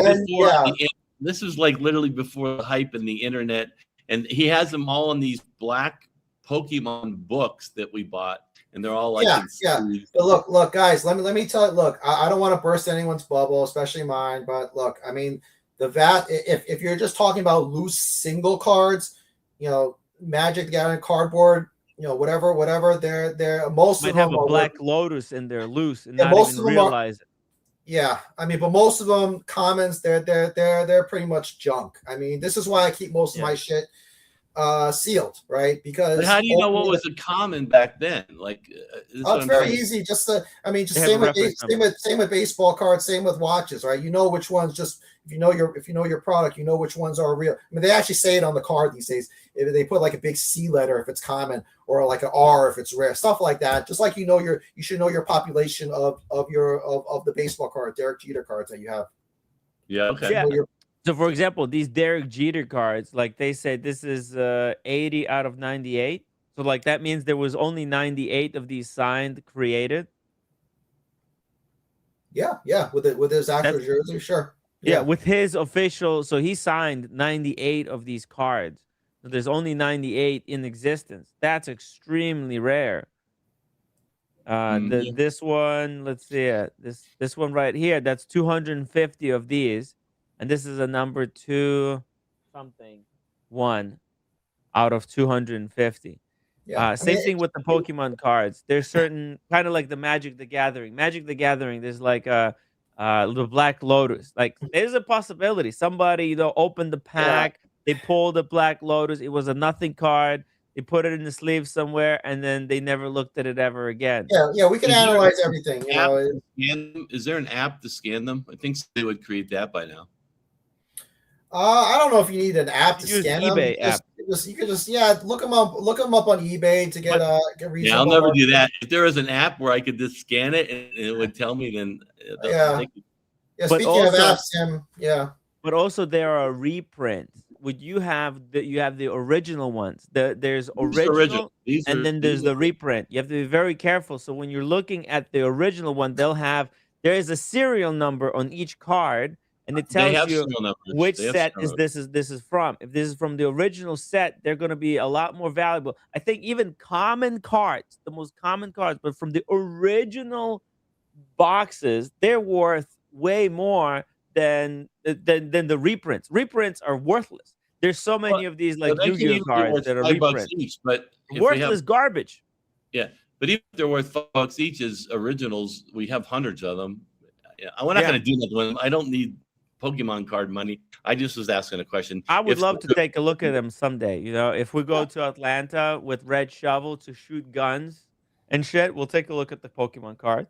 This was like literally before the hype in the internet, and he has them all in these black Pokemon books that we bought, and they're all like But look, guys, let me tell you. Look, I don't want to burst anyone's bubble, especially mine. But look, I mean, if you're just talking about loose single cards, Magic the Gathering cardboard, whatever, they're most might of them have a Black Lotus in there loose and not even realize it. Yeah, I mean, but most of them commons, they're pretty much junk. I mean, this is why I keep most of my shit sealed, right? Because but how do you know what was a common back then? Like, it's very easy. Just same with baseball cards, same with watches, right? You know which ones. Just if you know your product, you know which ones are real. I mean, they actually say it on the card these days. If they put like a big C letter if it's common, or like an R if it's rare, stuff like that. Just like you should know your population of the baseball card, Derek Jeter cards that you have. Yeah. Okay. Yeah. So, for example, these Derek Jeter cards, like they said, this is 80 out of 98. So, like that means there was only 98 of these signed, created. Yeah, with his actual jersey, sure. Yeah, with his official. So he signed 98 of these cards. So there's only 98 in existence. That's extremely rare. This one, let's see it. This one right here, that's 250 of these. And this is a number 2 something 1 out of 250. Yeah. Same thing with the Pokemon cards. There's certain kind of like the Magic the Gathering. Magic the Gathering, there's like the Black Lotus. Like there's a possibility somebody opened the pack, they pulled the Black Lotus. It was a nothing card. They put it in the sleeve somewhere, and then they never looked at it ever again. Yeah, we can analyze everything. Is there an app to scan them? I think they would create that by now. I don't know if you need an app to scan eBay them. You could just look them up on eBay to get reasonable. Yeah, I'll never do that. If there was an app where I could just scan it and it would tell me, then speaking of apps, Tim, But also there are reprints. Would you have the original ones? There's original. And then there's the reprint. You have to be very careful. So when you're looking at the original one, there is a serial number on each card. And it tells you which set this is from. If this is from the original set, they're going to be a lot more valuable. I think even common cards, the most common cards, but from the original boxes, they're worth way more than the reprints. Reprints are worthless. There's so many of these like Yu-Gi-Oh cards that are reprints, but worthless garbage. Yeah, but even if they're worth $5 each as originals, we have hundreds of them. Yeah, we're not going to do that one. I don't need Pokemon card money. I just was asking a question. I would love to take a look at them someday. If we go to Atlanta with Red Shovel to shoot guns and shit, we'll take a look at the Pokemon card.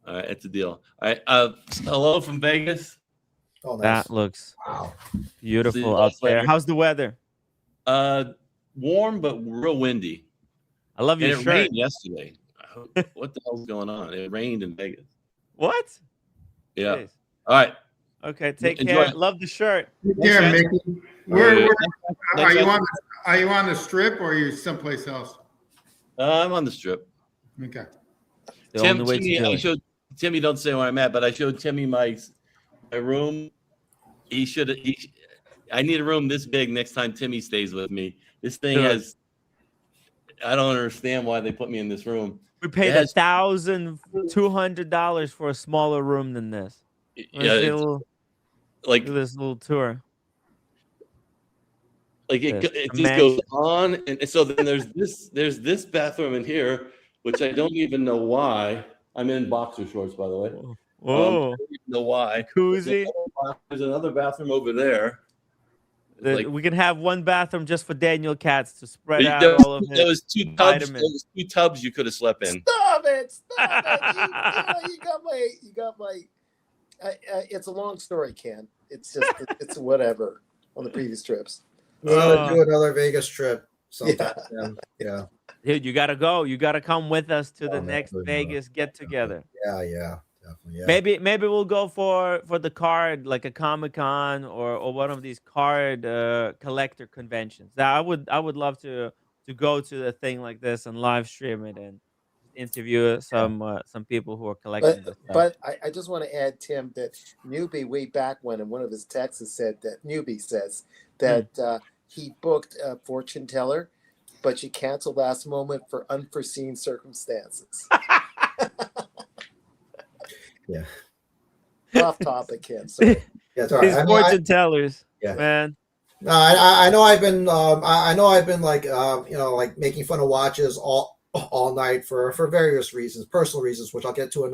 All right, it's a deal. All right, hello from Vegas. Oh, nice. That looks beautiful out there. How's the weather? Warm but real windy. I love your shirt. It rained yesterday. What the hell's going on? It rained in Vegas. What? Yeah. Jeez. All right. Okay, take care. Love the shirt. Take care, Mickey. Are you on the strip or are you someplace else? I'm on the strip. Okay. Timmy, don't say where I'm at, but I showed Timmy my room. I need a room this big next time Timmy stays with me. This thing Dude. has. I don't understand why they put me in this room. We paid It has, $1,200 for a smaller room than this. yeah, Let's it's do like this little tour. it A just goes mansion. on, and so then there's this bathroom in here, which I don't even know why. I'm in boxer shorts, by the way. I Whoa. don't even know why. Jacuzzi. There's another bathroom over there. Like We can have one bathroom just for Daniel Katz to spread there out all of there his was two tubs. vitamins. There was 2 tubs you could have slept in. Stop it! Stop it! You got my. It's a long story, Ken. It's just it's whatever on the previous trips. We're gonna do another Vegas trip sometime. Yeah. Dude, you gotta go. You gotta come with us to the Oh, next definitely, Vegas get together. Yeah, definitely. Yeah. Maybe we'll go for the card, like a Comic-Con or one of these card collector conventions. Now, I would love to go to a thing like this and live stream it and interview some people who are collecting this stuff. But I just want to add, Tim, that Newbie way back when in one of his texts said that Newbie says that he booked a fortune teller, but she canceled last moment for unforeseen circumstances. Yeah. Off topic, Ken. Sorry. Yeah, it's all right. These fortune tellers, yeah. man. No, I know I've been like like making fun of watches all night for various reasons, personal reasons, which I'll get to in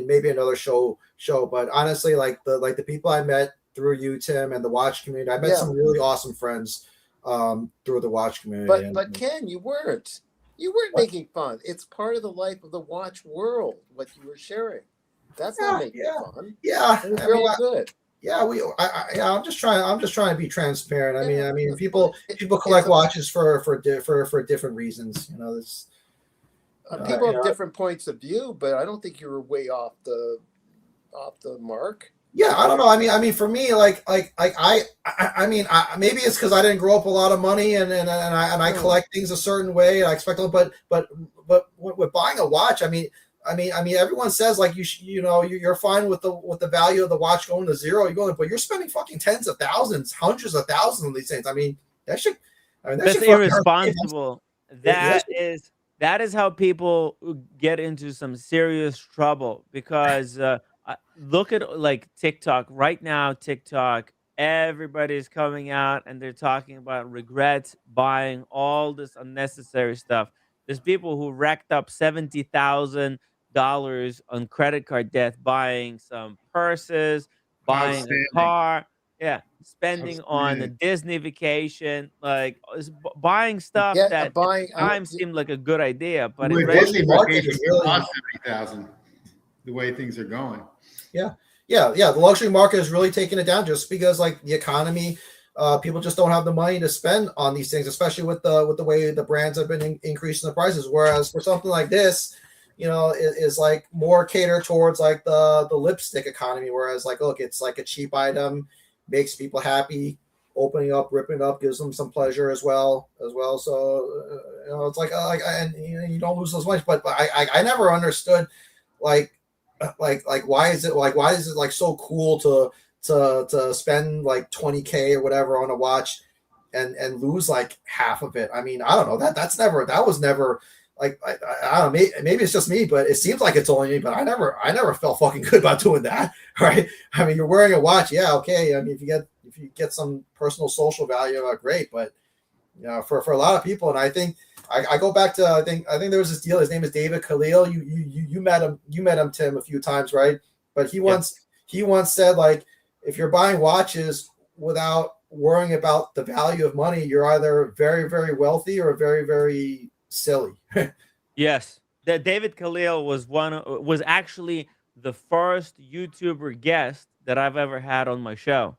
maybe another show. But honestly, like the people I met through you, Tim, and the watch community, I met some really awesome friends through the watch community. But Ken, you weren't making fun. It's part of the life of the watch world. What you were sharing. That's not making fun. Yeah, it was really good. Yeah, I'm just trying to be transparent. I mean, people collect watches for different reasons. You know, this people have different points of view, but I don't think you were way off the mark. Yeah, I don't know. I mean, for me, maybe it's because I didn't grow up with a lot of money, and I collect things a certain way. And I expect them, but with buying a watch, I mean, everyone says like you're fine with the value of the watch going to zero. But you're spending fucking tens of thousands, hundreds of thousands on these things. I mean, that's irresponsible. That is how people get into some serious trouble because look at like TikTok right now. TikTok, everybody's coming out and they're talking about regrets buying all this unnecessary stuff. There's people who racked up $70,000 on credit card debt buying some purses, buying a car, spending on a Disney vacation, like buying stuff that at times seemed like a good idea, but with Disney vacation really cost $70,000. The way things are going. Yeah. The luxury market is really taking it down just because like the economy. People just don't have the money to spend on these things, especially with the way the brands have been increasing the prices. Whereas for something like this, is like more catered towards like the lipstick economy. Whereas like, look, it's like a cheap item, makes people happy, opening up, ripping up, gives them some pleasure as well. So it's like and you don't lose as much. But I never understood like why is it like so cool to spend like $20,000 or whatever on a watch and lose like half of it. I mean, I don't know, that was never like I don't know, maybe it's just me, but it seems like it's only me, but I never felt fucking good about doing that. Right. I mean, you're wearing a watch. Yeah. Okay. I mean, if you get some personal social value, great. But for a lot of people, and I think I go back to, I think there was this deal. His name is David Khalil. You met him, Tim, a few times. Right. But he once said like, if you're buying watches without worrying about the value of money, you're either very, very wealthy or very, very silly. Yes. David Khalil was actually the first YouTuber guest that I've ever had on my show.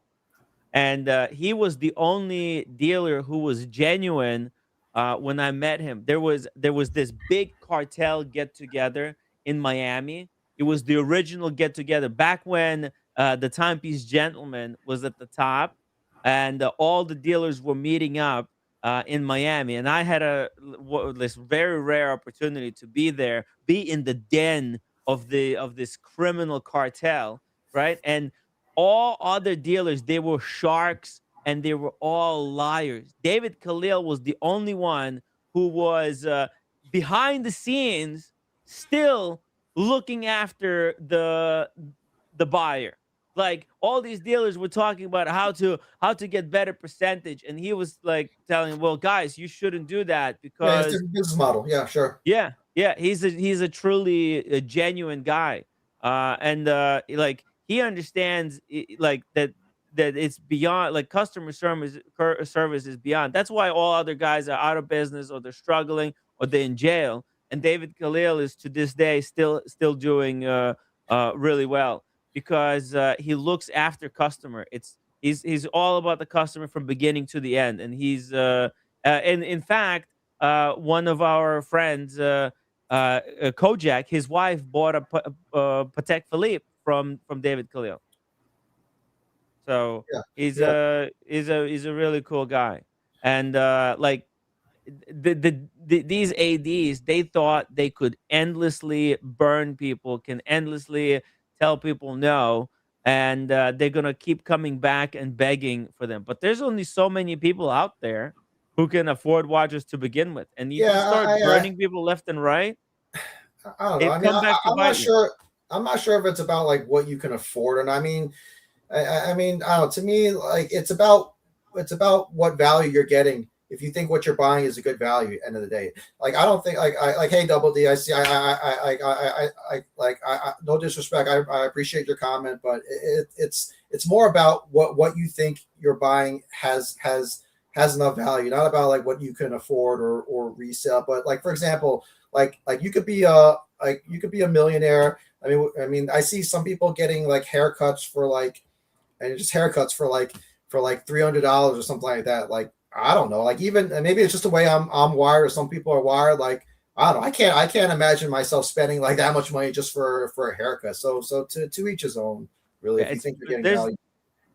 And he was the only dealer who was genuine when I met him. There was this big cartel get together in Miami. It was the original get together back when the Timepiece Gentleman was at the top, and all the dealers were meeting up in Miami. And I had this very rare opportunity to be there, be in the den of this criminal cartel, right? And all other dealers, they were sharks and they were all liars. David Khalil was the only one who was behind the scenes, still looking after the buyer. Like all these dealers were talking about how to get better percentage, and he was like telling, well, guys, you shouldn't do that Yeah, it's a because different business model. Yeah, sure. yeah, he's a truly a genuine guy, and like he understands like that it's beyond like customer service is beyond. That's why all other guys are out of business or they're struggling or they're in jail. And David Khalil is to this day still doing really well because he looks after customer. He's all about the customer from beginning to the end, and and in fact, one of our friends, Kojak, his wife bought a Patek Philippe from David Khalil. So Yeah, he's yeah. he's a really cool guy, and like these ads, they thought they could endlessly burn people, can endlessly tell people no, and they're gonna keep coming back and begging for them. But there's only so many people out there who can afford watches to begin with, and if you Yeah, start burning people left and right, I don't know. they've I mean, come back to I'm not bite you. sure. I'm not sure if it's about like what you can afford, and I mean, I mean, I don't know. To me, like it's about what value you're getting. If you think what you're buying is a good value, end of the day, like I don't think like hey Double D, I see, no disrespect, I appreciate your comment, but it's more about what you think you're buying has enough value, not about like what you can afford or resell. But like for example, like you could be a millionaire. I mean, I see some people getting like haircuts for like and just haircuts for like $300 or something like that. Like I don't know, like even and maybe it's just the way I'm wired, or some people are wired. Like I don't know, I can't imagine myself spending like that much money just for a haircut. So to each his own, really. Yeah, If you it's think you're getting there's value,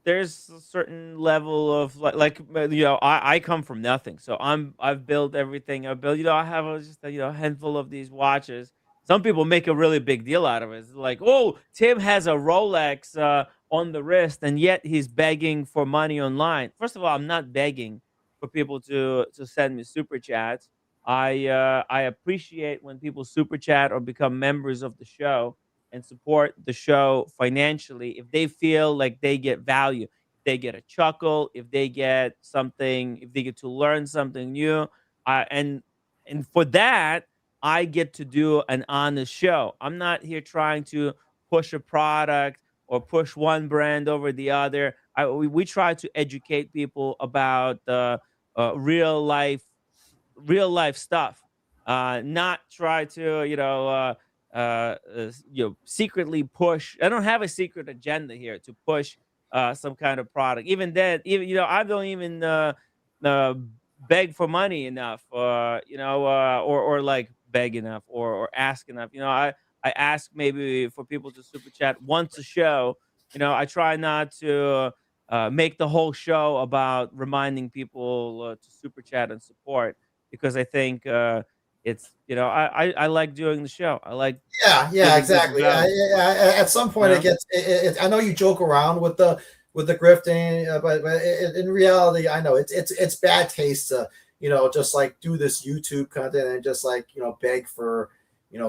there's a certain level of I come from nothing, so I've built everything. I built, I have just a, handful of these watches. Some people make a really big deal out of it. It's like, oh, Tim has a Rolex on the wrist, and yet he's begging for money online. First of all, I'm not begging for people to send me super chats. I appreciate when people super chat or become members of the show and support the show financially if they feel like they get value, if they get a chuckle, if they get something, if they get to learn something new. And for that, I get to do an honest show. I'm not here trying to push a product or push one brand over the other. We try to educate people about the real life stuff, not try to secretly push. I don't have a secret agenda here to push some kind of product. Even then, even I don't even uh, beg for money enough, or like beg enough or ask enough. I ask maybe for people to super chat once a show. I try not to make the whole show about reminding people to super chat and support, because I think it's I like doing the show. I like yeah, giving people exactly. value. At some You point, it know, gets. I know you joke around with the grifting, but in reality, I know it's bad taste to just like do this YouTube content and just like beg for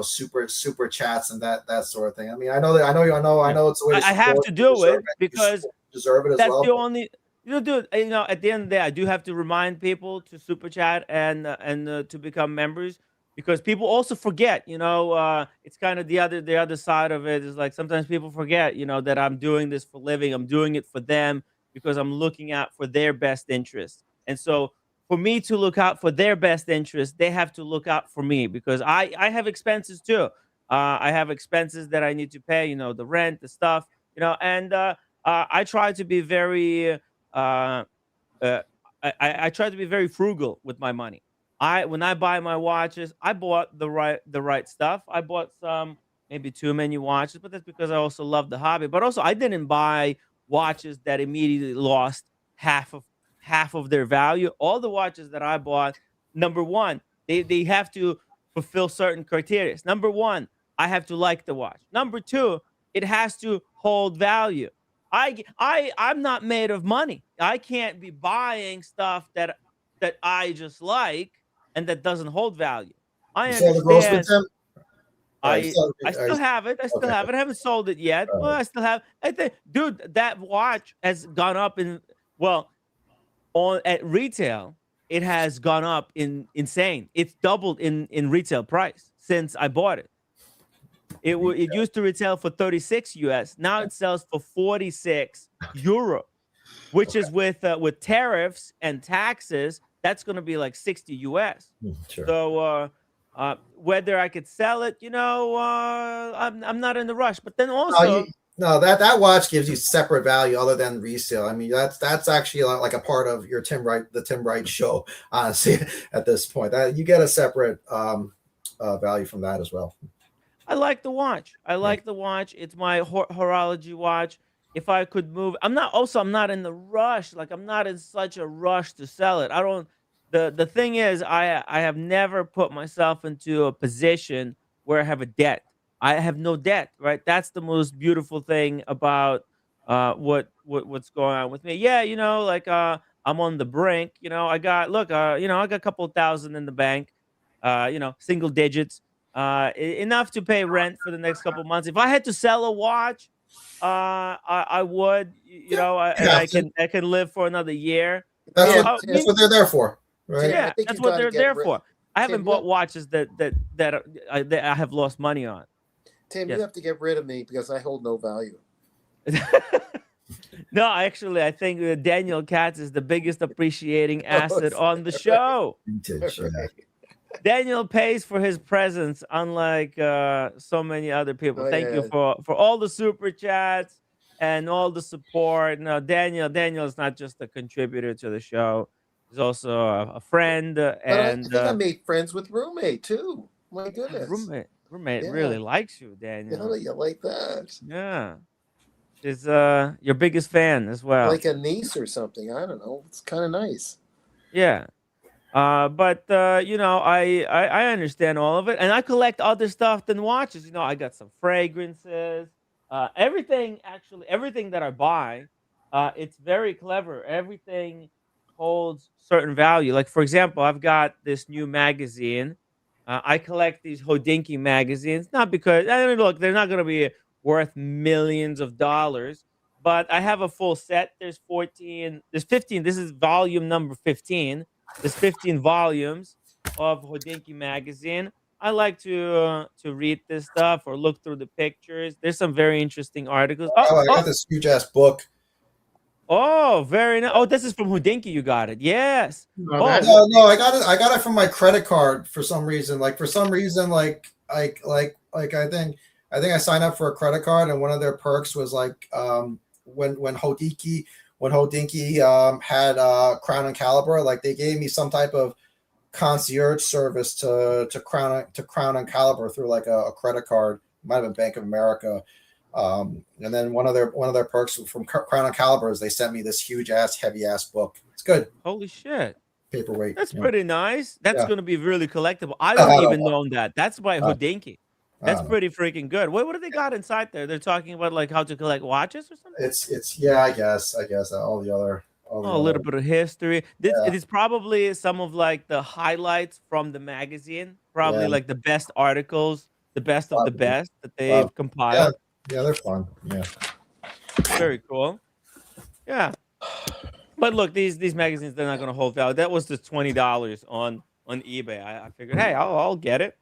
super chats and that sort of thing. I mean, I yeah. know it's a way to I have support. to You do deserve it it. because Deserve it as that's well. the only dude. At the end of the day, I do have to remind people to super chat and to become members, because people also forget. It's kind of the other side of it is like sometimes people forget. That I'm doing this for living. I'm doing it for them because I'm looking out for their best interests. And so for me to look out for their best interests, they have to look out for me, because I have expenses too. I have expenses that I need to pay. The rent, the stuff. And I try to be very uh, uh, I try to be very frugal with my money. When I buy my watches, I bought the right stuff. I bought some, maybe too many watches, but that's because I also love the hobby. But also, I didn't buy watches that immediately lost half of half of their value. All the watches that I bought, number one, they have to fulfill certain criteria. Number one, I have to like the watch. Number two, it has to hold value. I'm not made of money. I can't be buying stuff that I just like and that doesn't hold value. I You saw the Grossman, understand. Tim? You I saw, I still have it. I still okay. have it. I haven't sold it yet. Well, I still have. I think, dude, that watch has gone up in, well, on at retail. It has gone up in insane. It's doubled in retail price since I bought it. It used to retail for 36 US. Now it sells for 46 euro, which is with tariffs and taxes, that's going to be like 60 US. Sure. So whether I could sell it, I'm not in the rush. But then also, No, that watch gives you separate value other than resale. I mean, that's actually like a part of your the Tim Wright show. Honestly, at this point, that you get a separate value from that as well. I like the watch. I like the watch. It's my horology watch. If I could move, I'm not in the rush. Like, I'm not in such a rush to sell it. I don't. The thing is, I have never put myself into a position where I have a debt. I have no debt. Right. That's the most beautiful thing about what's going on with me. Yeah, like I'm on the brink. I got I got a couple of thousand in the bank. Single digits. Enough to pay rent for the next couple of months. If I had to sell a watch, I would, and I can live for another year. That's what they're there for, right? Yeah, that's what they're there for. I haven't bought watches that I have lost money on. Tim, you have to get rid of me because I hold no value. No, actually, I think Daniel Katz is the biggest appreciating asset on the show. Daniel pays for his presence, unlike so many other people. Thank you for all the super chats and all the support. No, Daniel is not just a contributor to the show; he's also a friend. And I think I made friends with roommate too. My goodness, roommate really likes you, Daniel. You like that? Yeah, is your biggest fan as well, like a niece or something. I don't know. It's kind of nice. Yeah. But I understand all of it, and I collect other stuff than watches. I got some fragrances, everything that I buy, it's very clever. Everything holds certain value. Like, for example, I've got this new magazine. I collect these Hodinkee magazines, not because look, they're not going to be worth millions of dollars, but I have a full set. There's 14, there's 15. This is volume number 15. There's 15 volumes of Hodinkee magazine. I like to read this stuff or look through the pictures. There's some very interesting articles. I got this huge ass book. Oh, very nice. Oh, this is from Hodinkee. You got it. Yes. No, I got it from my credit card for some reason. Like I think I signed up for a credit card, and one of their perks was like when Hodinkee had Crown and Caliber, like they gave me some type of concierge service to Crown and Caliber through like a credit card. It might have been Bank of America. And then one of their perks from Crown and Caliber is they sent me this huge ass heavy ass book. It's good. Holy shit. Paperweight. That's pretty nice. That's going to be really collectible. I don't even know that. That's by Hodinkee. That's pretty freaking good. What do they got inside there? They're talking about like how to collect watches or something. It's I guess all the other. A little bit of history. It is probably some of like the highlights from the magazine. Probably like the best articles, the best of the best that they've compiled. Yeah, they're fun. Yeah, very cool. Yeah, but look, these magazines, they're not going to hold value. That was just $20 on eBay. I figured, hey, I'll get it.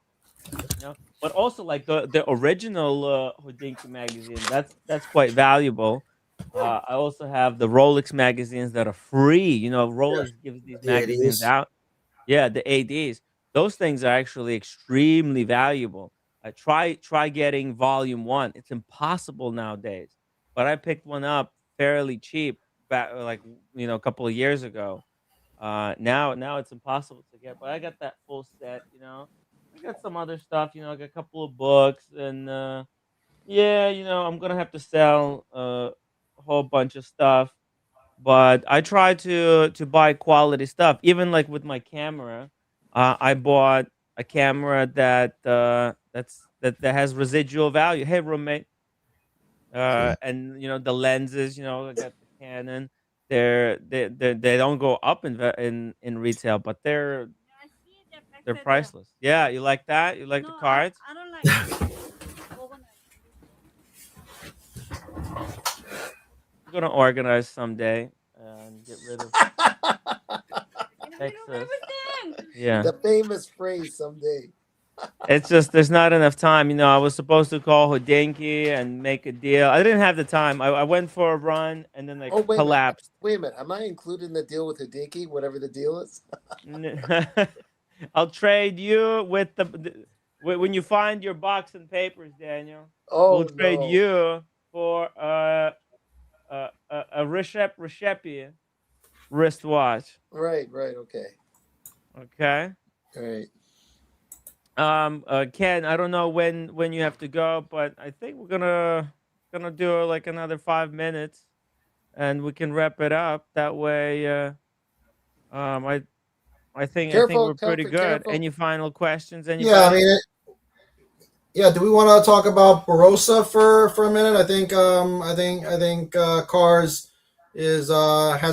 But also like the original Hodinkee magazine, that's quite valuable. I also have the Rolex magazines that are free. Rolex gives these magazines out. Yeah, the ADs. Those things are actually extremely valuable. Try getting volume 1. It's impossible nowadays. But I picked one up fairly cheap back like a couple of years ago. Now it's impossible to get. But I got that full set. I got some other stuff. I got a couple of books, and I'm gonna have to sell a whole bunch of stuff. But I try to buy quality stuff. Even like with my camera, I bought a camera that has residual value. Hey, roommate. And the lenses, I got the Canon. They don't go up in retail, but they're priceless. Yeah, you like that? You like the cards? I don't like. We're gonna organize someday and get rid of excess. Yeah. The famous phrase someday. It's just there's not enough time. I was supposed to call Hodinkee and make a deal. I didn't have the time. I went for a run and then I Oh, wait collapsed. Wait a minute. Am I included in the deal with Hodinkee, whatever the deal is? I'll trade you with when you find your box and papers, Daniel. Oh, we'll trade no. you for a Recepi wristwatch. Right. Okay. Okay. All right. Ken, I don't know when you have to go, but I think we're gonna do like another 5 minutes, and we can wrap it up. That way, I think we're pretty good. Careful. Any final questions? Yeah, I mean, do we want to talk about Barossa for a minute? I think Cars has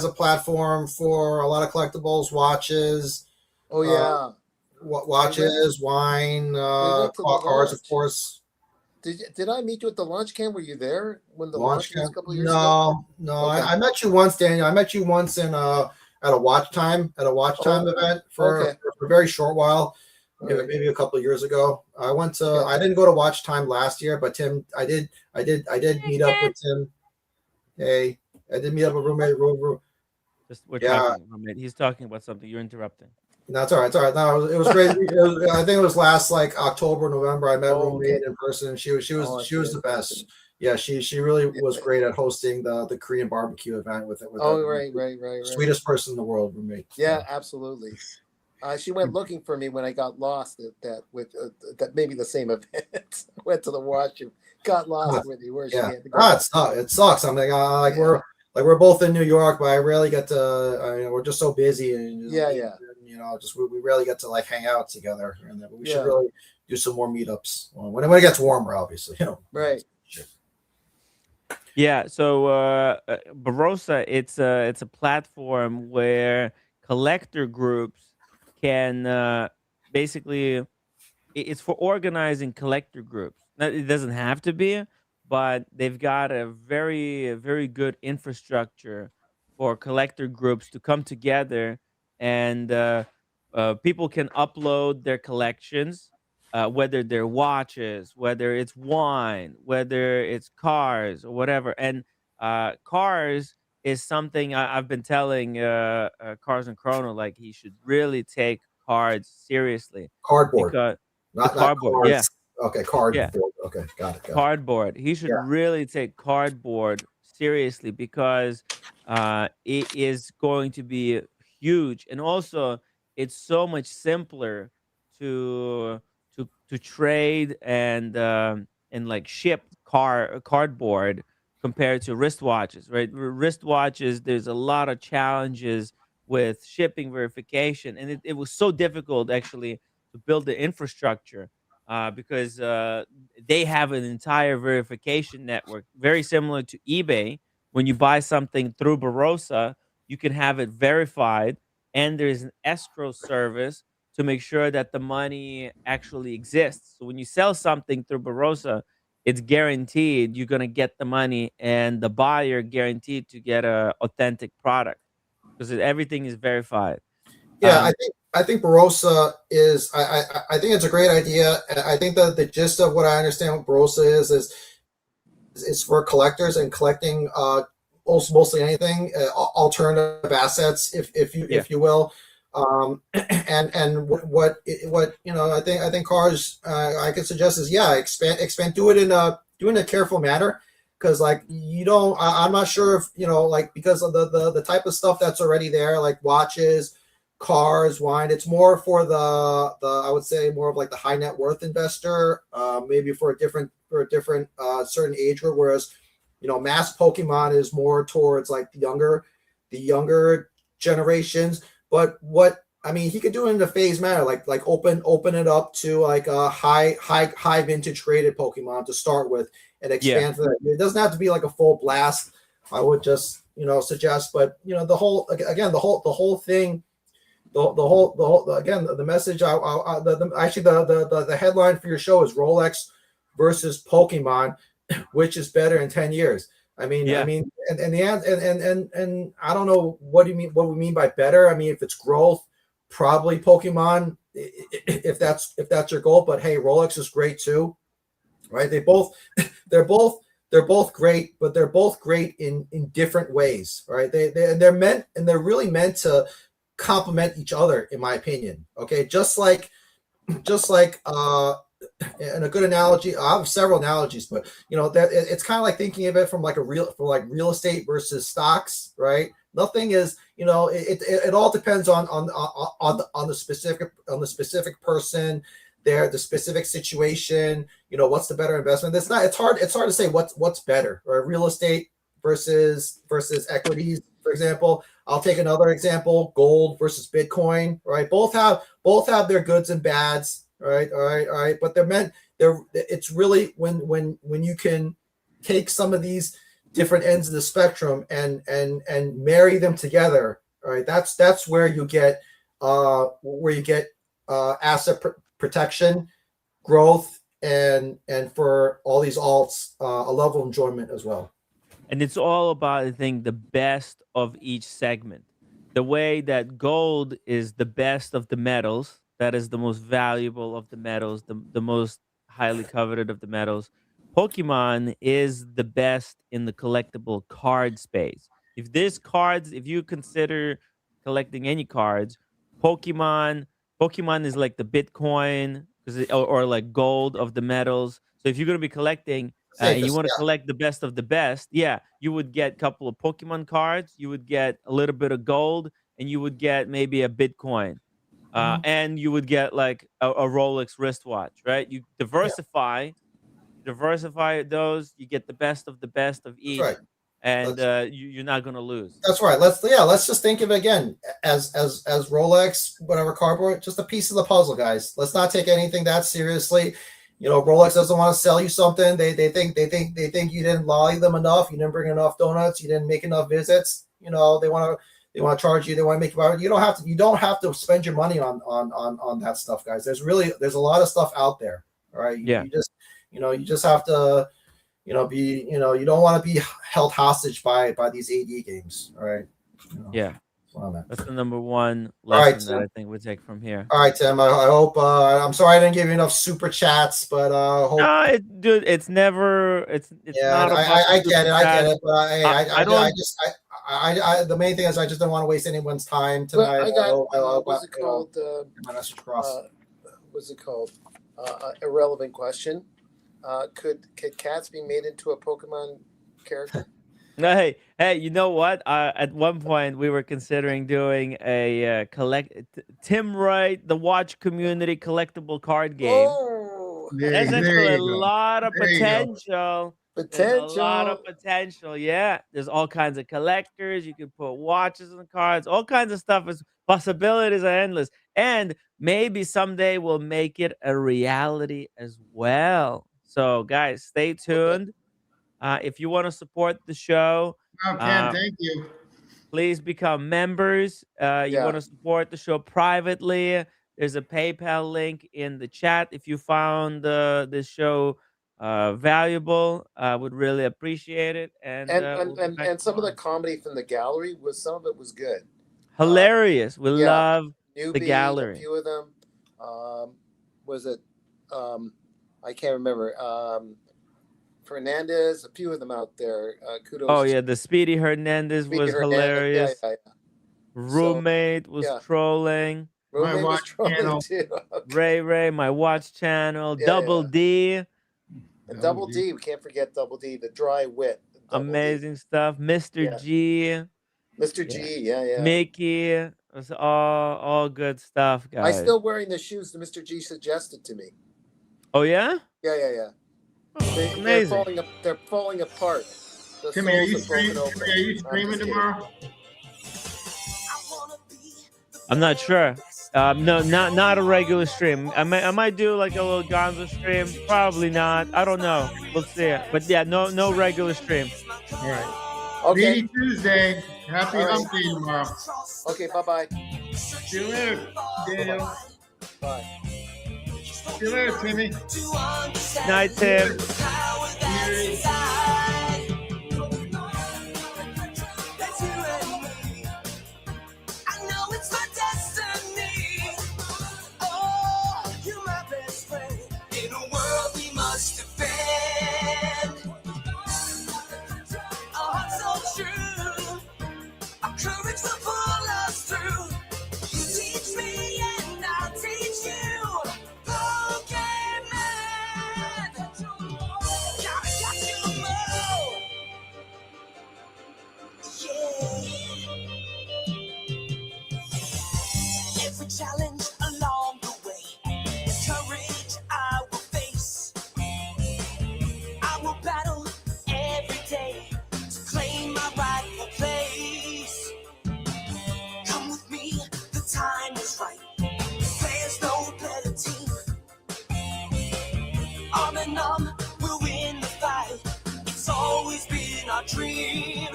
a platform for a lot of collectibles, watches. Oh yeah. Watches, wine, cars, of course. Did I meet you at the launch camp? Were you there when the launch was a couple of years ago? No. Okay. I met you once, Daniel. I met you once at a watch time event for a very short while, maybe a couple of years ago. I went to. Okay. I didn't go to watch time last year, but Tim, I did meet up with Tim. Hey, I did meet up with roommate. We're talking, roommate. He's talking about something. You're interrupting. No, it's all right. It's all right. No, it was great. I think it was last like October, November. I met roommate in person. She was the best. Yeah, she really was great at hosting the Korean barbecue event with right. Sweetest person in the world, roommate. Yeah, absolutely. She went looking for me when I got lost at that maybe the same event. Went to the watch and got lost with you. Where she had to go. It sucks. I'm like, we're both in New York, but I rarely get to. We're just so busy and we rarely get to like hang out together. And we should really do some more meetups when it gets warmer, obviously. Right. Yeah. So Barossa, it's a platform where collector groups can basically, it's for organizing collector groups. Now, it doesn't have to be, but they've got a very, very good infrastructure for collector groups to come together, and people can upload their collections, whether they're watches, whether it's wine, whether it's cars or whatever. And cars is something I've been telling Cars and Chrono, like he should really take cards seriously. Cardboard, not cardboard. Yeah. Okay, cardboard. Yeah. Okay, got it. Cardboard. He should really take cardboard seriously because it is going to be huge, and also it's so much simpler to trade and like ship cardboard compared to wristwatches, right? Wristwatches, there's a lot of challenges with shipping verification, and it was so difficult actually to build the infrastructure. Because they have an entire verification network, very similar to eBay. When you buy something through Barossa, you can have it verified, and there's an escrow service to make sure that the money actually exists. So when you sell something through Barossa, it's guaranteed you're going to get the money, and the buyer guaranteed to get a authentic product because everything is verified. Yeah, I think Barossa is. I think it's a great idea. I think that the gist of what I understand what Barossa is for collectors and collecting mostly anything, alternative assets, if you will. And what I think Cars I could suggest is expand, do it in a careful manner. Because like I'm not sure if because of the type of stuff that's already there, like watches, cars, wine. It's more for the I would say more of like the high net worth investor, maybe for a different certain age group. Whereas mass Pokemon is more towards like the younger generations. But what I mean, he could do it in a phased manner, like open it up to like a high vintage graded Pokemon to start with, and expand from there. It doesn't have to be like a full blast. I would just suggest, but the whole thing, the message. The headline for your show is Rolex versus Pokemon, which is better in 10 years. I mean, and I don't know what we mean by better. I mean, if it's growth, probably Pokemon, if that's your goal. But hey, Rolex is great too, right? They're both great, but they're both great in different ways, right? They're really meant to complement each other, in my opinion. Okay, just like and a good analogy. I have several analogies, but that it's kind of like thinking of it from real estate versus stocks, right? Nothing is, it all depends on the specific person, the specific situation. What's the better investment? It's hard to say what's better, right? Real estate versus equities, for example. I'll take another example: gold versus Bitcoin, right? Both have their goods and bads. All right. But it's really when you can take some of these different ends of the spectrum and marry them together. All right. That's where you get asset protection, growth, and for all these alts, a level of enjoyment as well. And it's all about, I think, the best of each segment. The way that gold is the best of the metals, that is the most valuable of the metals, the most highly coveted of the metals. Pokemon is the best in the collectible card space. If you consider collecting any cards, Pokemon is like the Bitcoin, or like gold of the metals. So if you're going to be collecting, and you want to collect the best of the best, you would get a couple of Pokemon cards, you would get a little bit of gold, and you would get maybe a Bitcoin. And you would get like a Rolex wristwatch, right? You diversify those, you get the best of each, right. And you're not going to lose. That's right. Let's just think of it again as Rolex, whatever cardboard, just a piece of the puzzle, guys. Let's not take anything that seriously. Rolex doesn't want to sell you something. They think you didn't lolly them enough. You didn't bring enough donuts. You didn't make enough visits. They want to charge you. They want to make you. You don't have to spend your money on that stuff, guys. There's a lot of stuff out there. All right. You just have to, you don't want to be held hostage by these AD games. All right. That's the number one lesson that I think we take from here. All right, Tim. I hope. I'm sorry I didn't give you enough super chats, but hope. No, dude, it's never. It's not. I get it. But the main thing is I just don't want to waste anyone's time tonight. What's it called? What's it called? Irrelevant question. Could cats be made into a Pokemon character? No, hey, you know what? At one point we were considering doing a Tim Wright, the watch community collectible card game. Oh, there's actually a lot of potential. There's a lot of potential. Yeah, there's all kinds of collectors. You can put watches on the cards. All kinds of stuff. Possibilities are endless. And maybe someday we'll make it a reality as well. So, guys, stay tuned. If you want to support the show, Ken, thank you. Please become members. You want to support the show privately, there's a PayPal link in the chat. If you found this show valuable, I would really appreciate it. And some of the comedy from the gallery some of it was good. Hilarious. We love Newbie, the gallery. A few of them. Was it? I can't remember. Fernandez, a few of them out there. Kudos. Oh yeah, the Speedy Hernandez was hilarious. Yeah. Roommate was trolling. Roommate was trolling too. Okay. Ray, my watch channel. Double D. And Double D, we can't forget Double D, the dry wit. Amazing stuff. Mr. G. Mr. G, yeah. Mickey. It was all good stuff, guys. I'm still wearing the shoes that Mr. G suggested to me. Oh yeah? Yeah. Amazing. They're falling apart. Timmy, are you streaming tomorrow? I'm not sure. No, not a regular stream. I might do like a little Gonzo stream. Probably not. I don't know. We'll see. But yeah, no regular stream. All right. Okay. Meeting Tuesday. Happy All right. hump day tomorrow. Okay. Bye-bye. See you later, Daniel. Bye. See you later, Timmy. Night, Tim. Every challenge along the way, with courage I will face. I will battle every day to claim my rightful place. Come with me, the time is right. There's no better team. Arm in arm, we'll win the fight. It's always been our dream.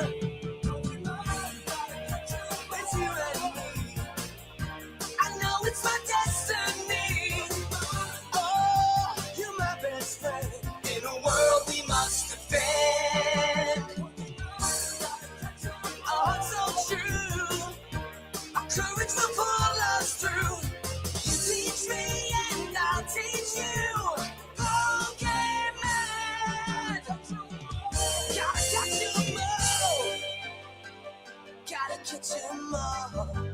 It's you and me. I know it's my destiny. Oh, you're my best friend. In a world we must defend. Our hearts so true. Our courage will pull us through. You teach me and I'll teach you. Pokémon. Gotta catch 'em all. Gotta catch 'em all.